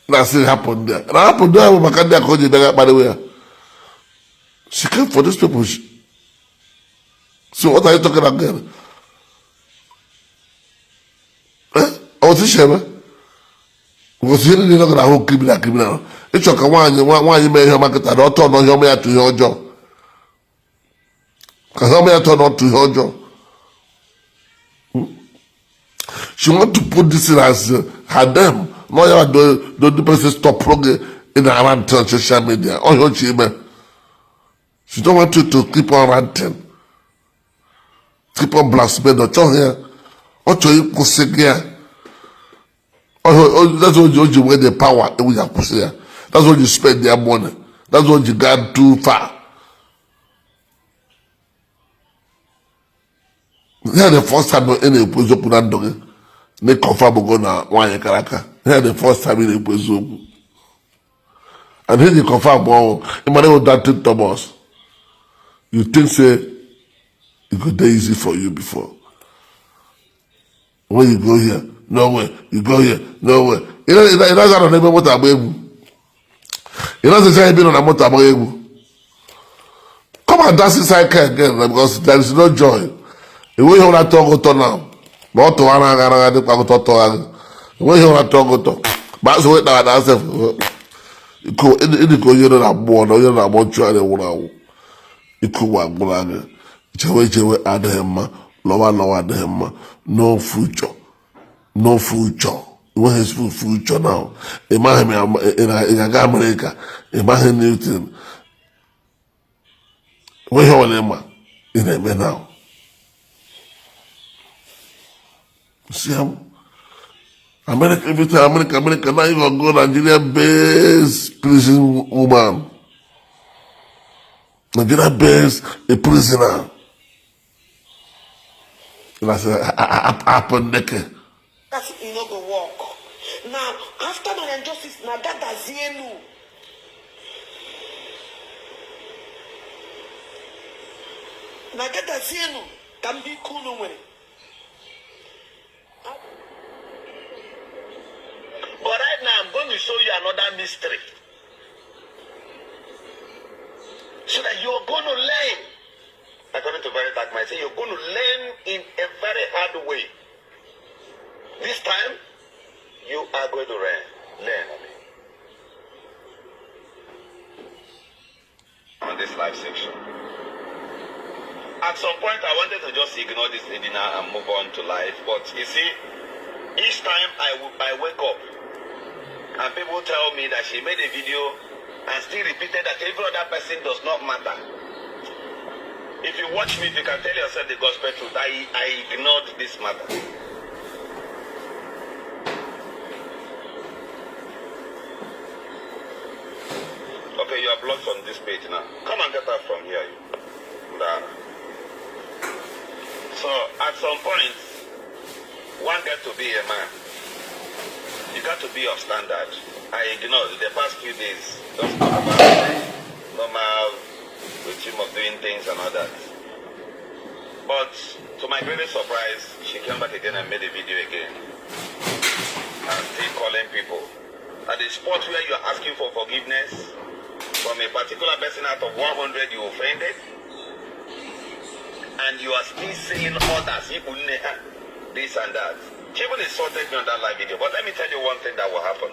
na-asị hapụ ndị a na-hapụ ndị ahụ maka ndị a ka o ji bịa kparịwa ya. She came for these people. So what are you talking about? What's this shame? Because you didn't know that whole criminal. It's okay. Why you made him market? I don't know your man to your job. Because how many turn on to your job? She want to put this in as her them. No, you don't person stop plugging in around social media. Oh, your children. She don't want you to keep on ranting. Keep on blaspheming. What you pushing here? Oh, that's what you wear the power. That's what you spend their money. That's what you got too far. Here the first time in a place open and dog. They confirm go na one karaka. Here the first time in a place open. And here you confirm more. You might have done Thomas. You think say it could be easy for you before. When you go here, no way. You go here, no way. You know, it doesn't know what I'm able. You know, the been on a motor able. Come and dance inside car again because there is no joy. The way you want to talk to now, not to one another, the way you want to talk to, but so wait now and ask them. You go, you know, I'm born, or you're not born, trying ikuwa gbulaga chewe ademma lowa ademma no future we has future now imagine in America imagine Newton we hold him in a now see America every time America now you go Nigeria based prison woman Nigeria bears a prisoner. And I said, happen naked. That's it, no go walk. Now, after my injustice, now that does you. Now that does you. Can be cool no way. But right now, I'm going to show you another mystery. So that you're going to learn, according to very dark mind, say you're going to learn in a very hard way. This time, you are going to learn. On this live section. At some point, I wanted to just ignore this lady now and move on to life. But you see, each time I wake up, and people tell me that she made a video and still repeated that every other person does not matter. If you watch me, if you can tell yourself the gospel truth, I ignored this matter. Okay, you are blocked on this page now. Come and get out from here. So, at some point, one gets to be a man. You got to be of standard. I ignored the past few days. Just talk about normal routine of doing things and all that. But to my greatest surprise, she came back again and made a video again. And still calling people. At the spot where you're asking for forgiveness from a particular person out of 100 you offended, and you are still saying others, this and that. She even insulted me on that live video. But let me tell you one thing that will happen.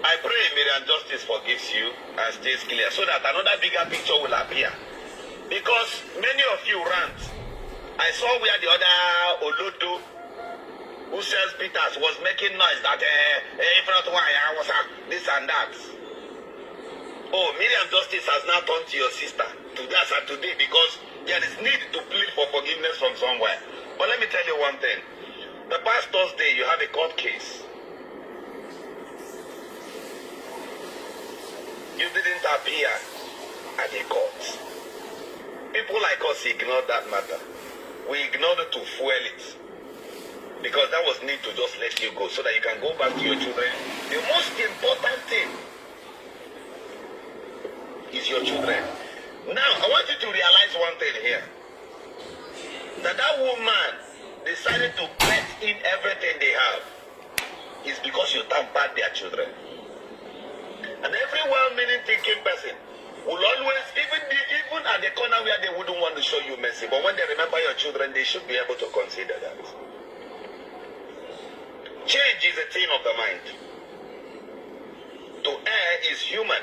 I pray Miriam Justice forgives you and stays clear so that another bigger picture will appear. Because many of you rant. I saw where the other Olodo who sells Peters was making noise that if not why I was this and that. Oh, Miriam Justice has now turned to your sister to that and today because there is need to plead for forgiveness from somewhere. But let me tell you one thing. The past Thursday you have a court case. You didn't appear at the court. People like us ignored that matter. We ignored it to fuel it. Because that was need to just let you go so that you can go back to your children. The most important thing is your children. Now, I want you to realize one thing here. That woman decided to bet in everything they have is because you tampered their children. And every well-meaning thinking person will always, even at the corner where they wouldn't want to show you mercy, but when they remember your children, they should be able to consider that. Change is a thing of the mind. To err is human,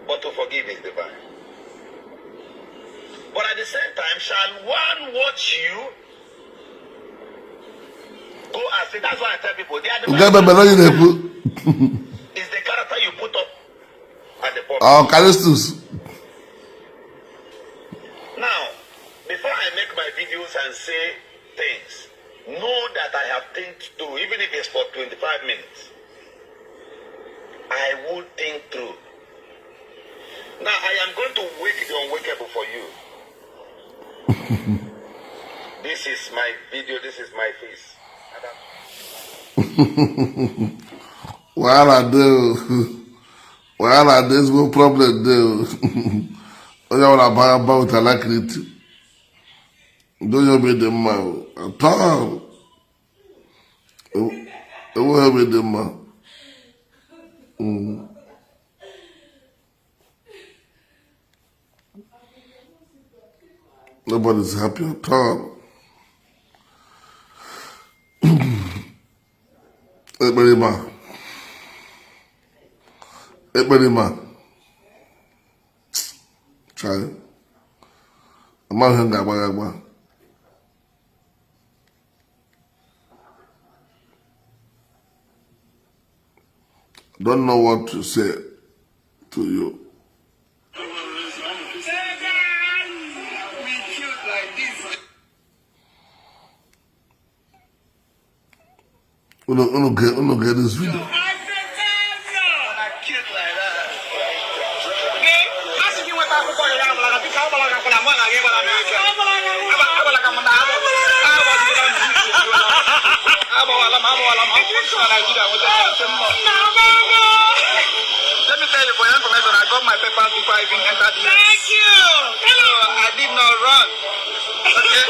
but to forgive is divine. But at the same time, shall one watch you go and say, that's why I tell people, they are the is the character you put up at the pulpit. Oh, Callistus. Now, before I make my videos and say things, know that I have think through, even if it's for 25 minutes. I will think through. Now, I am going to wake the unwakeable for you. This is my video, this is my face. Well, I do. Well, I do. There's no problem, do. I want to buy about I like it. Don't you be the man at all. It will be the man. Nobody's happy at all. Everybody man. Try. I'm out here now. Don't know what to say to you. Uno get this video. Let me tell you for your information, I got my papers before I even entered here. Thank you. So I did not run. Okay?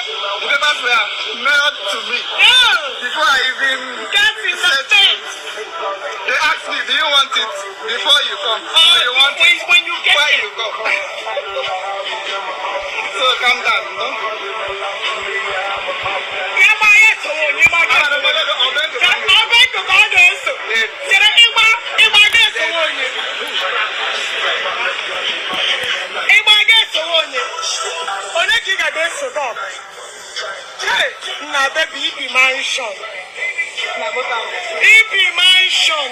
The papers were mailed to me before I even said it. They asked me, do you want it before you come? Or you want it when you get where you go? So calm down, no? Now, baby, EP mansion. EP mansion.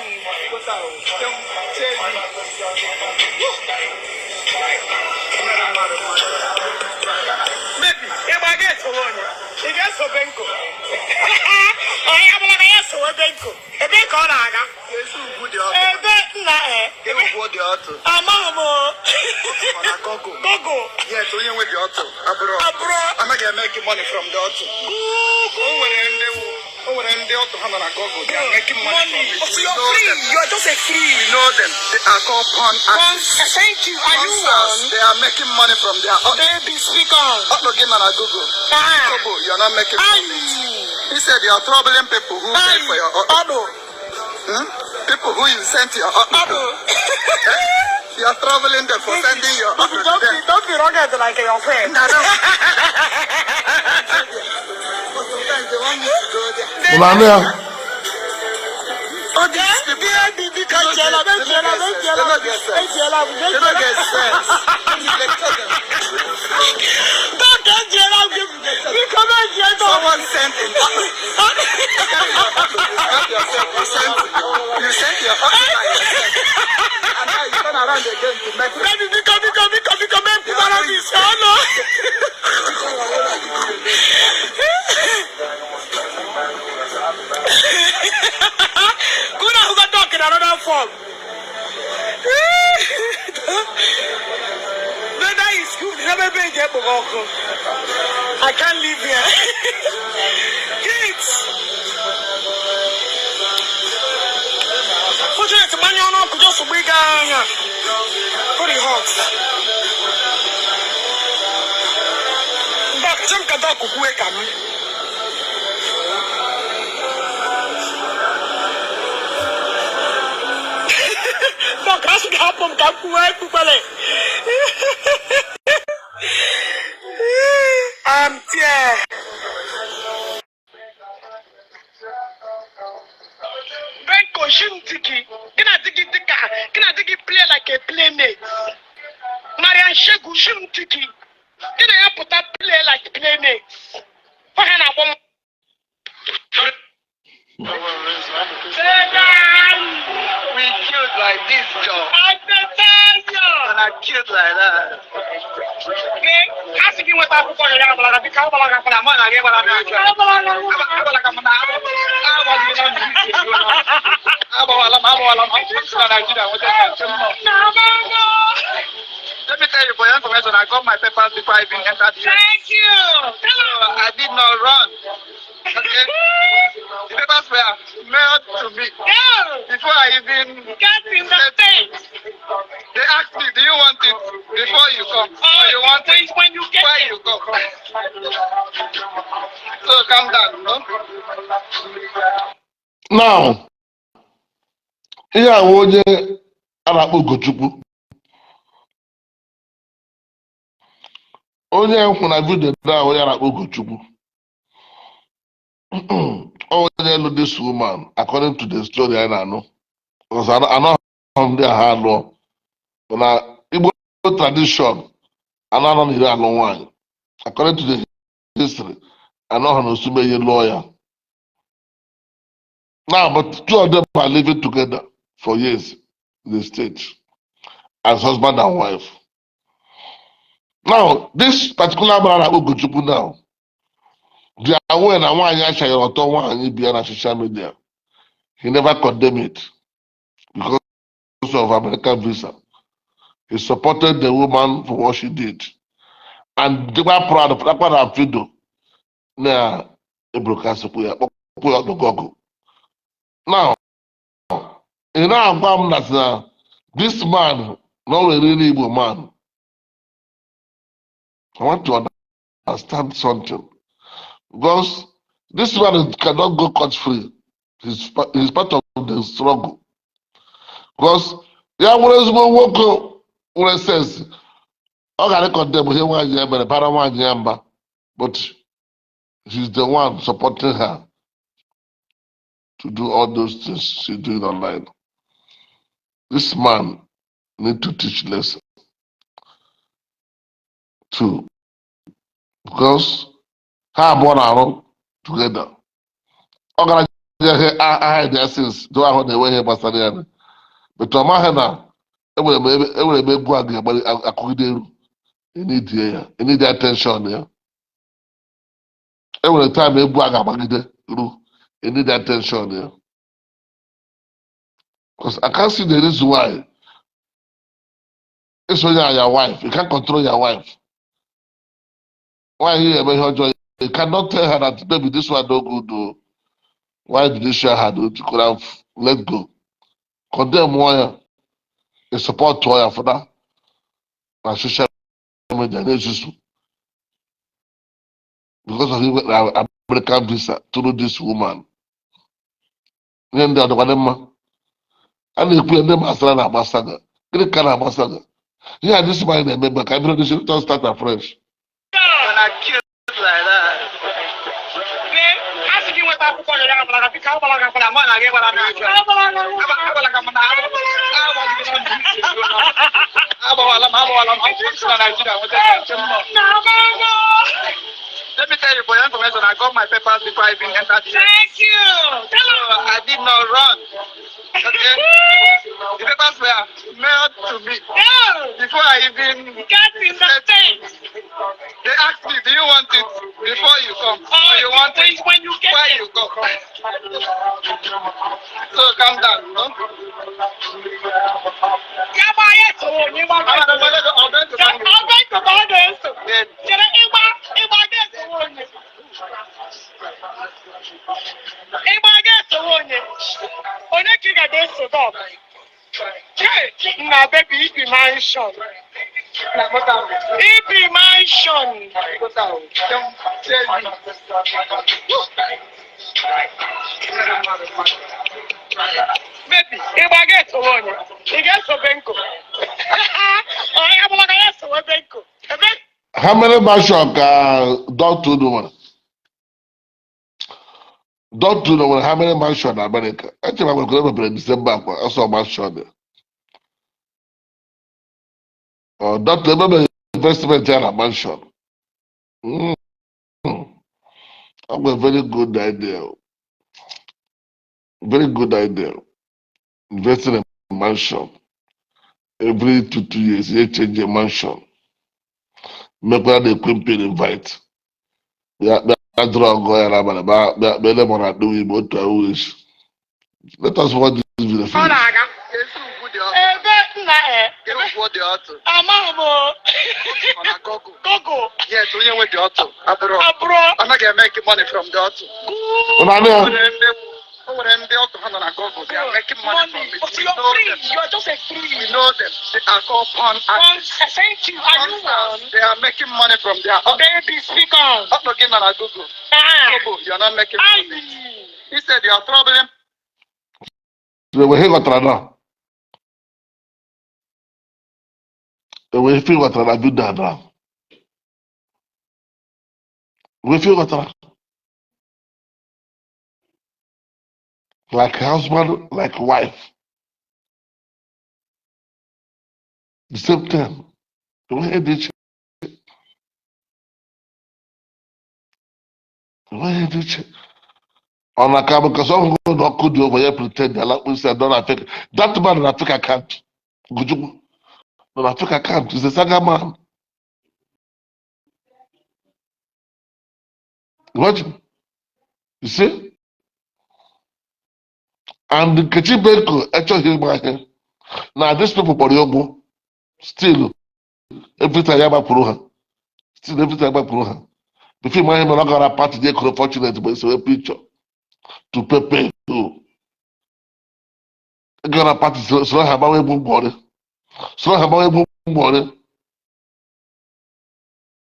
Maybe, if I get to one, it gets a benko. I am like a yes or a benko. A benko, Naga. A bet, Gogo. Yes, we with the auto. I'm not going to make money from the auto. They are making money from it. So you're free. You're just a free. We know them. They are called porn artists. Thank you. Are you one? They are making money from their Baby, speak on. Looking at Google. You're not making money. He said you are troubling people who pay for your people who you sent your you are troubling them for sending your don't be rugged like your friend. No, no. Sometimes they want you to go there. Unania. Oh, these people. They don't get sense. Someone sent in. You sent your and now you turn around again to make another form. That is good. Never been there before. I can't live here. Kids. Fortunately, man, you're not just a big guy. Pretty hot. But some can talk quick. Kasi kapom kapuai pupale. Yeah. Ben koshim tiki. Kina tiki tika. Kina tiki play like a playmate. Marian Shegu shim tiki. Kina ya put up play like playmate. Fahana bom. we cute like this, Joe. I tell you. And I cute like that. Okay, kasi kiwa tapo ko ya bala ka ka bala ka pala mana ge bala ka. Bala ka mana. Let me tell you for your information, I got my papers before I even entered here. Thank you. So I did not run. Okay? The papers were mailed to me before I even Get in the state. They asked me, do you want it before you come? Or you want it when you get where you go? So calm down, no? Now, ihe a bụ onye a na-akpọ Ugochukwu. Onye kwụ na vidio na onye a na-akpọ Ugochukwu. Onye lụ this woman according to the story I na-anụ. Because anọ ndị a ha alụọ. Na Igbo tradition anọ na iri alụ nwaanyị. According to the history, anọ ha na osume ihe lụọ ya. Now, but two of them are living together for years in the state as husband and wife. Now, this particular man Ugochukwu now, they are aware that one year share auto one be on social media. He never condemned it because of American visa. He supported the woman for what she did. And they were proud of that part of video. Now, now, you know, that this man, not a really Igbo man. I want to understand something. Because this man cannot go cut-free. He's part of the struggle. Because, yeah, when it's going when it says, I got to condemn him one year, but the one year, but he's the one supporting her to do all those things she's doing online. This man need to teach lesson too. Because how born around together. I'm gonna get I had the essence, do I hold the way here, Bastarian. But to my hand now, every big bag, but I could do. You need here, you need the attention there. Every time a bag about it, you need the attention there. Because I can't see the reason why. It's when you're your wife. You can't control your wife. Why you ever joy? You cannot tell her that baby this one don't good though. Why did they share her? You could have let go. Condemn why a support to her for that. My social media is because of the American visa through this woman. Then the other one, and they put them as an ambassador. They can ambassador. Yeah, this man, I remember, I mean, they should just start afresh. When I killed like that. Asking what I'm going to let me tell you for your information, I got my papers before I even entered here. Thank you. So I did not run. Okay? The papers were mailed to me. Before I even got in the state. They asked me, do you want it before you come? Or you want it when you get where you go? So calm down, no? Na baby, it be mansion. It be mansion. Baby, if I get to one, you get to Benko. I am like I to Benko. How many mansion don't do the one? Don't do the one. How many mansion in America? Actually, I'm going to December. I saw mansion there. Don't remember investment in a mansion. Mm. I'm a very good idea. Very good idea. Investing in a mansion. Every 2 years, you change a mansion. Make one the Queen invite. Yeah, I draw go around about them on a do it, but I wish. Let us watch this video. Yes, only with the auto. I'm not gonna make money from the auto. They are making money from it. We know them. You are just a free. We know them. They are called pawn artists. Thank you. They are making money from their baby speaker. Not looking at Google. You are not making money. He said you are troubling. They were here now. They were here what I do that now. We feel what like husband, like wife. The same thing. The way they on account because some people don't could over here pretend they like we said don't affect that man in Africa can't. Gujugu. No Africa can't. He's a saga man. What you see? And the Kachibeko actually hear my head. Now these people for Yobo still every time I Puruha. Still every time I Puruha. Before my man got a party they could fortunate but it's a picture to prepare to got a party so have my body. So have my body.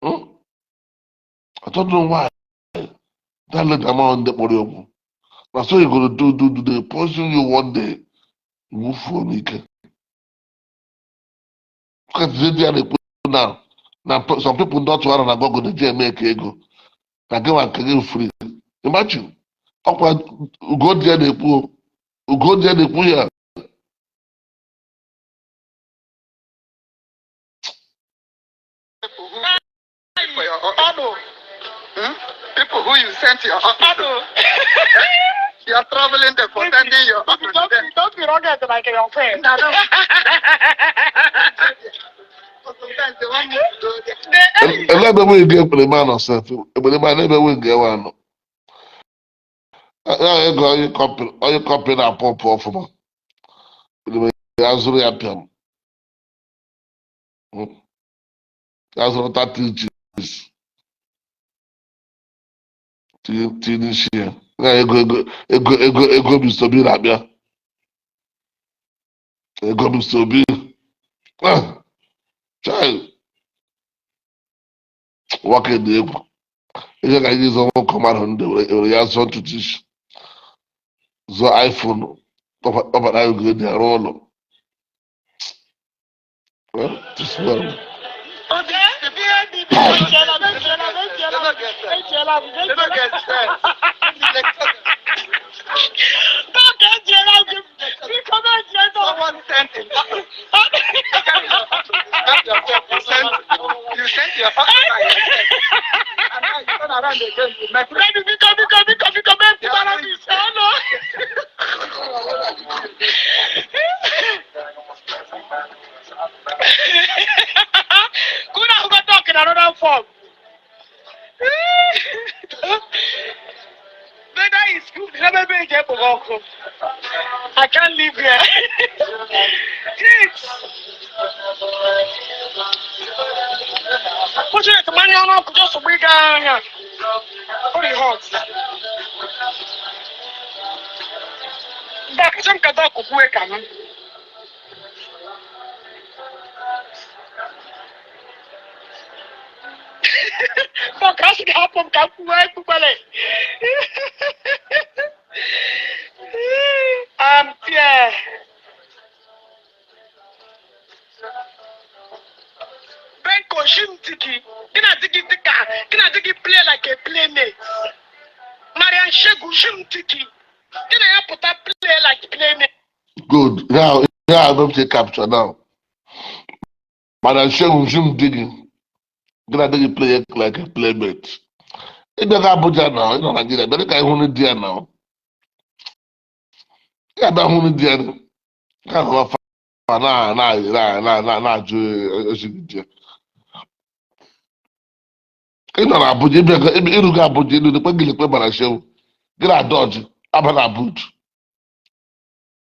I don't know why that let them on the body. That's what you're gonna do. They poison you one day. Move for me. Look at the day they put now. Now some people don't want to go to the jail make ego. They go and get free. Imagine. Go there they put. Go there they put here. For your auto. People who you sent your auto. You are traveling there for sending your auto. Don't be rugged like your friend. Sometimes they want you to go there. And let me win get the man or something. But the man never win get one. You go all you copy that pop off of me. That's really happy. That's what that teaches. Tunisia. Ego Mr. Rabia. Ego Mr. Ah, child. Working the ego. Ihe ka anyị zọ nwoke mmadụ ndị were ya zụọ ntutu isi zụọ iPhone ọbara ego dị arụ ụlọ. You sent your husband by yourself. And now you turn around again to make Could have got talking another form. Whether it's good, never be a I can't live here. Kids. Put it to money on just a big guy. Pretty hot. Back some Kadok of work. Fuck, I should help him come work. Yeah. Benko Shimtiki. Can I play like a playmate? Marian Shegu Shimtiki. Can I put up play like playmate? Good. Now I don't take capture now. Marian Shegu digging. Can I play like a playmate? It doesn't Abuja now, you know Nigeria. But the guy who need there now. Yeah, but who need there? Can't go far. Nah, Joe. Ị nọ na Abuja ịrụgo Abuja ịlụ dekwe gịlekwe bara shewu gị na dọji aba na Abuja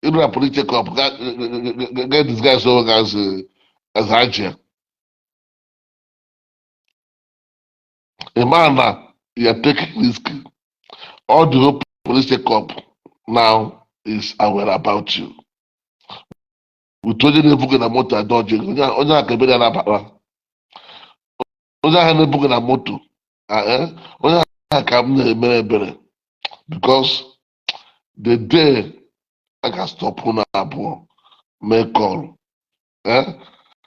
ịrụ na police check-up get this guy so as Hajia. A man na you're taking risk. All the whole police check-up now is aware about you. With onye na-ebuga na moto adọji onye aka ebe ya na-abara onye ahụ na-ebuga na moto onye ahụ ka m na-emere ebere because the day I can stop unu abụọ mee call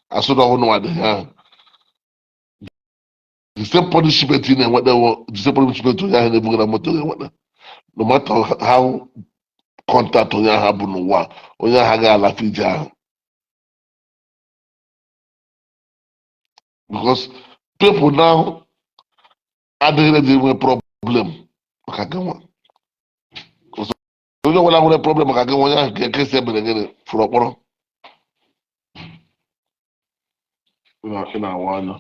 asụ na ọhụrụ nwadị ha the same punishment ị na-enweta the same punishment onye ahụ na-ebuga na moto ga-enweta no matter how contact onye ahụ bụ n'ụwa onye ahụ ga-alafe ije ahụ because people now adịghị ready nwee problem maka gị nwa onye ọbụla nwere problem maka gị nwa onye ahụ ka ekesi ebere gịnị fụrụ ọkpọrọ ị na-awa anya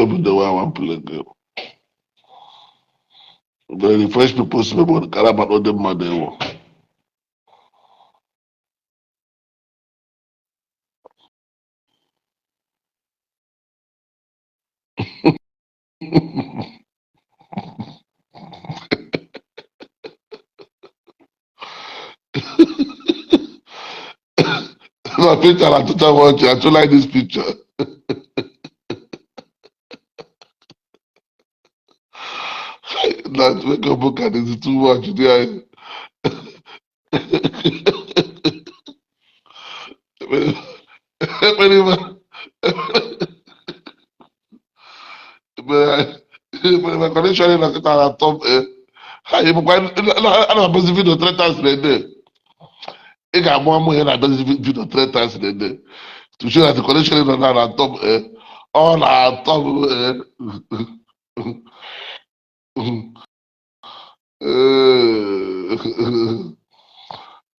ebidowe awa play game the refresh people si mebe kara agbata ndị mmadụ ewu na picture na tụcha watch I too like this picture na make up book and it's too much there my connection na kita na top hi mo kwa ana basi video 3 times a day ị ga-amụ amụ ihe na basi video 3 times a day to show that the connection na top ọ na top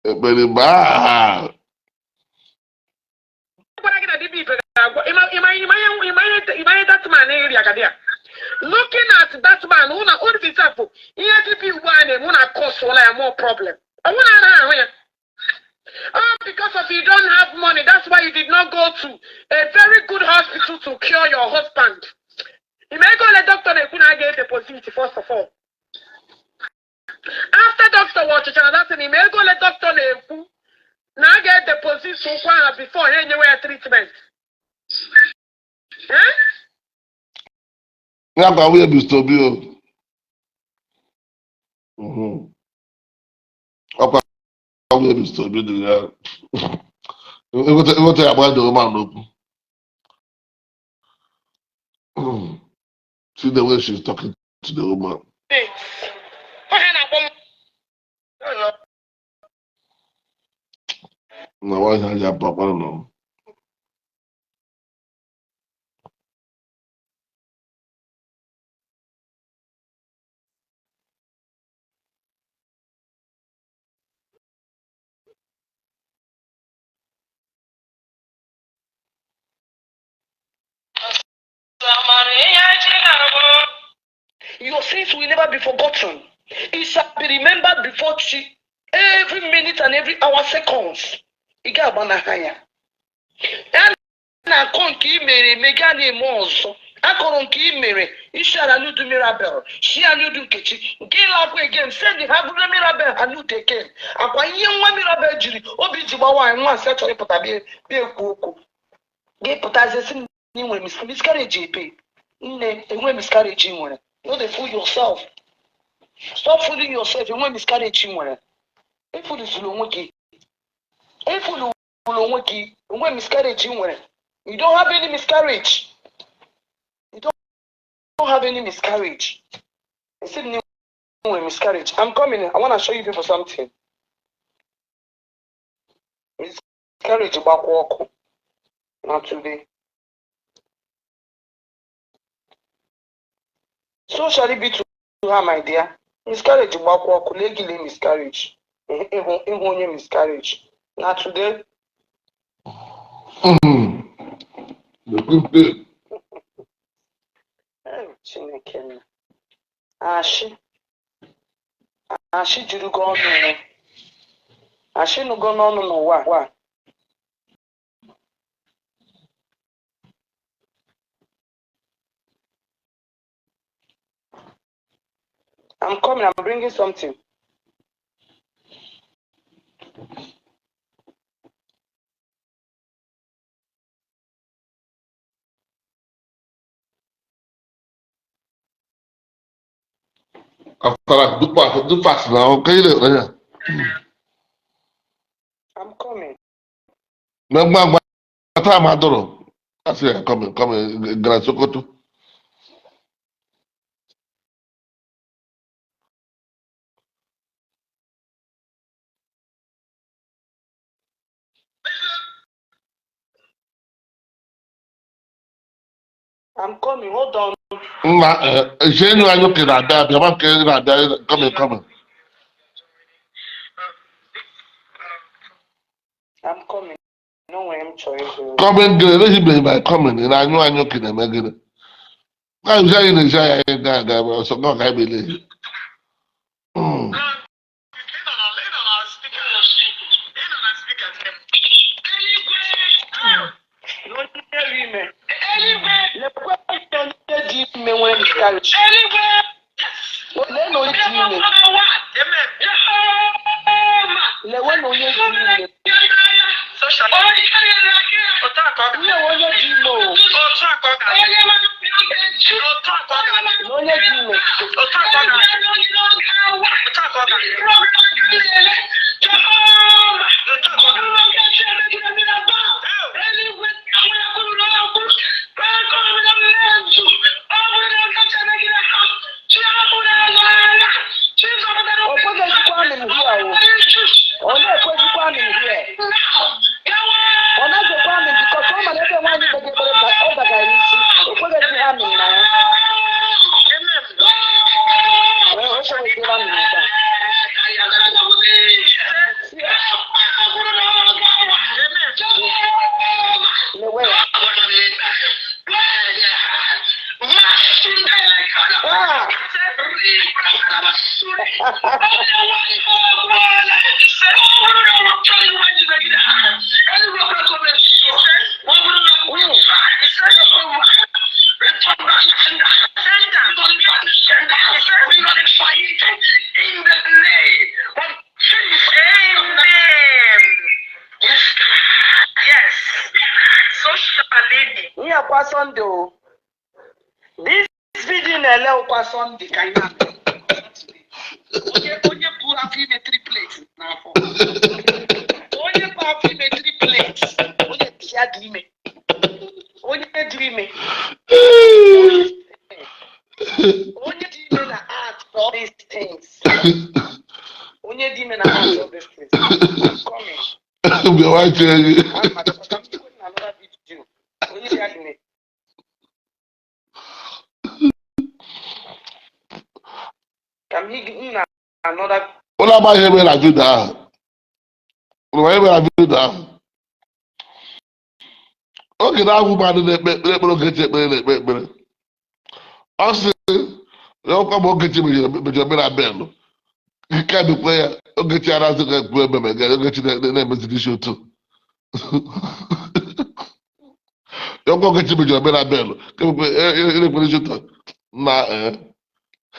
ekpere ma looking at that man, who is example, EDP one and one cost more problem. I want to you don't have money. That's why you did not go to a very good hospital to cure your husband. You may go to the doctor and couldn't get a deposit first of all. After doctor watches that's an email go to the doctor and now get deposit so far before anywhere treatment. Huh? Yeah, but we be still be. Okay, we be still be the. It will tell about the woman. See the way she's talking to the woman. No, why not your papa? No. Your sins will never be forgotten. It shall be remembered before every minute and every hour seconds. Iga banahaya. And na konki mere megani mozo. Akoro nki mere ishara nudu mirabel. She anudu kechi. Gila kwe again. Send the have mirabel anu teke. Akwa yenwa mirabel jiri. Obi jibawa nwa seto pota be kuku. Ge pota zesi ni we miscarriage pe. Nne enwe miscarriage nwere. You dey fool yourself. Stop fooling yourself. You want miscarriage nwere. If you fulu onweki. If you fulu onweki, you want miscarriage nwere. You don't have any miscarriage. You don't have any miscarriage. Instead you want miscarriage. I'm coming. I want to show you people something. Miscarriage back walk. Not today. So shall it be to her, my dear. Miscarriage back walk. Legally miscarriage. Even miscarriage. Not today. Chineke. Ashi juru go ọnụ. Ashi no go n'ọnụ n'ụwa. I'm coming. I'm bringing something. After that, do fast now. Okay, you I'm coming. know. Time I don't know. I say, come, Grand Sokoto. I'm coming. Hold on. J'ai une année qui est là, bien que là, come. I'm coming. No way I'm trying to. Coming, let him be by coming, and I know I'm looking at Megan. I'm saying, so not I believe. fight in the name of Jesus. Amen. Yes. So shall it be. Yeah, kwa Sunday. This video na kwa Sunday kind of. Onye bu afọ ime 3 plates n'afọ. Onye bu afọ ime 3 plates. Onye tia dị ime. Onye dị ime. Onye dị ime na act all these things. Onye dị ime na act all these things. I'm coming. Be watching. I'm doing another video. Onye tia dị ime. Can he give me another? What about him in a video? What video? Okay, that woman in the I say, you come Ogechi Okeke He can't be player. Ogechi Arazi can play Ogechi the name is the show too. You come Ogechi Okeke Can play show too. Nah,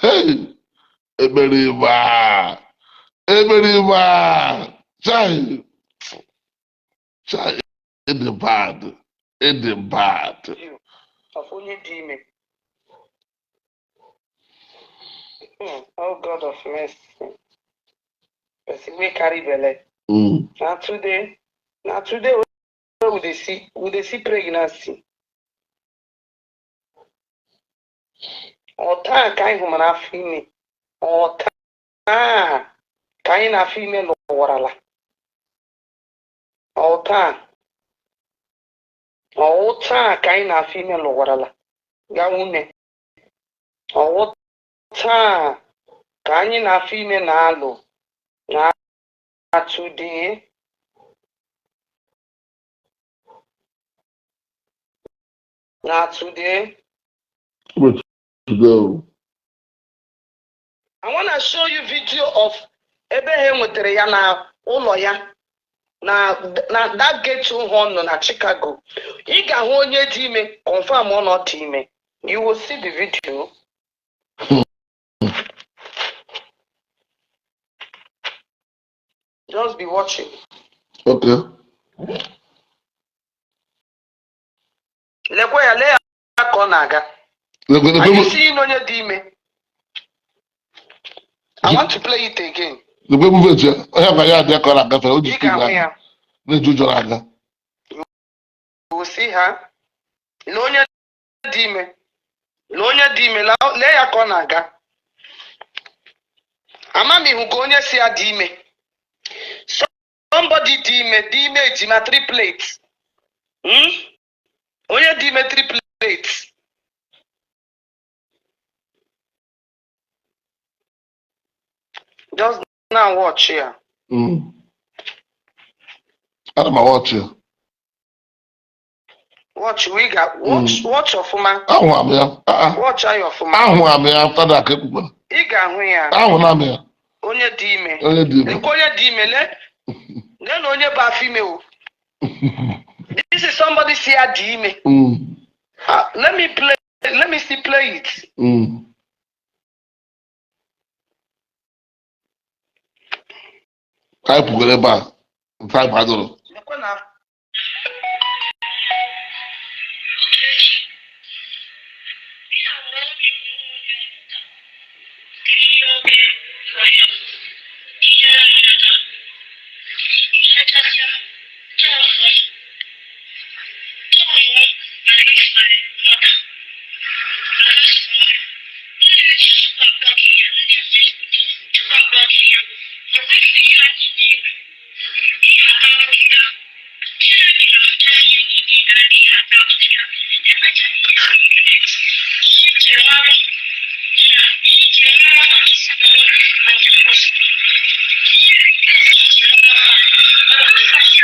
hey, Eberiba, Chai, in the bad, Of only demon. Oh God of mercy. Person we carry belle. Now today we dey see pregnancy. Ọta ka anyị hụ na afọ ime. Ọta ka anyị na afọ ime lụwarala. Ọta ka anyị na afọ ime lụwarala. Ga nwune. Ọta ka anyị na afọ ime na-alụ. Na today. To go. I want to show you video of ebe he nwetere ya na ụlọ ya na that gate home nọ na Chicago. Ị ga-ahụ onye dị ime confirm ọ nọ dị ime. You will see the video. Just be watching. Okay. Lekwa ya ka ọ na-aga. Are you seeing onye dị ime? I want to play it again. The people which I have a yard there called a cafe. You can hear. You will see her. Onye dị ime. Lee ya ka ọ na-aga. Amami hụ ka onye si ya dị ime. Somebody dị ime ejima 3 plates. Onye dị ime 3 plates. Just now watch here. How am I watching? Watch watch ọfụma. Watch ya ọfụma. After that. Ị ga-ahụ ya. Onye dị ime. Onye dị ime lee na onye bụ afọ ime o. This is somebody si ya dị ime. Let me still play it. Type whatever. Type I don't know.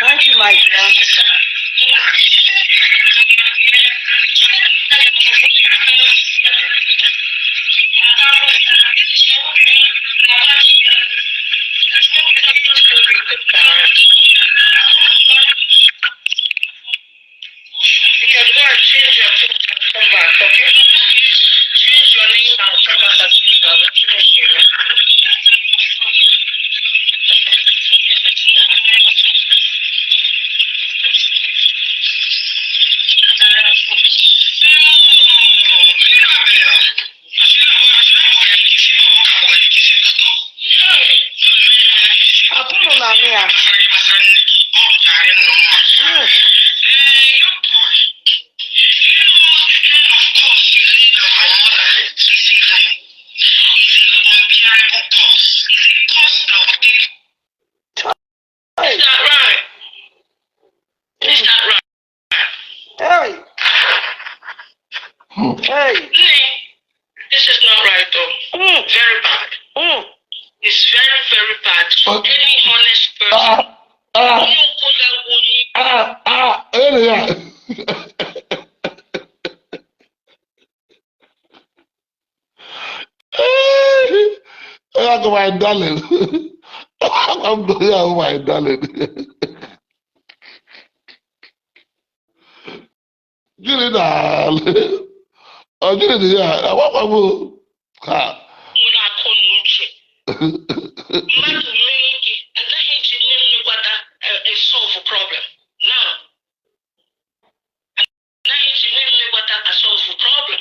Thank you, my dear. Change your name and come back as you Hey, this is not right though. Very bad. It's very, very bad for any honest person. My darling. I'm going, my darling. Gini darling. Oh, Gini, yeah. What about ha? Solve a problem. Now, solve a problem.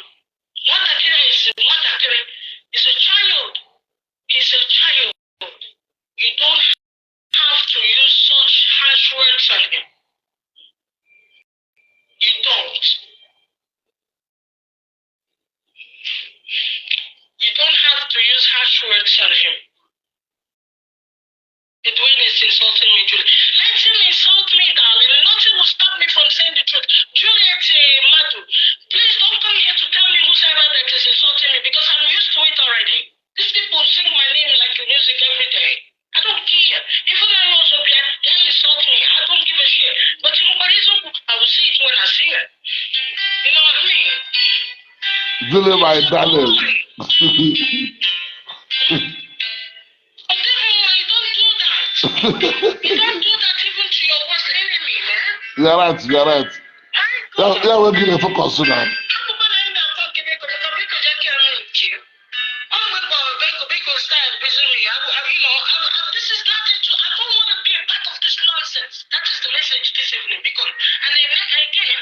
Is a child. He's a child. You don't have to use such harsh words on him. You don't. You don't have to use harsh words on him. Edwin is insulting me, Julie. Let him insult me, darling. Nothing will stop me from saying the truth. Juliet, Madu, please don't come here to tell me whoever that is insulting me because I'm used to it already. These people sing my name like music every day. I don't care. If I know something, they insult me. I don't give a shit. But if I will say it when I see it. You know what I mean? Julie, my darling. You don't do that even to your worst enemy, man. You're right, you're right. Yeah, we're going to focus on that. This is nothing to. I don't want to be a part of this nonsense. That is the message this evening. Because, and then again,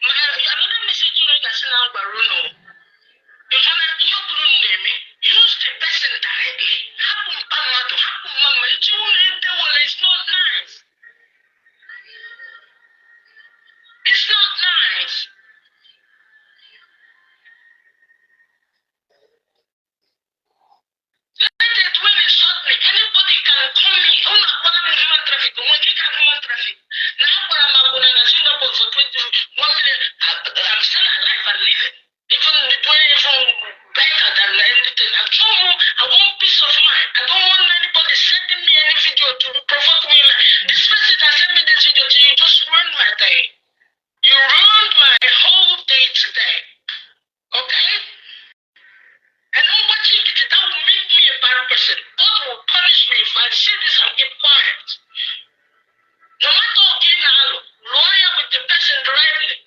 another message that's now Baruno. Use the person directly. It's not nice. It's not nice. Let it when it shot me. Anybody can call me. I'm not human traffic. Human traffic. Now I'm going to Singapore for 21 million. I'm still alive and living. Even the 20 better than anything. I want peace of mind. I don't want anybody sending me any video to provoke me. This person that sent me this video to you just ruined my day. You ruined my whole day today. Okay? And I'm watching it. That will make me a bad person. God will punish me if I see this and keep quiet. No matter how lawyer with the person directly.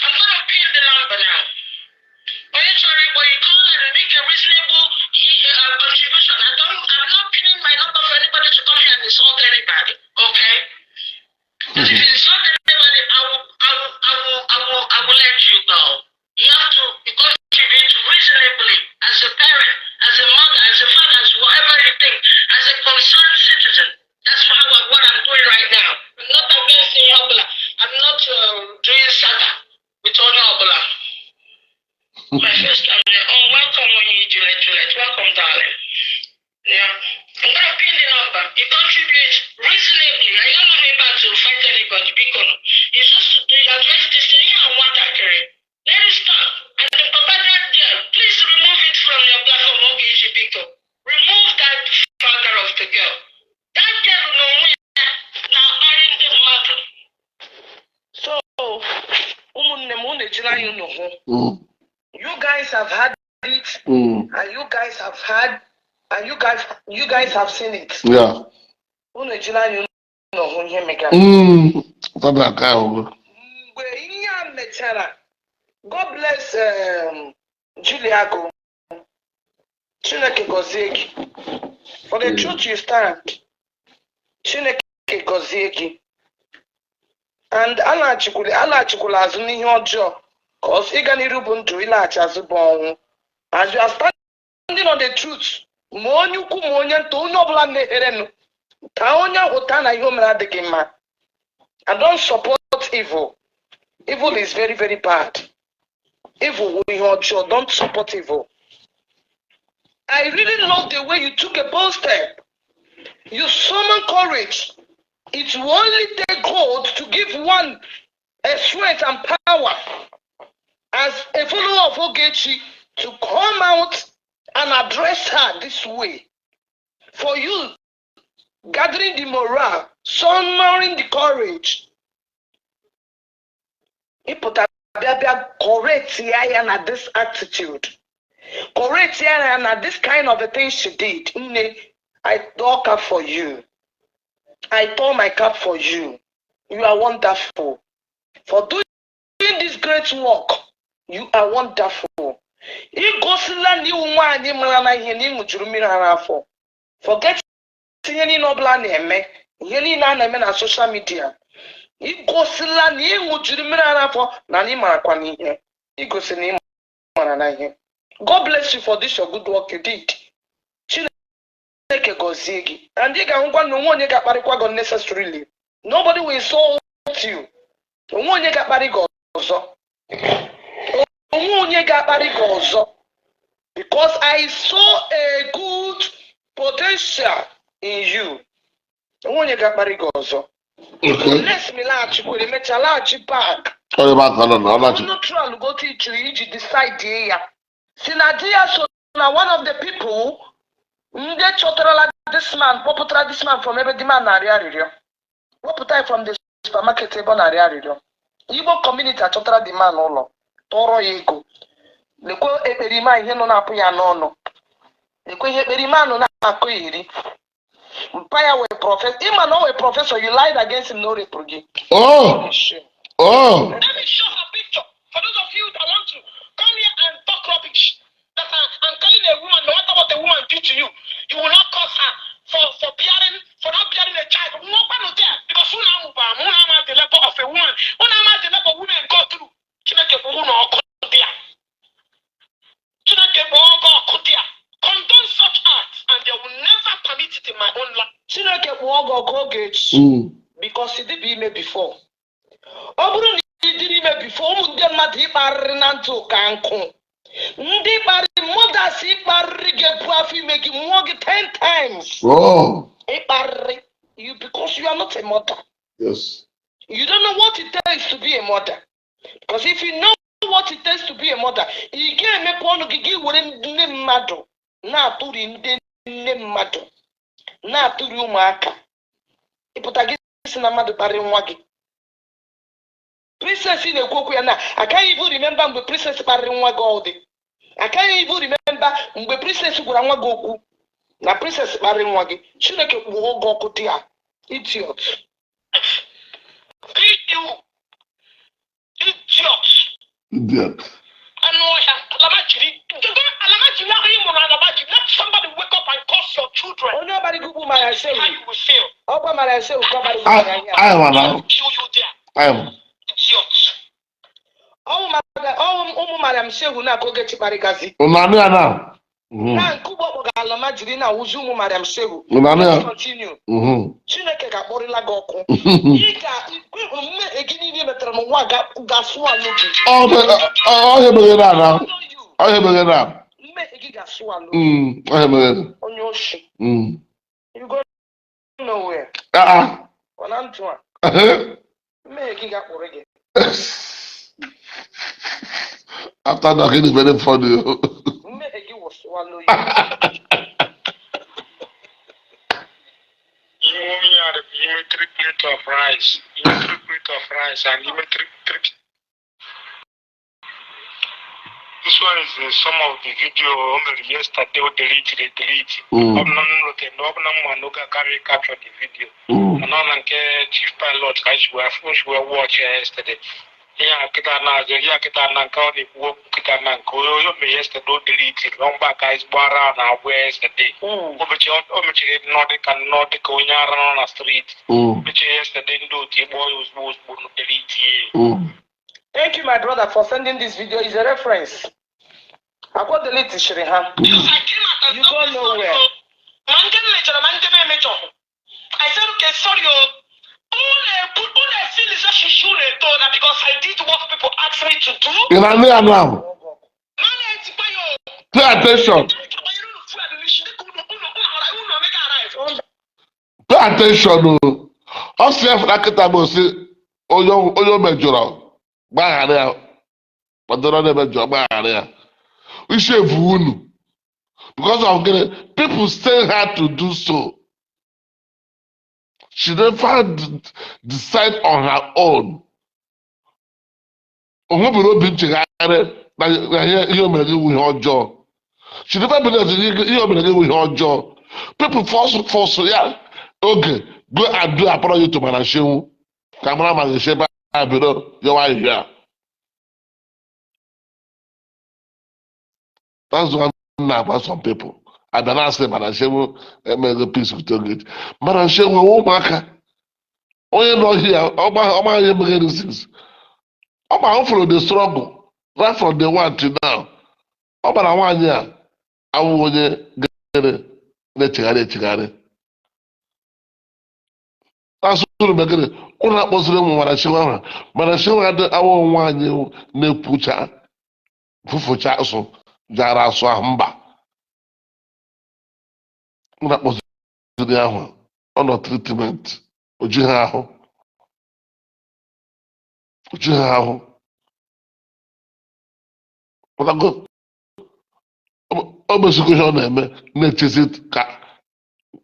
I'm gonna pin the number now. But you call and make a reasonable contribution. I'm not pinning my number for anybody to come here and insult anybody. Okay? Because if you insult anybody, I will let you go. You have to contribute reasonably as a parent, as a mother, as a father, as whatever you think, as a concerned citizen. That's what I'm doing right now. I'm not against the Obla. I'm not doing saga with Onye Obla. My first time, welcome when you Juliet. Welcome, darling. Yeah. I'm going to pin the number. You contribute reasonably. I don't know about to fight anybody because it's just to address this thing. Yeah, I want that carry. Let it stop. And the papa that girl, please remove it from your platform, Ogechi Okeke. Remove that father of the girl. That girl no where now marrying the mother. So, you guys have had it, and you guys have had, and you guys have seen it. Yeah. God bless Juliago. Chineke gozie for the truth you stand. Chineke gozie. And Allah chukula azụ n'ihe ọjọọ Because Iganiru Bundu Ilacha Zubon, as you are standing on the truth, Monyuku Monyan Tonobla Neherenu, Taonya Otana Yomra de Gema. I don't support evil. Evil is very, very bad. Evil with your child, don't support evil. I really love the way you took a bold step. You summon courage. It will only take God to give one a strength and power as a follower of Ogechi to come out and address her this way. For you, gathering the morale, summoning the courage. Correct Yana this attitude. Correct Yana this kind of a thing she did. I talk up for you. I tore my cap for you. You are wonderful. For doing this great work, you are wonderful. Forget any noble name, any name on social media. God bless you for this your good work you did. And you can go necessarily. Nobody will insult you. Because I saw a good potential in you. Let's me large with a large park. Neutral go to you decide here. Sinadia so now one of the people this man, what this man from every demand area. What put I from the supermarket table area? Igbo community chotara the man ụlọ tọrọ ya ego. Lekwe ekperima ihe nọ na-apụ ya n'ọnụ. Lekwe ihe ekperima nọ na-akụ iri. Mpaya we professor. Ima no we professor, you lied against him, no reprogi. Oh! Oh! Let me show a picture. For those of you that want to come here and talk rubbish, that I'm calling a woman, no matter what the woman did to you, you will not curse her for not bearing a child. Because who now the level of a woman, who now the level of women go through. Condone such acts, and they will never permit it in my own life. Because he did be me before. He did me before. Mothers, make more 10 times. Oh! You because you are not a mother. Yes. You don't know what it takes to be a mother. Because if you know what it takes to be a mother, you can't make one of the mother. Na to the mother. Na to the umaka. Ipotagis na madu barimwagi. Princess in a Kokuana. I can't even remember the princess barimwagodi. I can't even remember the princess Guragoku. Na princess barimwagi. She like a wogo dia. Idiot. Idiot. Let somebody wake up and curse your children. Oh, nobody go boom my say. How you will feel? Oh, my say, I am now. Kill you there. I am. Idiot. Oh, madam, say who na go get Barigazi. Now. Na Kubo Galama Jirina Uzumu, madam, say who. Continue. Chineke ga borila goku. Ika egini metramo waga gaswa logi. Oh, he begin now. Oh, he begin now. On your ship. You go nowhere. When I'm trying. Make it up again. After knocking is very funny. Make it was swallow you. You make 3 plates of rice. You make 3 plates of rice and you make 3. This one is some of the video yesterday or delete. I'm not looking. No carry capture the video. And on chief pilot guys were watching yesterday. Yeah, kita county work kita yesterday do delete. Long back guys bara na yesterday. Nordic going around the street. Which yesterday do boy was delete. Thank you, my brother, for sending this video. It's a reference. I got the list to Shriha. You go nowhere. I said, okay, sorry, because I did what people asked me to do. In a near now. Pay attention. Pay attention. Ọsẹ fúnakìtà bò sí oyó mẹjọrọ gbàgbà ya pàtàkì ọdún mẹjọ gbàgbà ya iṣẹ ìfúwúnù because of gini people still had to do so. She never decide on her own. Òun bìrì obi nchegharị na ihe o mere gị wụ ihe ọjọọ. She never believe ihe o mere gị wụ ihe ọjọọ. People force ya oge go and do apology to Manashewu. Ka mara ma ga-esi ebe a bido yọwa ihe a. That's one thing about some people. I been asking Manashewu emego peace with Ogechi. Manashewu ụmụaka onye nọ here ọma ihe meghe resist. Ọma ahụ follow the struggle right from the one to now. Ọ gbara nwaanyị a awụ onye gere na-echegharị echegharị. Asụsụ megere ụlọ akpọsịrị ụmụ Manashewu ahụ Manashewu awụ nwaanyị na-ekwucha fụfụcha asụ jara asụ ahụ mba. Ụlọ akpọsịrị ahụ ọ nọ treatment oji ha ahụ. Oji ha ahụ. Ọ bụ ihe ọ na-eme na-echezi ka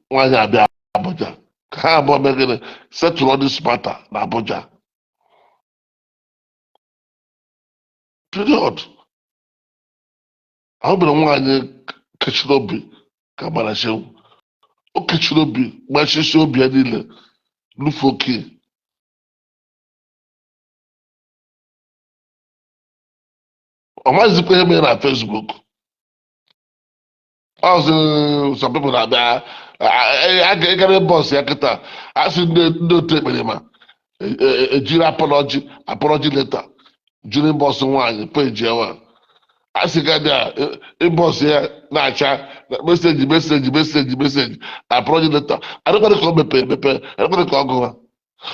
nwaanyị abịa Abuja ka ha abụọ megide settle this matter na Abuja. Period. Ahụbere nwaanyị kechiri obi ka Manashewu. O kechiri obi gbachisi obi ya niile lufe oke. Ọ mazikwa ihe mere na Facebook. Also, some people na-abịa ịgara bọs ya kịta asị ndị otu ekpere ma ejiri apology letter jiri bọs nwaanyị peji ewa asị ga dị ịbọs ya na-acha meseji apology letter adịkwara ka ọ mepee emepe adịkwara ka ọ gụwa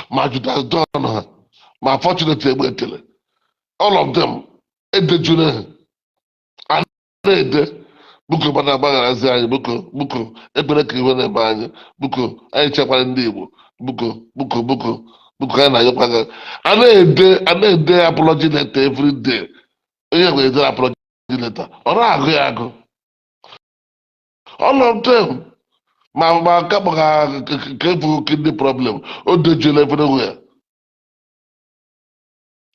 ma Judas Don ha ma fortunately egbe ekele all of them edejuru ha na-ede buko mana agbagharazi anyị buko ekpere ka iwe na-eme anyị buko anyị chekwara ndị Igbo buko anyị na-anyekwa gị a na-ede apology letter every day. Onye ga-ede apology letter ọ na-agụ ya agụ all of them ma kapụga ka efu kidney problem o dejula everywhere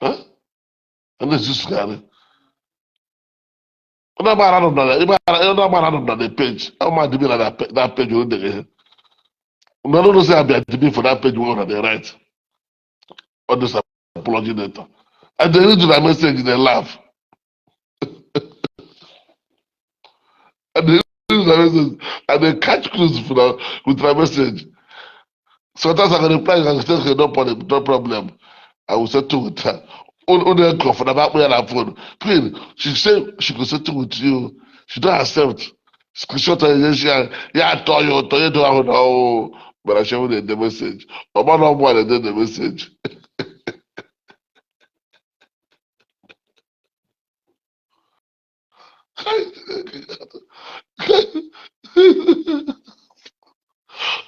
a na-ezusugarị. Onye gbara anụ na the page ọma dịbi na that page o dere ihe mgbe no say abịa dịbi for that page wey una dey write all this apology letter I dey read una message dey laugh. I dey read una message I dey catch cruise with my message. Sometimes I go reply I go say okay no problem I will settle with her. Only come for the back way on phone. Queen, she said she could settle with you. She don't accept. Screenshot yeah, I told you don't know. But I showed the message. About no more than the message.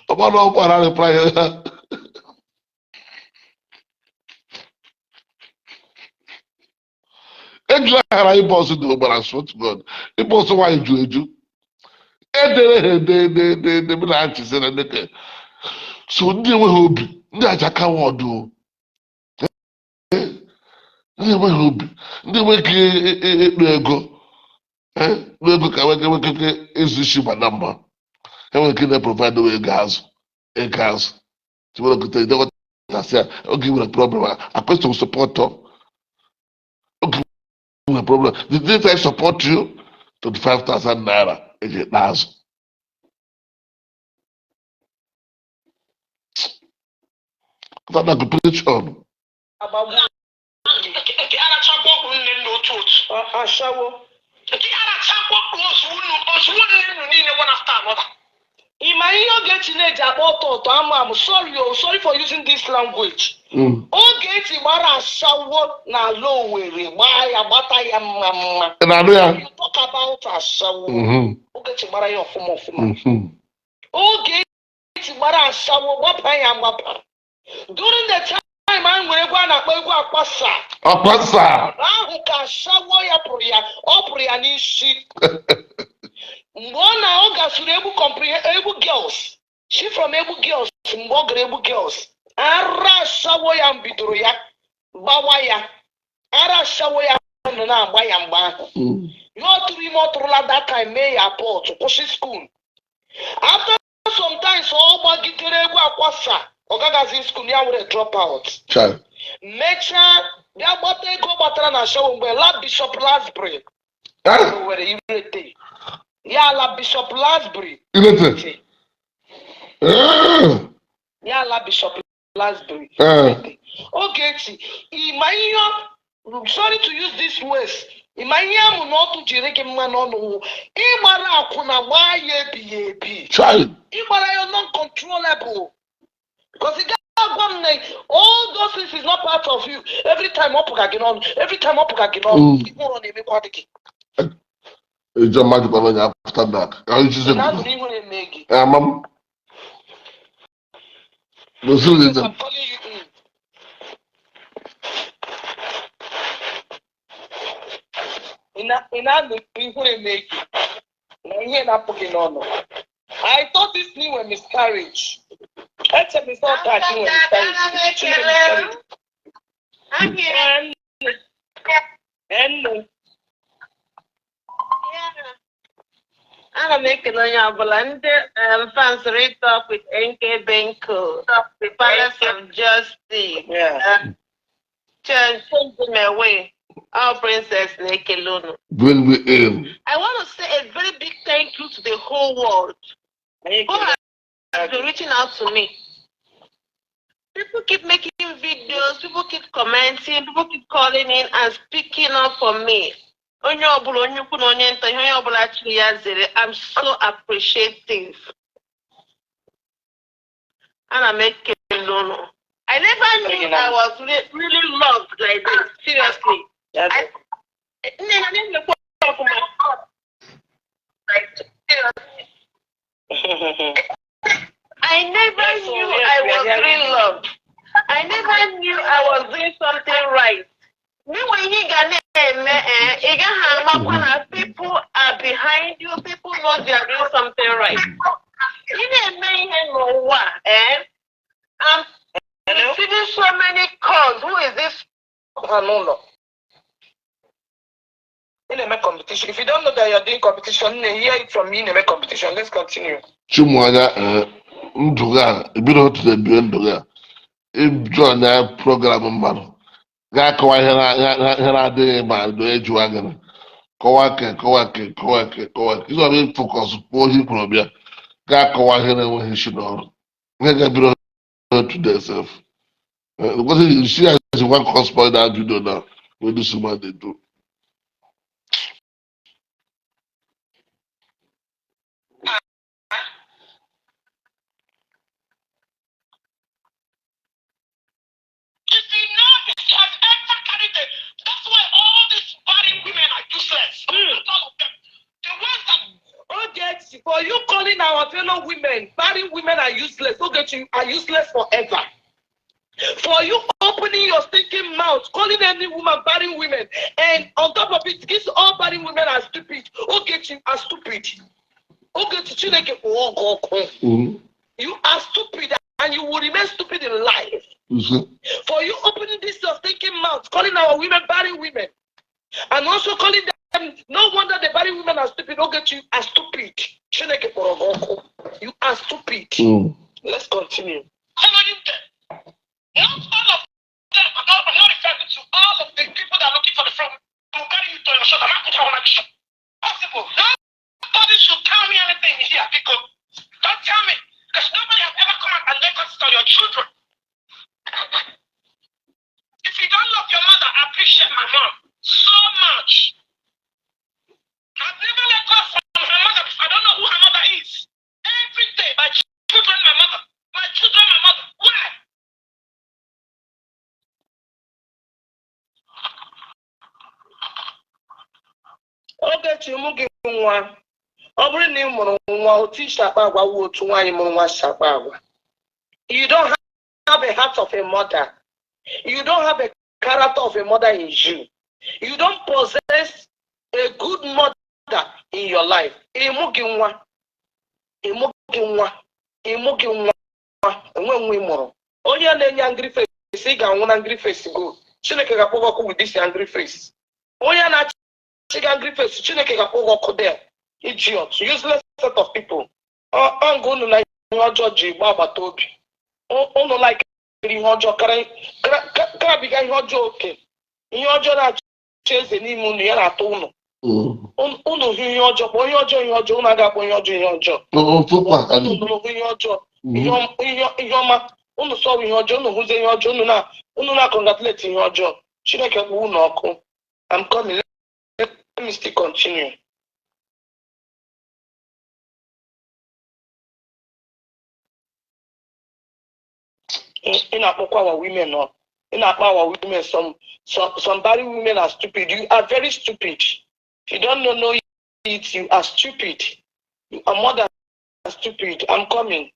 About no more than reply. Ejula ghara ịbọsụ dị ụgbara swear to God ịbọsụ nwaanyị ju eju edere ha ede na achịsị na ndeke so ndị enweghị obi ndị ajakawa ọdụ ndị enweghị obi ndị enweghị ekpe ego ka nwekeke ezu isi gbada mma enwere ike na-provide ego azụ tiwerekọta idewọtasị ya oge nwere problem akwesịghị sọpọtọ no problem. Did I support you? 25,000 naira. It does. That I could preach on. Ashawo. I'm sorry for using this language. Ogechi mara ashawo na low were why abata ya mama. You talk about ashawo. Ogechi mara ya ofuma. Ogechi mara ashawo wapa ya wapa. During the time I'm going to go Apasa. Ahụ ka ashawo ya pụrụ ya, ọ pụrụ ya n'isi. Mgbe ọ na ọ gasịrị egwu girls. She from Ebu Girls, Mbogre Ebu Girls. Ara shawo ya bidoro ya, gbawa ya. Ara shawo ya no na agba ya mgba ahụ. Yo tiri mo turula that time may ya port kwụsị school. After some time so ọ gbagidere egwu Akwasa, ọ gagazi school ya were drop out. Mecha bịa gbata ego gbatara na shawo mgbe la Bishop Lasbury. Were irete. Ya la Bishop Lasbury. Irete. Yala Bishop Lasbury. Ogechi, sorry to use this words. Imanya not to jireke man on Imara akuna why ye be. Child. Imara non-controllable. Because the guy all those things is not part of you. Every time up again on, people on a quantity. It's a magic after that. I just said, Mom. I'm calling you in. I thought this thing was miscarriage. That's a miscarriage. I'm here. I'm making on your volunteer fans read talk with NK Benko, the Palace of Justice. Change my way. Our princess Nekelono. Bring me in. I want to say a very big thank you to the whole world who has been reaching out to me. People keep making videos, people keep commenting, people keep calling in and speaking up for me. I'm so appreciative. And I'm making Lono. I never knew I was really loved like this. Seriously. I never knew I was really loved. I never knew I was doing something right. People are behind you, people know they are doing something right. I'm receiving so many calls. Who is this? In a competition. If you don't know that you're doing competition, hear it from me in a competition. Let's continue. Chumwanya, Nduga, a bit of the Nduga. If John program man, Gakawa Hera de Man, the Edge Wagon, Kowake. He's already focused for him, Columbia. Gakawa Hera when he should know. Get a bit to themselves. Because you see, as one cosplay that video now, we do so much they do. That's why all these married women are useless. All of them. The ones that Ogechi, for you calling our fellow women, married women are useless. Ogechi are useless forever. For you opening your stinking mouth, calling any woman barren women, and on top of it, these all barren women are stupid. Ogechi are stupid. Ogechi, you are stupid, and you will remain stupid in life. For you opening this your stinking mouth, calling our women barren women, and also calling them, no wonder the barren women are stupid. Ogechi are stupid. You are stupid. Let's continue. not all of them, I'm not referring to all of the people that are looking for the front to carry you to your shoulder. Possible. Nobody should tell me anything here because don't tell me because nobody has ever come out and let us tell your children. If you don't love your mother, I appreciate my mom so much. I've never let go from her mother. I don't know who her mother is. Every day, my children, my mother. My children, my mother. Why? Ogechi Okeke nwa. Ọ bụrụ na ị mụrụ nwa otu isi akpa agwa wu otu nwaanyị mụrụ nwa si akpa agwa. You don't have a heart of a mother. You don't have a character of a mother in you. You don't possess a good mother in your life. Ịmụghị nwa. Ịmụghị nwa. Ịmụghị nwa. Enwe nwa ịmụrụ. Onye na-enye angry face ị ga-anwụ na angry face go. Chineke ga-akpọ ọkụ with this angry face. Onye na-achị angry face Chineke ga-akpọ ọkụ there. Idiot, useless set of people. Ọngụ unu na ihe ọjọọ ji gba agbata obi. Unu like ihe ọjọọ karabiga ihe ọjọọ oke. Ihe ọjọọ na-achị eze n'ime unu ya na-atụ unu. Unu hụ ihe ọjọọ kpọọ ihe ọjọọ ihe ọjọọ unu aga akpọ ihe ọjọọ ihe ọjọọ. Unu hụ ihe ọjọọ ihe ọma unu sọrọ ihe ọjọọ unu hụzie ihe ọjọọ unu na-congratulate ihe ọjọọ. Chineke kpụ unu ọkụ. I'm coming. Let me still continue. In our women, no. In our women, some bad women are stupid. You are very stupid. If you don't know it, you are stupid. You are more than stupid. I'm coming.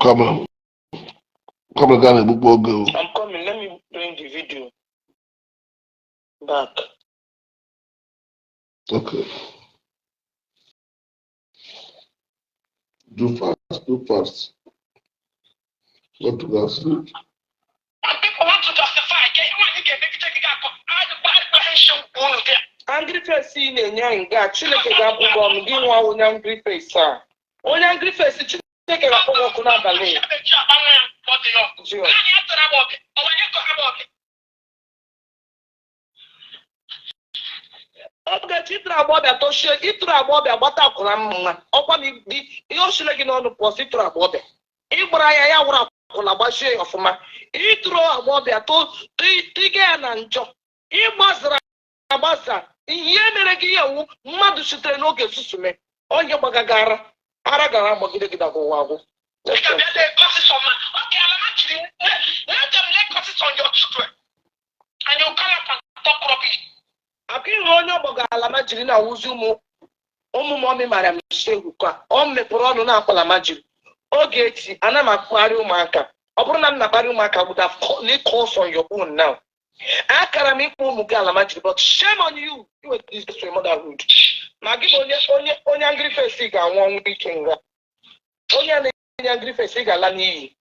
Come on. Come again, a book go. I'm coming. Let me bring the video back. Okay. Do fast, do fast. Go to go sleep. And people want to justify. Angry face na-enye nga Chineke ga-abụgo m gị nwa onye angry face a. Onye angry face Chineke ga-akpọ ọkụ n'abalị. Ogechi ịtụrụ agbọbịa toshie ịtụrụ agbọbịa gbata akwụna mma ọkwa na ihe osile gị n'ọnụ pụọ si ịtụrụ agbọbịa ịgbara ya wụrụ akwụna gbachie ọfụma ịtụrụ agbọbịa ịga ya na njọ ịgbazara agbaza ihe mere gị ya wu mmadụ sitere n'oge susume onye gbagagara ara gara agbagide gị dagwa ụwa agwụ. Aka ihe onye ọgbọga alama jiri na awụzi ụmụ mọmị mara m shehu ka ọ mepụrụ ọnụ na-akpala majiri Ogechi ana m akpagharị ụmụaka ọ bụrụ na m na-akparị ụmụaka would have calls on your own now. Akara m ịkpọ ụmụ gị alama jiri but shame on you with this to motherhood. Ma gị bụ onye angry face ga-anwụ ọnwụ ike nga onye na-enye angry face ga-ala n'iyi.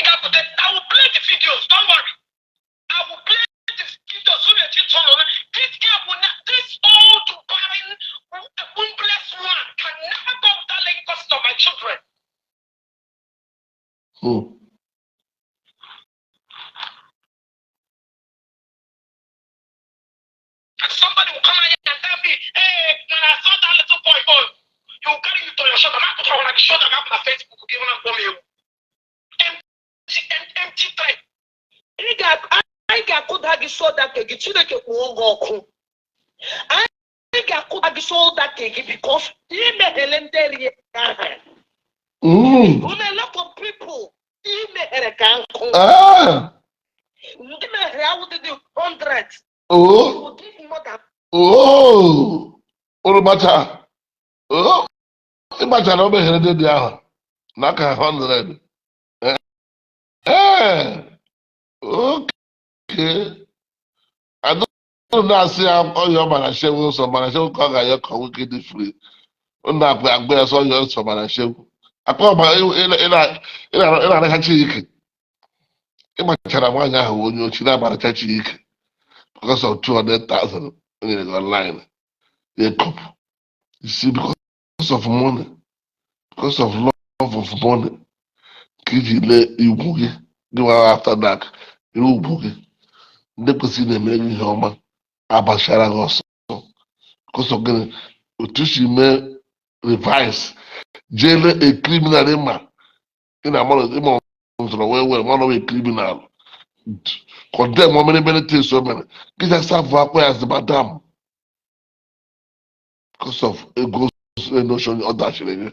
I will play the videos, don't worry. I will play the videos so that you know this girl will not, this old barren, wombless woman can never go without laying custody of my children. And somebody will come out here and tell me, hey, when I saw that little boy, you will carry you to your shoulder. I'm going to show them on Facebook, give them a empty time. Anyị ga-akụda gị soda ke gị Chineke kwụọ ụgwọ ọkụ. Anyị ga-akụda gị soda ke gị because imeghere ndị rie aha. A lot of people imeghere ka nkụ. Ndị meghere awụdịdị 100. Oromata. Ịgbachara o meghere ndị dị ahụ n'aka 100. Okay. I don't see all your manashewu, so manashewu call your wicked free. Una agbe so your so manashewu. Akọ ba ina na Chike. Ịgbachara nwanyị ahụ onye ochi na bara Chike because of 200,000 in online. A couple. You see, because of money, because of love of money, Kiji le ibugi. Give after that, you boogie. They could see them making home. Abashara also. Because of getting Otushi may revise. Jail a criminal in a month, well, one of a criminal. Condemn many things, so many. Get yourself up as the madam. Because of a ghost notion or that.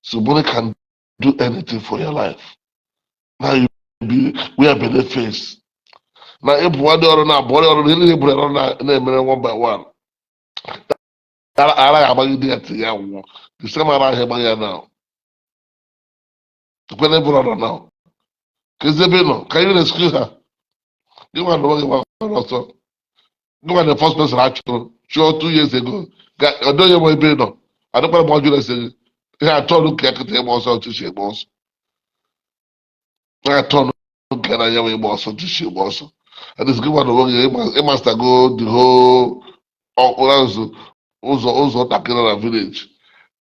Somebody can do anything for your life. Now you we are benefits. Now if one or not, body or really one by one. I like the same around here now. The question now. Kizebino, can you rescue her? You want to work also. You want the first person actually. Sure, 2 years ago. I don't know what you know. I don't know what you say. I told you to also to share boss. I told you can I have also to share boss. And it's good one to work. It must go the whole also attacking a village.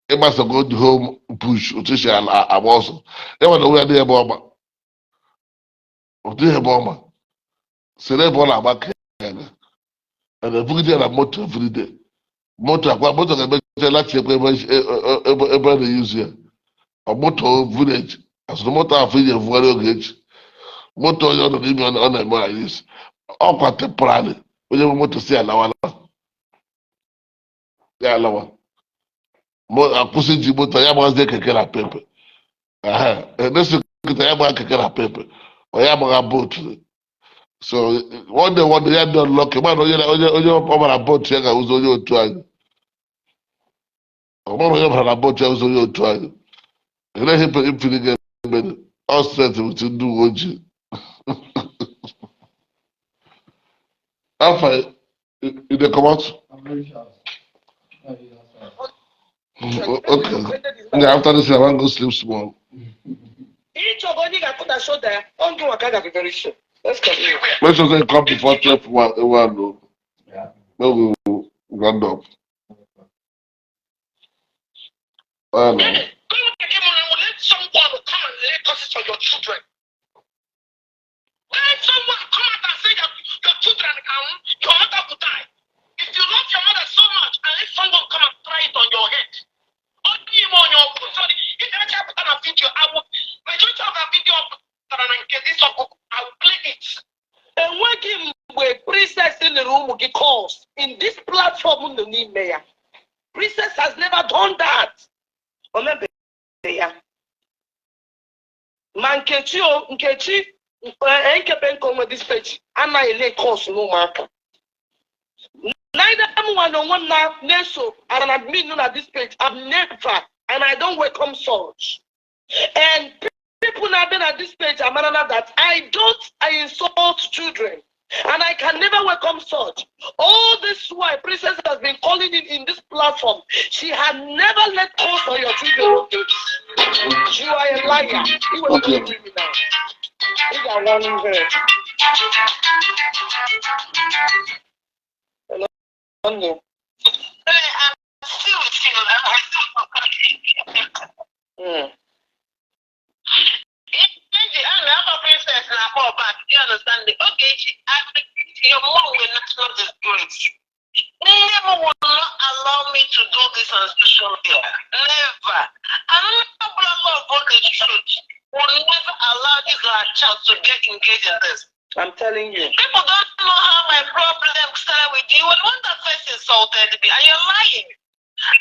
It must go the whole bush to share a boss. They want to wear the bomber. The bomber. Cerebral about and the Fuji and motor every day. Motor can make a lot of ebe use here. A motor village. As the motor of Fuji of Warrior Gage. Motor you don't even on the miles. All contemporary. When you want to see a lawa. Yeah, lawa. A pussy motor, Yama's de Kekera paper. And this is Yamaha Kekera paper. Or Yamaha boat. So one day you had done lucky man, on a boat here, I was on your trying. Ọmọ yẹn fara bọ́ tí a sọ yóò tó ayé. Ilé hip ìfìdígẹ́ ẹgbẹ́ ọ̀sẹ̀tì ti dùn ojì. Afa ìdè comot. Okay. Yeah, after this I wan go sleep small. Each of you can put a shoulder on to a kind of very sure. Let's continue. Make sure say come before 12 one o. Make we round up. Let someone come and lay curses on your children. Let someone come out and say that your children your mother will die. If you love your mother so much, and let someone come and try it on your head. Only on your sorry. If I can put on a video, I will majority of the video and get this up, I will play it. And when him with princess in the room will get calls in this platform, the need mayor. Princess has never done that. Remember, yeah. Man, Nkechi, with this page, and I lay course no marker. Neither one on one now, Neso, and I'm admin at this page. I've never, and I don't welcome such. And people have been at this page, I'm that I insult children. And I can never welcome such. All this while Princess has been calling in this platform. She had never let go for your children. You are a liar. You will not with me now. You are running there. Hello. I'm still with you. I'm a princess and I call back. You understand the Ogechi? Your mom will not know this grace. Never will not allow me to do this on social media. Never. I'm not blood of the truth. Will never allow this child to get engaged in this. I'm telling you. People don't know how my problem started with you. And when that first insulted me, and you're lying.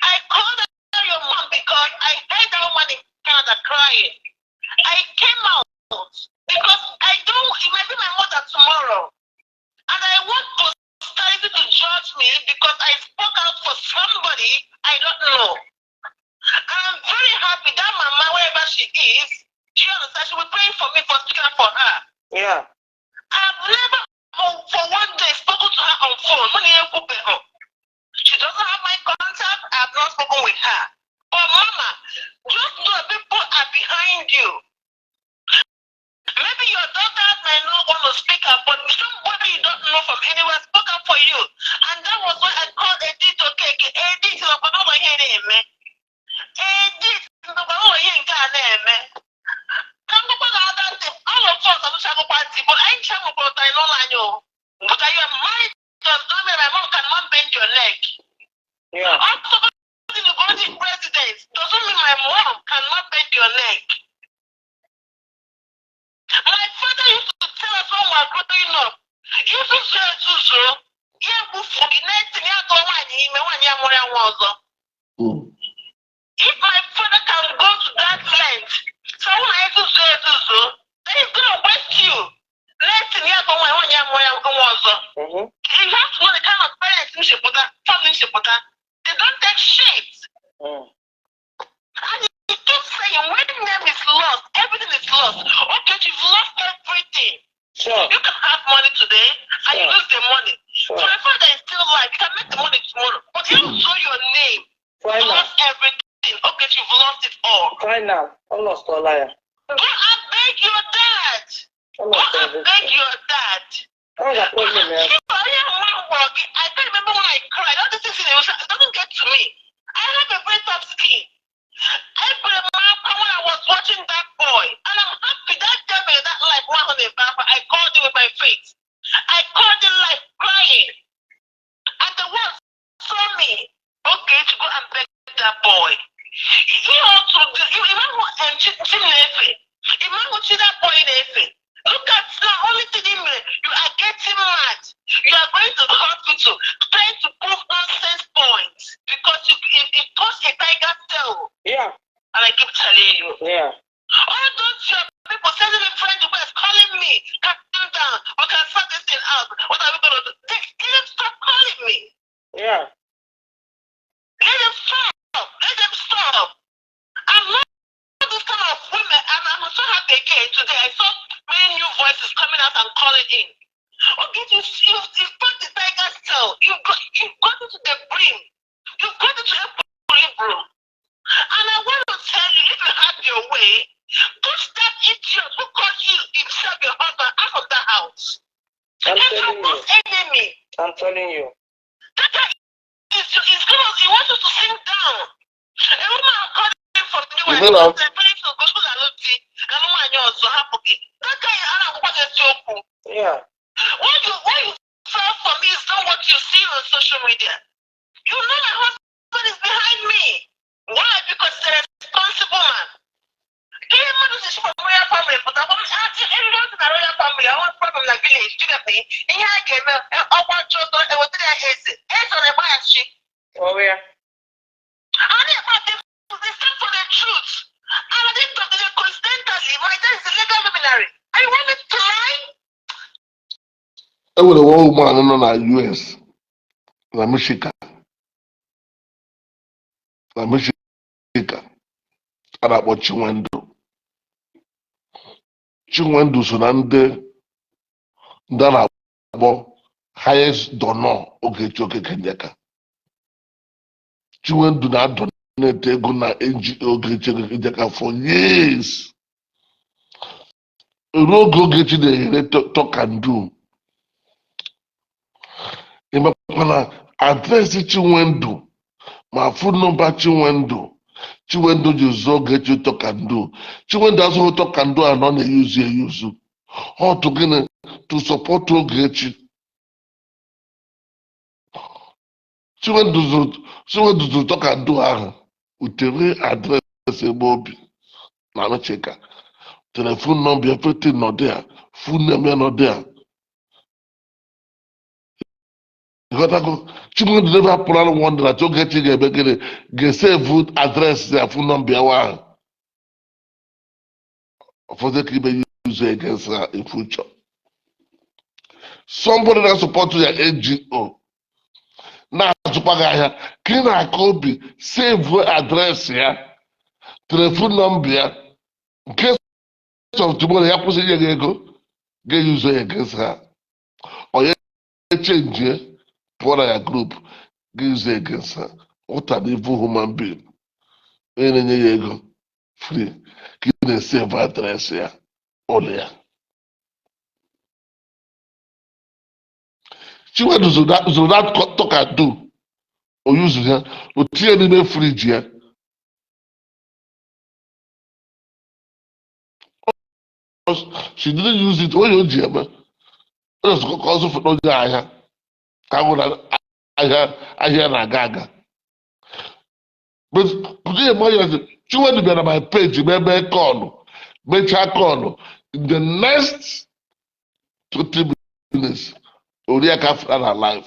I called your mom because I heard that woman in Canada crying. I came out because it might be my mother tomorrow. And I want society to judge me because I spoke out for somebody I don't know. And I'm very happy that mama, wherever she is, she understands she will be praying for me for speaking up for her. Yeah. I've never, for one day, spoken to her on phone. She doesn't have my contact. I've not spoken with her. But mama, just know that people are behind you. Maybe your daughters may not want to speak up, but somebody you don't know from anywhere spoke up for you. And that was why I called Ogechi Okeke. Edith, all of us are party, but I ain't travel about I know I know. But I am married, does not mean my mom cannot bend your leg. Yeah. If my father can go to that length, someone has to say then he's gonna waste you. Let's see, yeah, you have to know the kind of parents you put that, family you put that. They don't take shit. And he keeps saying, when the name is lost, everything is lost. Okay, you've lost everything. Sure. You can have money today and you lose the money. Sure. So my father is still alive. You can make the money tomorrow. But you don't show your name. You lost everything. Okay, you've lost it all. Right now. I lost all liar. Go and beg your dad. Go and beg your dad. I got problem, man. I can't remember when I cried. All this thing, it doesn't get to me. I have a very tough skin. Every month when I was watching that boy, and I'm happy that gave me that life one on the back. I called him with my face. I called him like crying. And the one saw me. Okay, to go and beg that boy. He also, imagine that boy in Efe. Look at now, only thing you are getting mad. You are going to the hospital trying to prove nonsense points because it caused a tiger tail. Yeah. And I keep telling you. Yeah. All those your people sending me friends to West calling me, calm down, we can sort this thing out. What are we going to do? Let them stop calling me. Yeah. Let them stop. Let them stop. I'm not this kind of women, and I'm so happy again today. I saw many new voices coming out and calling in. Okay, you've put the tiger's tail. You've got into the brim. You've got into a bro. And I want to tell you, if you have your way, push that idiot who calls you himself your husband out of the house. I'm He's telling your worst enemy. I'm telling you. That guy he wants you to sing down. A woman called him for the You know, that guy Yeah. what you felt for me is not what you see on social media. You know my husband is behind me. Why? Because he's a responsible man. Even if it's from royal family, but I'm everyone's in a royal family. I want problem like village. Do you get me? And here I came out, I want to do it. What did I hate? It's on a bias sheet. Oh, yeah. I didn't want them to stand for the truth. And I didn't talk to them coincidentally. My dad is a legal luminary. And you want me to lie? e nwere one woman nọ na US na Michigan a na-akpọ Chinwendu so na ndị a na-akpọ highest donor Ogechi Okeke Njaka. Chinwendu na-adonate ego na NGO Ogechi Okeke Njaka for years. Ruo oge Ogechi na-ehere talk and do. Ịmakwa na adreesị Chinwendu ma phone number Chinwendu ji zụọ Ogechi talk and do. Chinwendu azụghị talk and do anọ na-eyuzu. Ọ to gịnị to support Ogechi. Chinwendu zụrụ talk and do ahụ utere adreesị ebe obi na Michigan. Telephone number, everything not there. Full name not there. You got to go. Children never put out one that you get save address their phone number one. For the keep use against her in future. Somebody that support your NGO. Now to clean a copy, save address here, telephone number. In case of tomorrow, you put it get use against her. Or you change it, put your group, get use against her. What an evil human being. Any ego free. Give the save address here. Only. She went to that talk and do. Or use her. Or tear the fridge here. She didn't use it. Oh, you dear man. Let's go cause for no guy. I hear na gaga. But she went to be on my page, maybe call, call. In the next 20 minutes, Uriaka fell alive.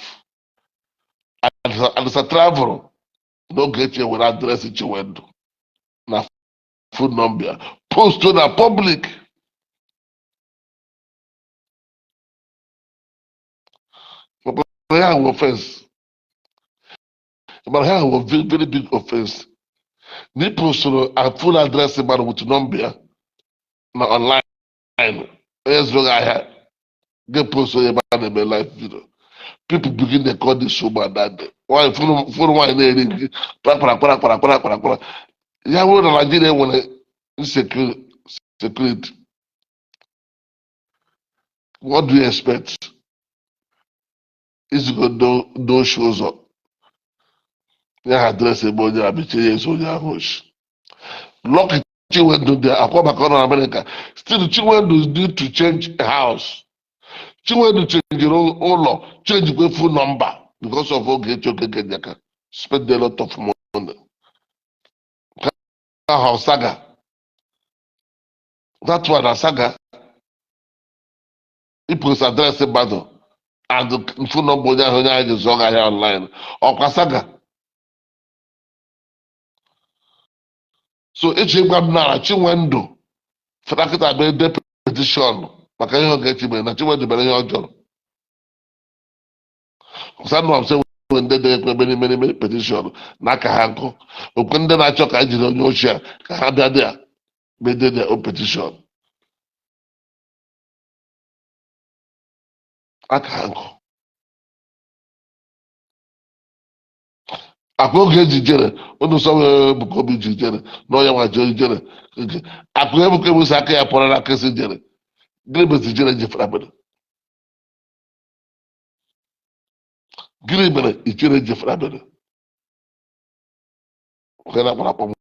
And it's a travel. Ogechi will address Chiwendu na phone number post to the public. But here was offense. But here was very, very big offense. Ni post a full address about with number na online. Yes, look I had. Get post about the live video. People begin to call this woman that day. Why phone one day? Para. Yeah, we know Nigeria when security. What do you expect? Is go do shows up. Yeah, address a boy, I be changing so yeah, hush. Lucky Chiwendu there, I come back on America. Still, Chiwendu need to change a house. Chiwendu change your own law, change the phone number because of Ogechi Okeke Njaka. Spend a lot of money. House saga. That's why the saga. It was address a battle. And the phone number is online. Or saga. So each one now, Chiwendu. Fedakita be de petition maka ihe Ogechi mere na Chiwendu mere ihe ọjọọ. Ọsanụ am sị nwere ndị na-ekwe many petition n'aka ha nkụ. Okwe ndị na-achọ ka ejiri onye ochie a ka ha bịa dị a mede their own petition. Aka ha nkụ. Akwa oge eji jere ụnụ sọ wee Ebuka Obi ji jere na onye nwa ji jere. Akwa Ebuka Obi si aka ya pụrụ na kesi jere. Gịnị mezi jere ji fara mere? Gịnị mere ichere ji fara mere? Nke na akpara akpọ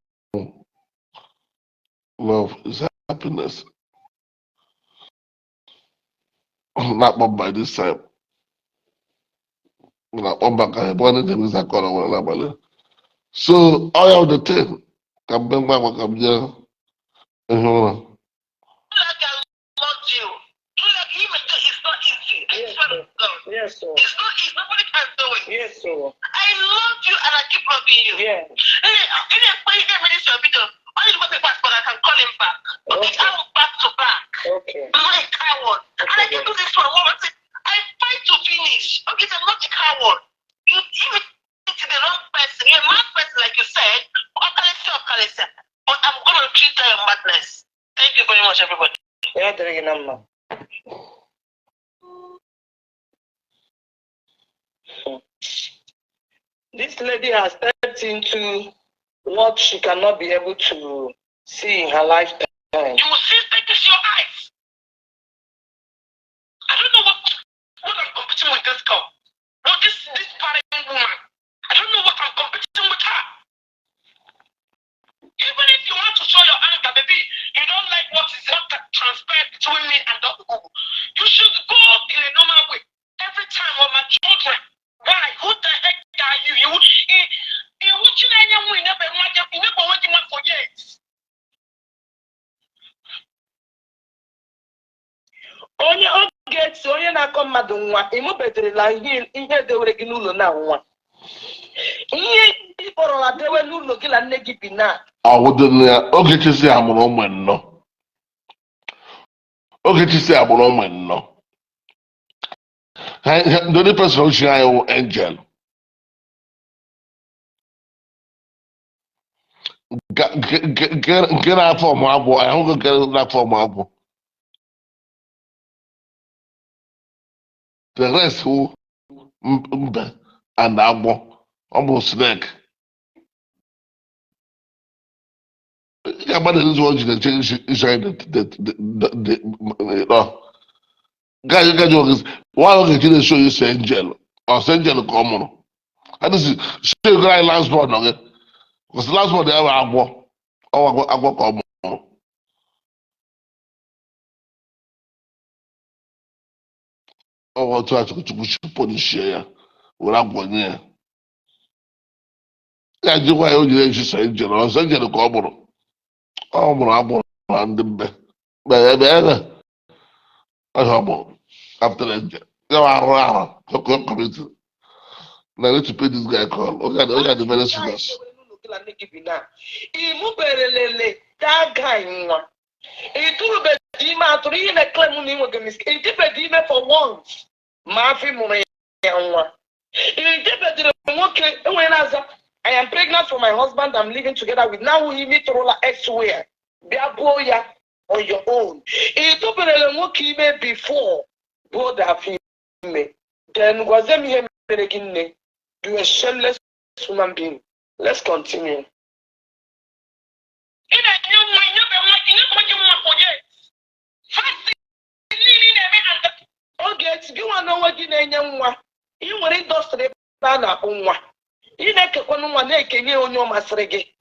love is happiness. Not by this time. So all of the thing can bring back what come here. Like I loved you. Like even though it's not easy. I swear to God. Yes, sir. It's not easy. Nobody can do it. Yes, sir. I loved you and I keep loving you. Yeah. I need to go to passport. I can call him back. Okay, I will back to back. Okay. I'm not a coward. And I can do this for a woman. I fight to finish. Okay, I'm not a coward. You even to the wrong person. You're a mad person, like you said. But I'm going to treat her madness. Thank you very much, everybody. Yeah, there you know. This lady has stepped into what she cannot be able to see in her lifetime. You will see like this your eyes. I don't know what I'm competing with this girl. No, this parent woman. I don't know what I'm competing with her. Even if you want to show your anger, baby, you don't like what is not transpired between me and the Ugu. You should go in a normal way. Every time with my children. Why? Who the heck are you? You never working for years. Onye Ogechi onye na-akọ mmadụ nwa ịmụbeterela ihe edewere gị n'ụlọ na nwa ihe ịkpọrọ la dewe n'ụlọ gị na nne gị bi na Ogechi si amụrụ ụmụ nnọọ. Ogechi si amụrụ ụmụ nnọọ. The only person who should have angel. Get out for my boy. I don't get that for my boy. The rest who and Abo almost snake. Yeah, but this was the change inside the guys, why don't you show you say angel or angel common? And this is still guy last one, okay? Because the last one they ever Abo. Oh, Abo common. Oh, try to punish here. Without going here. Yeah, do why you say angel or angel common. Oh, Abo and the baby. I have after the angel. You are committed. Now I need to pay this guy call. Look at the very serious. That guy nwa. Ituru bedime aturu ihe na claim na inwe gemis. Iti bedime for once. Ma afi mure ya nwa. Iti bedire nwoke enwe naza. I am pregnant for my husband I'm living together with. Now we need to roll elsewhere. Bia bo ya on your own. Itu bedire nwoke ime before. Both afi me. Then gwazem ihe mere ginne. You a shameless human being. Let's continue. Ogechi, gị nwa n'onwe gị na-enye nwa ị nwere indọstrị ebe a na-akpụ nwa ị na-ekekwanụ nwa na-ekenye onye ọ masịrị gị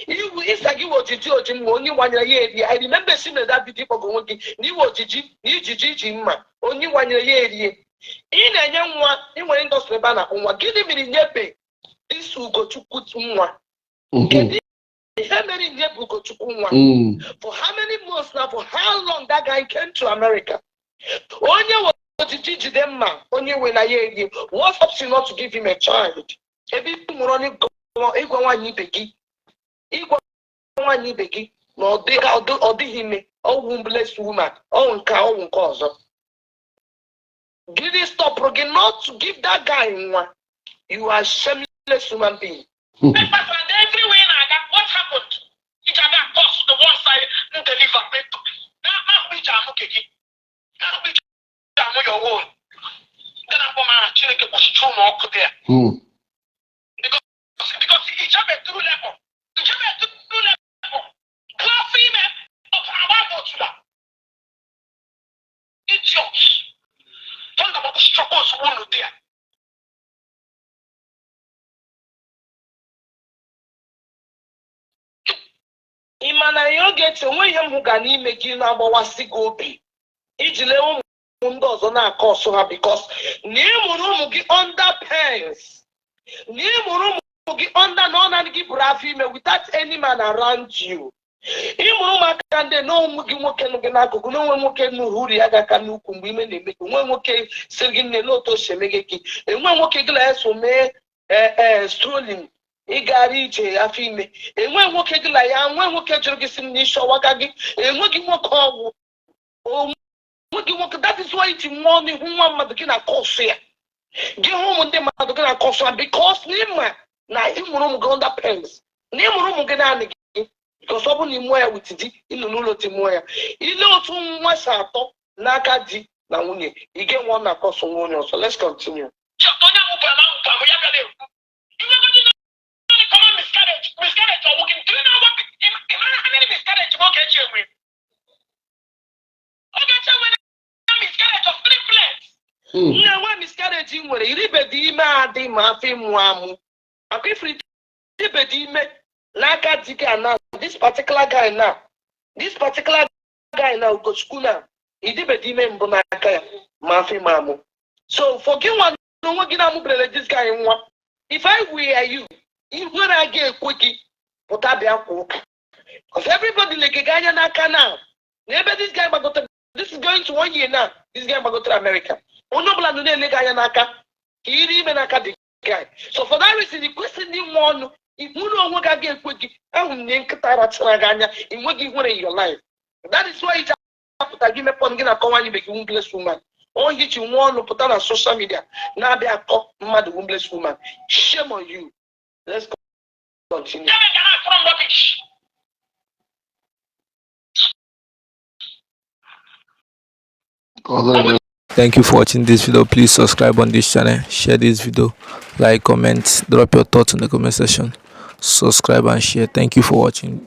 iwu ịsa gị ojiji oji mma onye nwanyere ya erie. I remember si na that video kpọgo onwe gị na iwe ojiji na ijiji iji mma onye nwanyere ya erie. Ị na-enye nwa ị nwere indọstrị ebe a na-akpụ nwa gịnị mere nyebe isi Ugochukwu nwa kedu ihe mere nyebe Ugochukwu nwa for how many months now, for how long that guy came to America? Onye ojiji jide mma onye we na ya erie. What stops you not to give him a child? Ebe mụrụ onye ịgwa nwaanyị ibe gị na ọ dịghị ime ọwụ blessed woman ọwụ nke ọzọ. Gịnị stop gị not to give that guy nwa? You are shameless human being. And everywhere what happened? It had been cost the one side and deliver. Now we jam okay. Now we jam your own. Then I'm going to check it was true more there. Because each have a true level. Each have a true level. Class female of our to idiots. Talk about the struggles one there. Imana Ogechi onwe ihe m ga n'ime gị na-agbawasị gị obi iji lee ụmụ ndị ọzọ na-akọ ọsọ ha because na ịmụrụ ụmụ gị under pens na ịmụrụ ụmụ gị under na ọ naanị gị bụrụ afọ ime without any man around you. Ịmụrụ ụmụaka ndị na ụmụ gị nwoke nụ gị n'akụkụ na onwe nwoke nụrụ uri ya ga-aka n'ukwu mgbe ime na-eme gị onwe nwoke siri gị nne n'otu o si eme gị enwe nwoke gị na-eso mee strolling ịgara ije afọ ime enwe nwoke gị na ya nwe nwoke jụrụ gị si n'isi ọwaga gị enweghị nwoke ọgwụ onweghị nwoke. That is why iji nwụọ n'ihu nwa mmadụ gị na kọsụ ya gị hụ ụmụ ndị mmadụ gị na kọsụ ya because n'ịma na ịmụrụ ụmụ gị under pens na ịmụrụ ụmụ gị naanị gị because ọ bụ na ịmụọ ya wit di ịnọ n'ụlọ ti mụọ ya ile otu nwa si atọ n'aka di na nwunye ị ga-enwe na kọsụ nwa onye ọzọ. Let's continue. Miscarriage or working. Do you know what? How many miscarriage Ogechi with? Ogechi with miscarriage of triplets. Na nwa miscarriage nwere iribedi ime adị ma afọ ịmụ amụ. Akwa ifri iribedi ime n'aka di gị na this particular guy na Ugochukwu na iribedi ime mbụ n'aka ya ma afọ ịmụ amụ. So for gị nwa n'onwe gị na-amụbere this guy nwa. If I were you, when I get quickie, but I be a cook. Because everybody like a guy now. Maybe this guy this is going to 1 year now. This guy go to America. Onobla no le guy naka. He even naka the guy. So for that reason, the question you want if you know what I get quickie, I will name Katara Traganya in what you want in your life. That is why it's after give me upon getting a common make you bless woman. All you want to put on social media. Now they are called mad womanless woman. Shame on you. Let's continue. Thank you for watching this video. Please subscribe on this channel, share this video, like, comment, drop your thoughts in the comment section, subscribe and share. Thank you for watching.